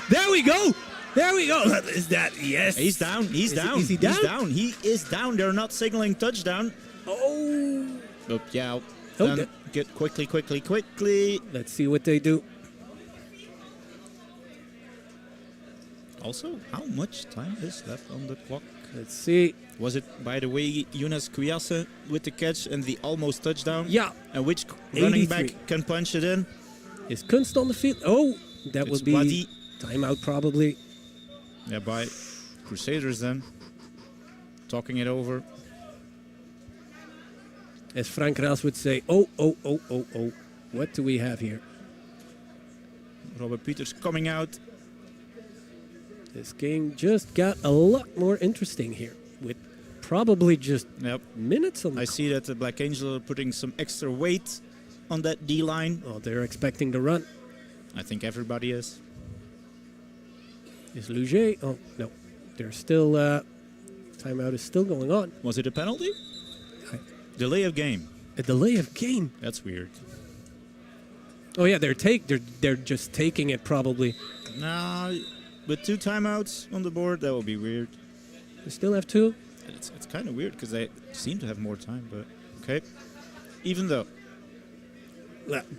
There we go. There we go. Is that, yes. He's down. He's down. Is he down? He's down. He is down. They're not signaling touchdown. Oh. But yeah. Okay. Get quickly. Let's see what they do. Also, how much time is left on the clock? Let's see. Was it, by the way, Jonas Kwiasse with the catch and the almost touchdown? Yeah. And which running 83. back can punch it in? Is Kunst on the field? Oh, that would be Wadi. timeout probably. Yeah, by Crusaders then. Talking it over. As Frank Raas would say, oh. What do we have here? Robert Peters coming out. This game just got a lot more interesting here with probably just minutes on the I see that the Black Angel are putting some extra weight on that D-line. Oh, they're expecting the run. I think everybody is. Is Luger? Oh, no. There's still, timeout is still going on. Was it a penalty? Delay of game. A delay of game? That's weird. Oh yeah, they're just taking it probably. Nah, with 2 timeouts on the board, that would be weird. They still have 2? It's kind of weird because they seem to have more time, but okay. Even though.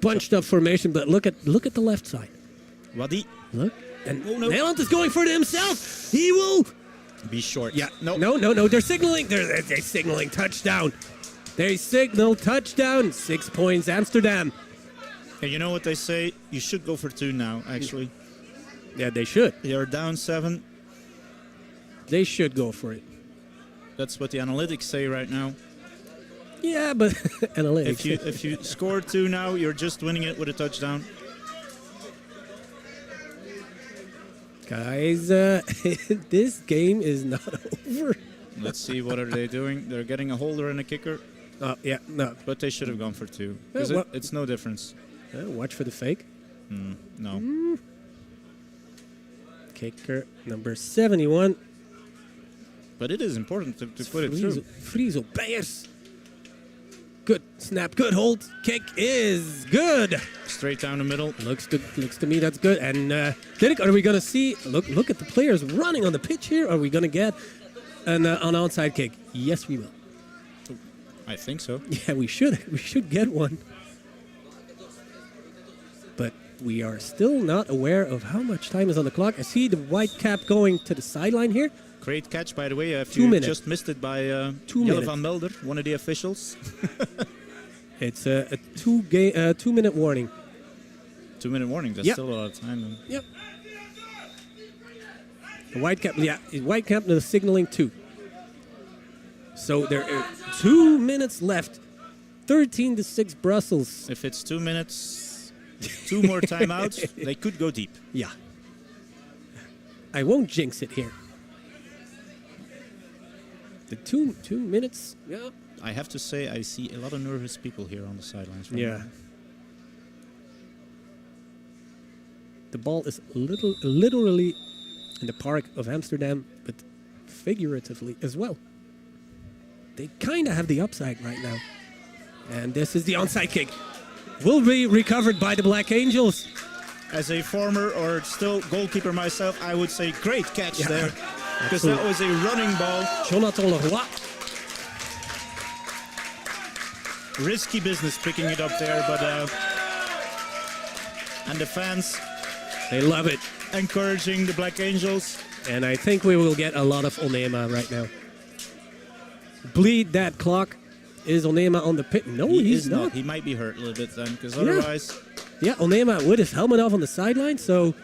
Bunched up formation, but look at the left side. Wadi. Look. And no. Nederland is going for it himself. He will be short. Yeah. No. They're signaling. They're signaling touchdown. They signal touchdown. 6 points, Amsterdam. And you know what they say? You should go for 2 now, actually. Yeah, they should. They're down 7. They should go for it. That's what the analytics say right now. Yeah, but analytics. If you score 2 now, you're just winning it with a touchdown. Guys, this game is not over. Let's see, what are they doing? They're getting a holder and a kicker. Yeah, no. But they should have gone for 2. Because it's no difference. Watch for the fake. No. Kicker number 71. But it is important to put it through. Friso Bears. Good snap, good hold. Kick is good. Straight down the middle. Looks to me that's good. And Dirk, are we going to see? Look at the players running on the pitch here. Are we going to get an onside kick? Yes, we will. I think so. Yeah, we should. We should get one. But we are still not aware of how much time is on the clock. I see the white cap going to the sideline here. Great catch, by the way. If 2 you minutes. just missed it by Jelle van Melder, one of the officials. It's a 2 minute warning. 2 minute warning. That's still a lot of time. Then. Yep. The white cap. Yeah, white cap is signaling 2. So there are 2 minutes left. 13-6 Brussels. If it's 2 minutes, 2 more timeouts, they could go deep. Yeah. I won't jinx it here. The 2 minutes. Yeah. I have to say, I see a lot of nervous people here on the sidelines. Right Yeah. now. The ball is literally in the park of Amsterdam, but figuratively as well. They kind of have the upside right now. And this is the onside kick. Will be recovered by the Black Angels. As a former or still goalkeeper myself, I would say great catch there. Because that was a running ball. Jonathan Leroy. Risky business picking it up there, but and the fans, they love it. Encouraging the Black Angels. And I think we will get a lot of Onema right now. Bleed that clock. Is Onema on the pit? No, he's not. He might be hurt a little bit then, because otherwise... Yeah, Onema with his helmet off on the sideline, so...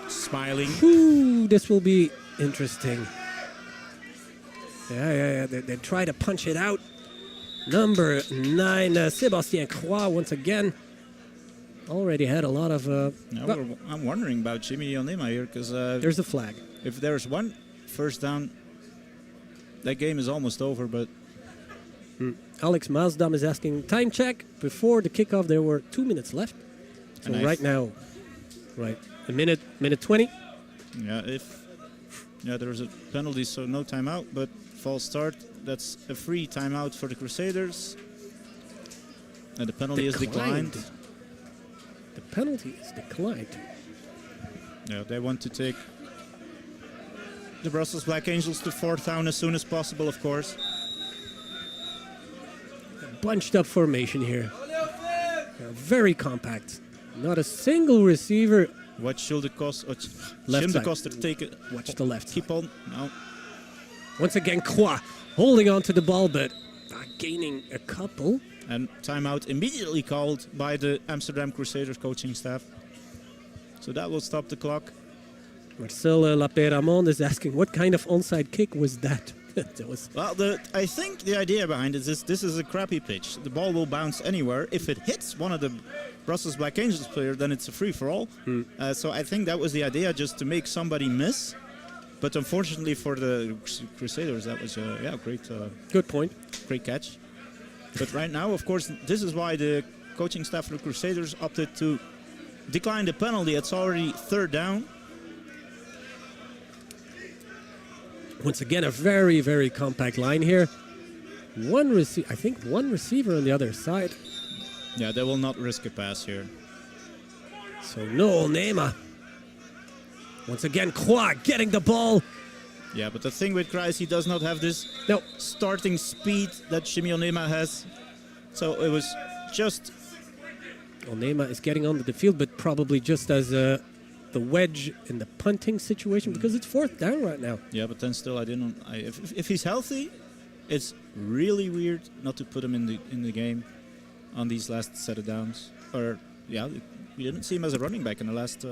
Smiling. Ooh, this will be interesting. Yeah. They try to punch it out. Number 9, Sébastien Croix, once again. Already had a lot of... I'm wondering about Jimmy Onema here, because... there's a flag. If there's one first down, that game is almost over, but... Alex Mazdam is asking time check. Before the kickoff, there were 2 minutes left. So right now... Right. A minute 20. Yeah, there's a penalty, so no timeout, but false start. That's a free timeout for the Crusaders. And the penalty is declined. The penalty is declined. Yeah, they want to take the Brussels Black Angels to fourth down as soon as possible, of course. A bunched up formation here. Very compact. Not a single receiver. Watch Schildekos, left side. Koster take it. Watch the left Keep side. on. No. Once again, Croix holding on to the ball, but gaining a couple. And timeout immediately called by the Amsterdam Crusaders coaching staff. So that will stop the clock. Marcel Lapeyramond is asking, what kind of onside kick was that? Well, I think the idea behind it is this is a crappy pitch. The ball will bounce anywhere. If it hits one of the Brussels Black Angels players, then it's a free-for-all. So I think that was the idea, just to make somebody miss. But unfortunately for the Crusaders, that was a great... Good point. Great catch. But right now, of course, this is why the coaching staff for the Crusaders opted to decline the penalty. It's already third down. Once again, a very, very compact line here. I think one receiver on the other side. Yeah, they will not risk a pass here. So no Onema. Once again, Croix getting the ball. Yeah, but the thing with Kreis, he does not have this starting speed that Shimi Onema has. So it was just... Onema is getting onto the field, but probably just as the wedge in the punting situation, because it's fourth down right now. Yeah, but then still, if he's healthy, it's really weird not to put him in the game on these last set of downs. Or yeah, we didn't see him as a running back in the last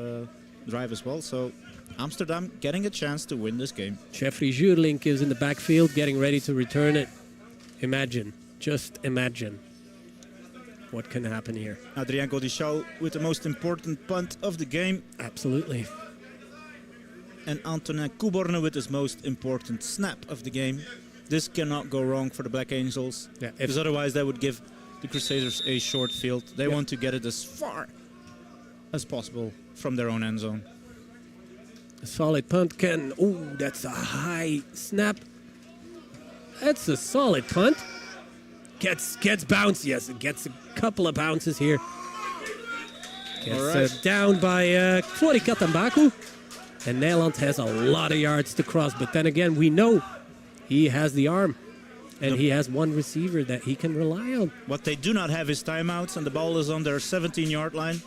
drive as well. So Amsterdam getting a chance to win this game. Jeffrey Jurlink is in the backfield, getting ready to return it. Just imagine what can happen here. Adrien Godichal with the most important punt of the game. Absolutely. And Antonin Kuborne with his most important snap of the game. This cannot go wrong for the Black Angels. Yeah, because otherwise they would give the Crusaders a short field. They want to get it as far as possible from their own end zone. A solid punt can... Oh, that's a high snap. That's a solid punt. Gets bounced. Yes, it gets a couple of bounces here. Gets down by Flori Katambaku. And Nederland has a lot of yards to cross. But then again, we know he has the arm. And he has one receiver that he can rely on. What they do not have is timeouts, and the ball is on their 17-yard line.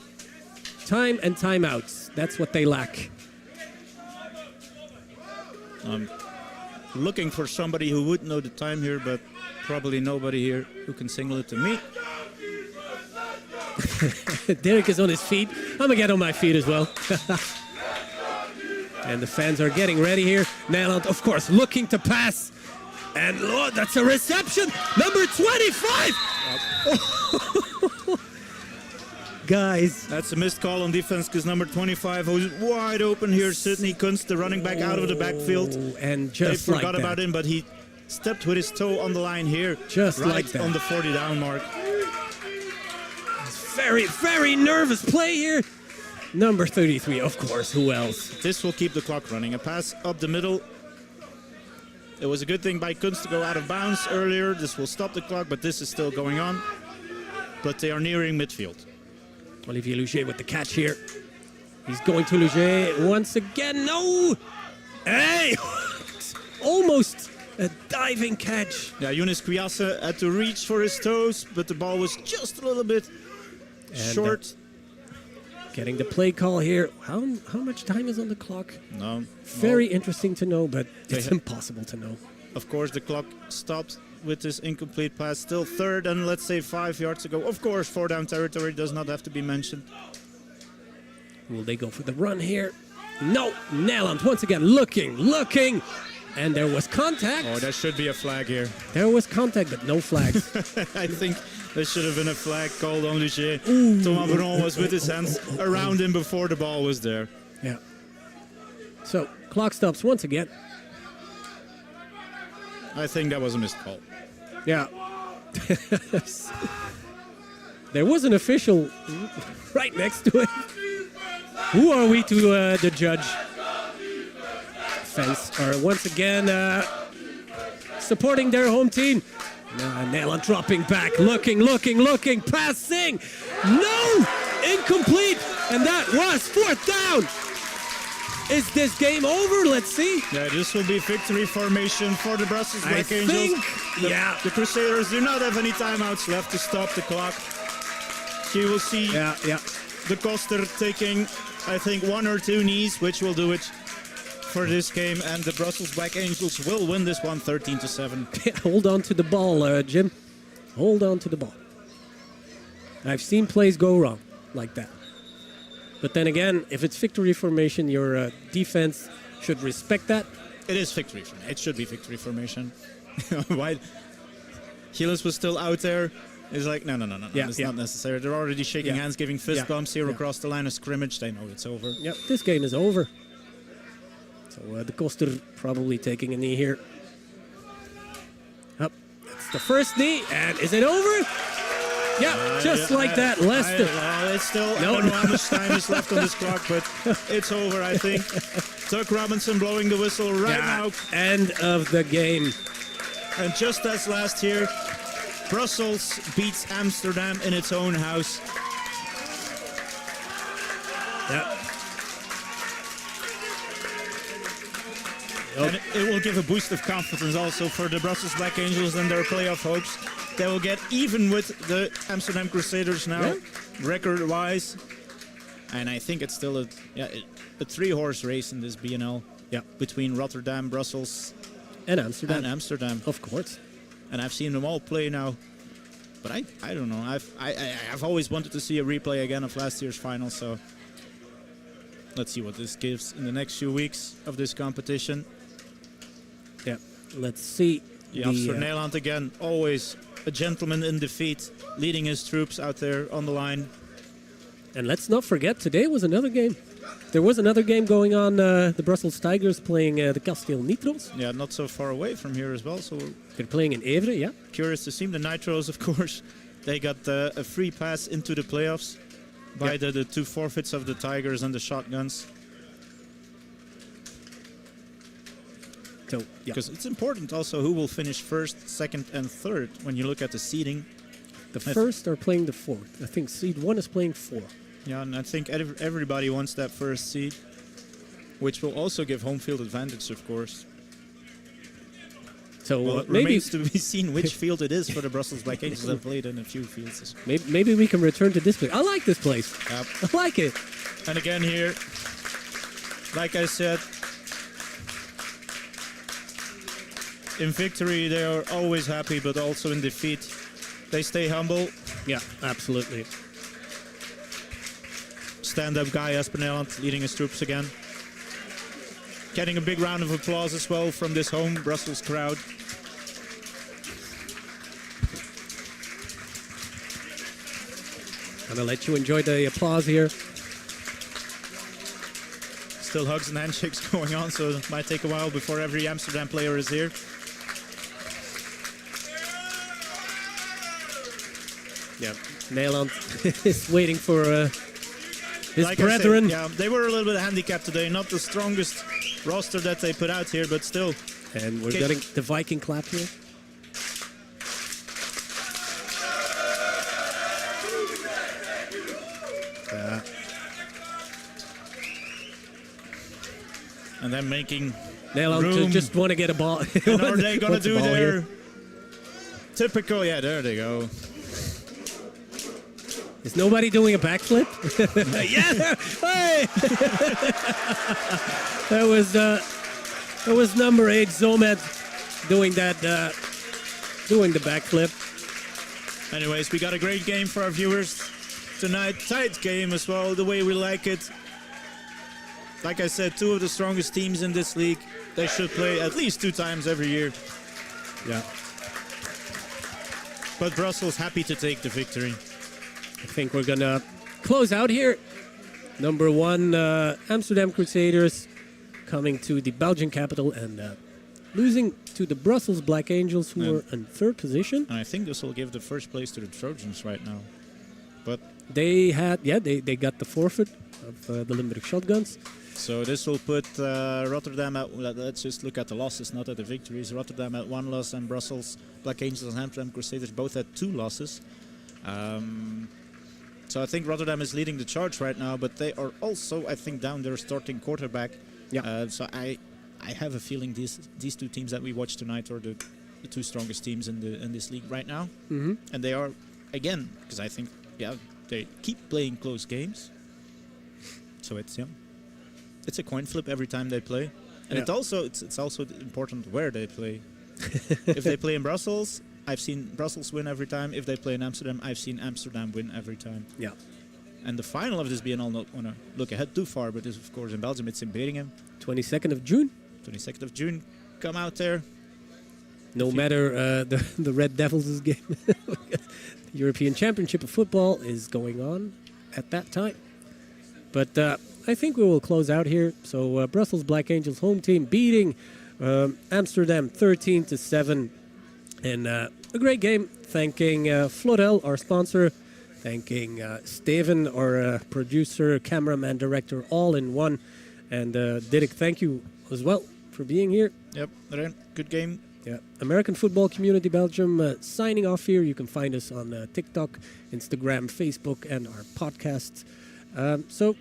Time and timeouts. That's what they lack. I'm looking for somebody who would know the time here, but probably nobody here who can signal it to me. Derek is on his feet. I'm going to get on my feet as well. And the fans are getting ready here. Nederland, of course, looking to pass. And Lord, that's a reception. Number 25. Guys. That's a missed call on defense because number 25 was wide open here. Sidney Kunst, the running back, out of the backfield. And just they forgot about him, but he stepped with his toe on the line here. Just right like that. On the 40 down mark. Very, very nervous play here. Number 33, of course. Who else? This will keep the clock running. A pass up the middle. It was a good thing by Kunst to go out of bounds earlier. This will stop the clock, but this is still going on. But they are nearing midfield. Olivier Luger with the catch here. He's going to Luger once again. No! Hey! Almost a diving catch. Yeah, Younes Kwiasse had to reach for his toes, but the ball was just a little bit short. Getting the play call here. How much time is on the clock? No. Very interesting to know, but it's impossible to know. Of course, the clock stopped with this incomplete pass. Still third and let's say 5 yards to go. Of course, 4 down territory does not have to be mentioned. Will they go for the run here? No. Nederland once again looking. And there was contact. Oh, there should be a flag here. There was contact, but no flags. I think there should have been a flag called on Luger. Thomas Veron was with his hands around him before the ball was there. Yeah. So, clock stops once again. I think that was a missed call. Yeah. There was an official right next to it. Who are we to the judge? Fans are once again supporting their home team. Nederland dropping back, looking, passing. No! Incomplete! And that was 4th down! Is this game over? Let's see. Yeah, this will be victory formation for the Brussels Black Angels. Yeah. The Crusaders do not have any timeouts left to stop the clock. You will see the Koster taking, I think, 1 or 2 knees, which will do it for this game. And the Brussels Black Angels will win this one 13-7. Hold on to the ball, Jim. Hold on to the ball. I've seen plays go wrong like that. But then again, if it's victory formation, your defense should respect that. It is victory formation. It should be victory formation. Why? Gilles was still out there. He's like, no, it's not necessary. They're already shaking hands, giving fist bumps here across the line of scrimmage. They know it's over. Yep, this game is over. So the Koster probably taking a knee here. Up, that's the first knee, and is it over? Yeah, just like that, Leicester. It's still, I don't know how much time is left on this clock, but it's over, I think. Doug Robinson blowing the whistle right now. End of the game. And just as last year, Brussels beats Amsterdam in its own house. Yeah. And it will give a boost of confidence also for the Brussels Black Angels and their playoff hopes. They will get even with the Amsterdam Crusaders now, record-wise. And I think it's still a 3-horse race in this BNL between Rotterdam, Brussels, and Amsterdam. Of course. And I've seen them all play now. But I don't know. I've always wanted to see a replay again of last year's final. So let's see what this gives in the next few weeks of this competition. Yeah, let's see. For Nederland again, always a gentleman in defeat, leading his troops out there on the line. And let's not forget, today was another game. There was another game going on, the Brussels Tigers playing the Kasteel Nitros. Yeah, not so far away from here as well. So they're playing in Evere, yeah. Curious to see the Nitros, of course. They got a free pass into the playoffs by the 2 forfeits of the Tigers and the Shotguns. Because it's important also who will finish 1st, 2nd, and 3rd when you look at the seeding. The 1st are playing the 4th. I think seed 1 is playing 4. Yeah, and I think everybody wants that 1st seed, which will also give home field advantage, of course. So it remains to be seen which field it is for the Brussels Black Angels. Have played in a few fields. Maybe we can return to this place. I like this place. Yep. I like it. And again here, like I said, in victory they are always happy, but also in defeat they stay humble. Yeah, absolutely. Stand-up guy Espenelland leading his troops again. Getting a big round of applause as well from this home Brussels crowd. Gonna let you enjoy the applause here. Still hugs and handshakes going on, so it might take a while before every Amsterdam player is here. Yeah, Nederland is waiting for his like brethren. Said, they were a little bit handicapped today. Not the strongest roster that they put out here, but still. And we're getting the Viking clap here. And then making Nederland just want to get a ball. And are they going to do their typical? Yeah, there they go. Is nobody doing a backflip? Yeah! Hey! that was number 8, Zomet, doing the backflip. Anyways, we got a great game for our viewers tonight. Tight game as well, the way we like it. Like I said, 2 of the strongest teams in this league. They should play at least 2 times every year. Yeah. But Brussels happy to take the victory. I think we're gonna close out here. Number 1, Amsterdam Crusaders coming to the Belgian capital and losing to the Brussels Black Angels, who are in 3rd position. And I think this will give the first place to the Trojans right now. But They got the forfeit of the Limburg Shotguns. So this will put Rotterdam at, let's just look at the losses, not at the victories. Rotterdam at 1 loss and Brussels Black Angels and Amsterdam Crusaders both at 2 losses. So I think Rotterdam is leading the charge right now, but they are also, I think, down their starting quarterback. Yeah. So I have a feeling these 2 teams that we watched tonight are the 2 strongest teams in this league right now. Mm-hmm. And they are, again, because I think, they keep playing close games. So it's a coin flip every time they play. And it's also important where they play. If they play in Brussels, I've seen Brussels win every time. If they play in Amsterdam, I've seen Amsterdam win every time. Yeah. And the final of this BNL, not want to look ahead too far, but is of course in Belgium. It's in Beringen. 22nd of June. 22nd of June. Come out there. No matter the Red Devils' game. The European Championship of Football is going on at that time. But I think we will close out here. So Brussels Black Angels home team beating Amsterdam 13-7. And a great game. Thanking Flodel, our sponsor. Thanking Steven, our producer, cameraman, director, all in one. And Dirk, thank you as well for being here. Yep, good game. Yeah, American Football Community Belgium signing off here. You can find us on TikTok, Instagram, Facebook, and our podcasts. So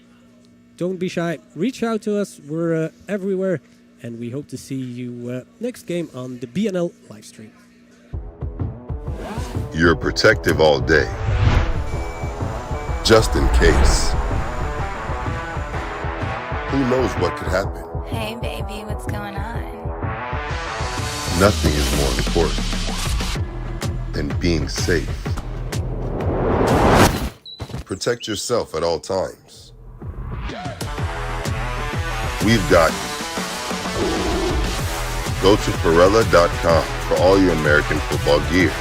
don't be shy. Reach out to us. We're everywhere. And we hope to see you next game on the BNL live stream. You're protective all day, just in case. Who knows what could happen? Hey, baby, what's going on? Nothing is more important than being safe. Protect yourself at all times. We've got you. Go to Perella.com for all your American football gear.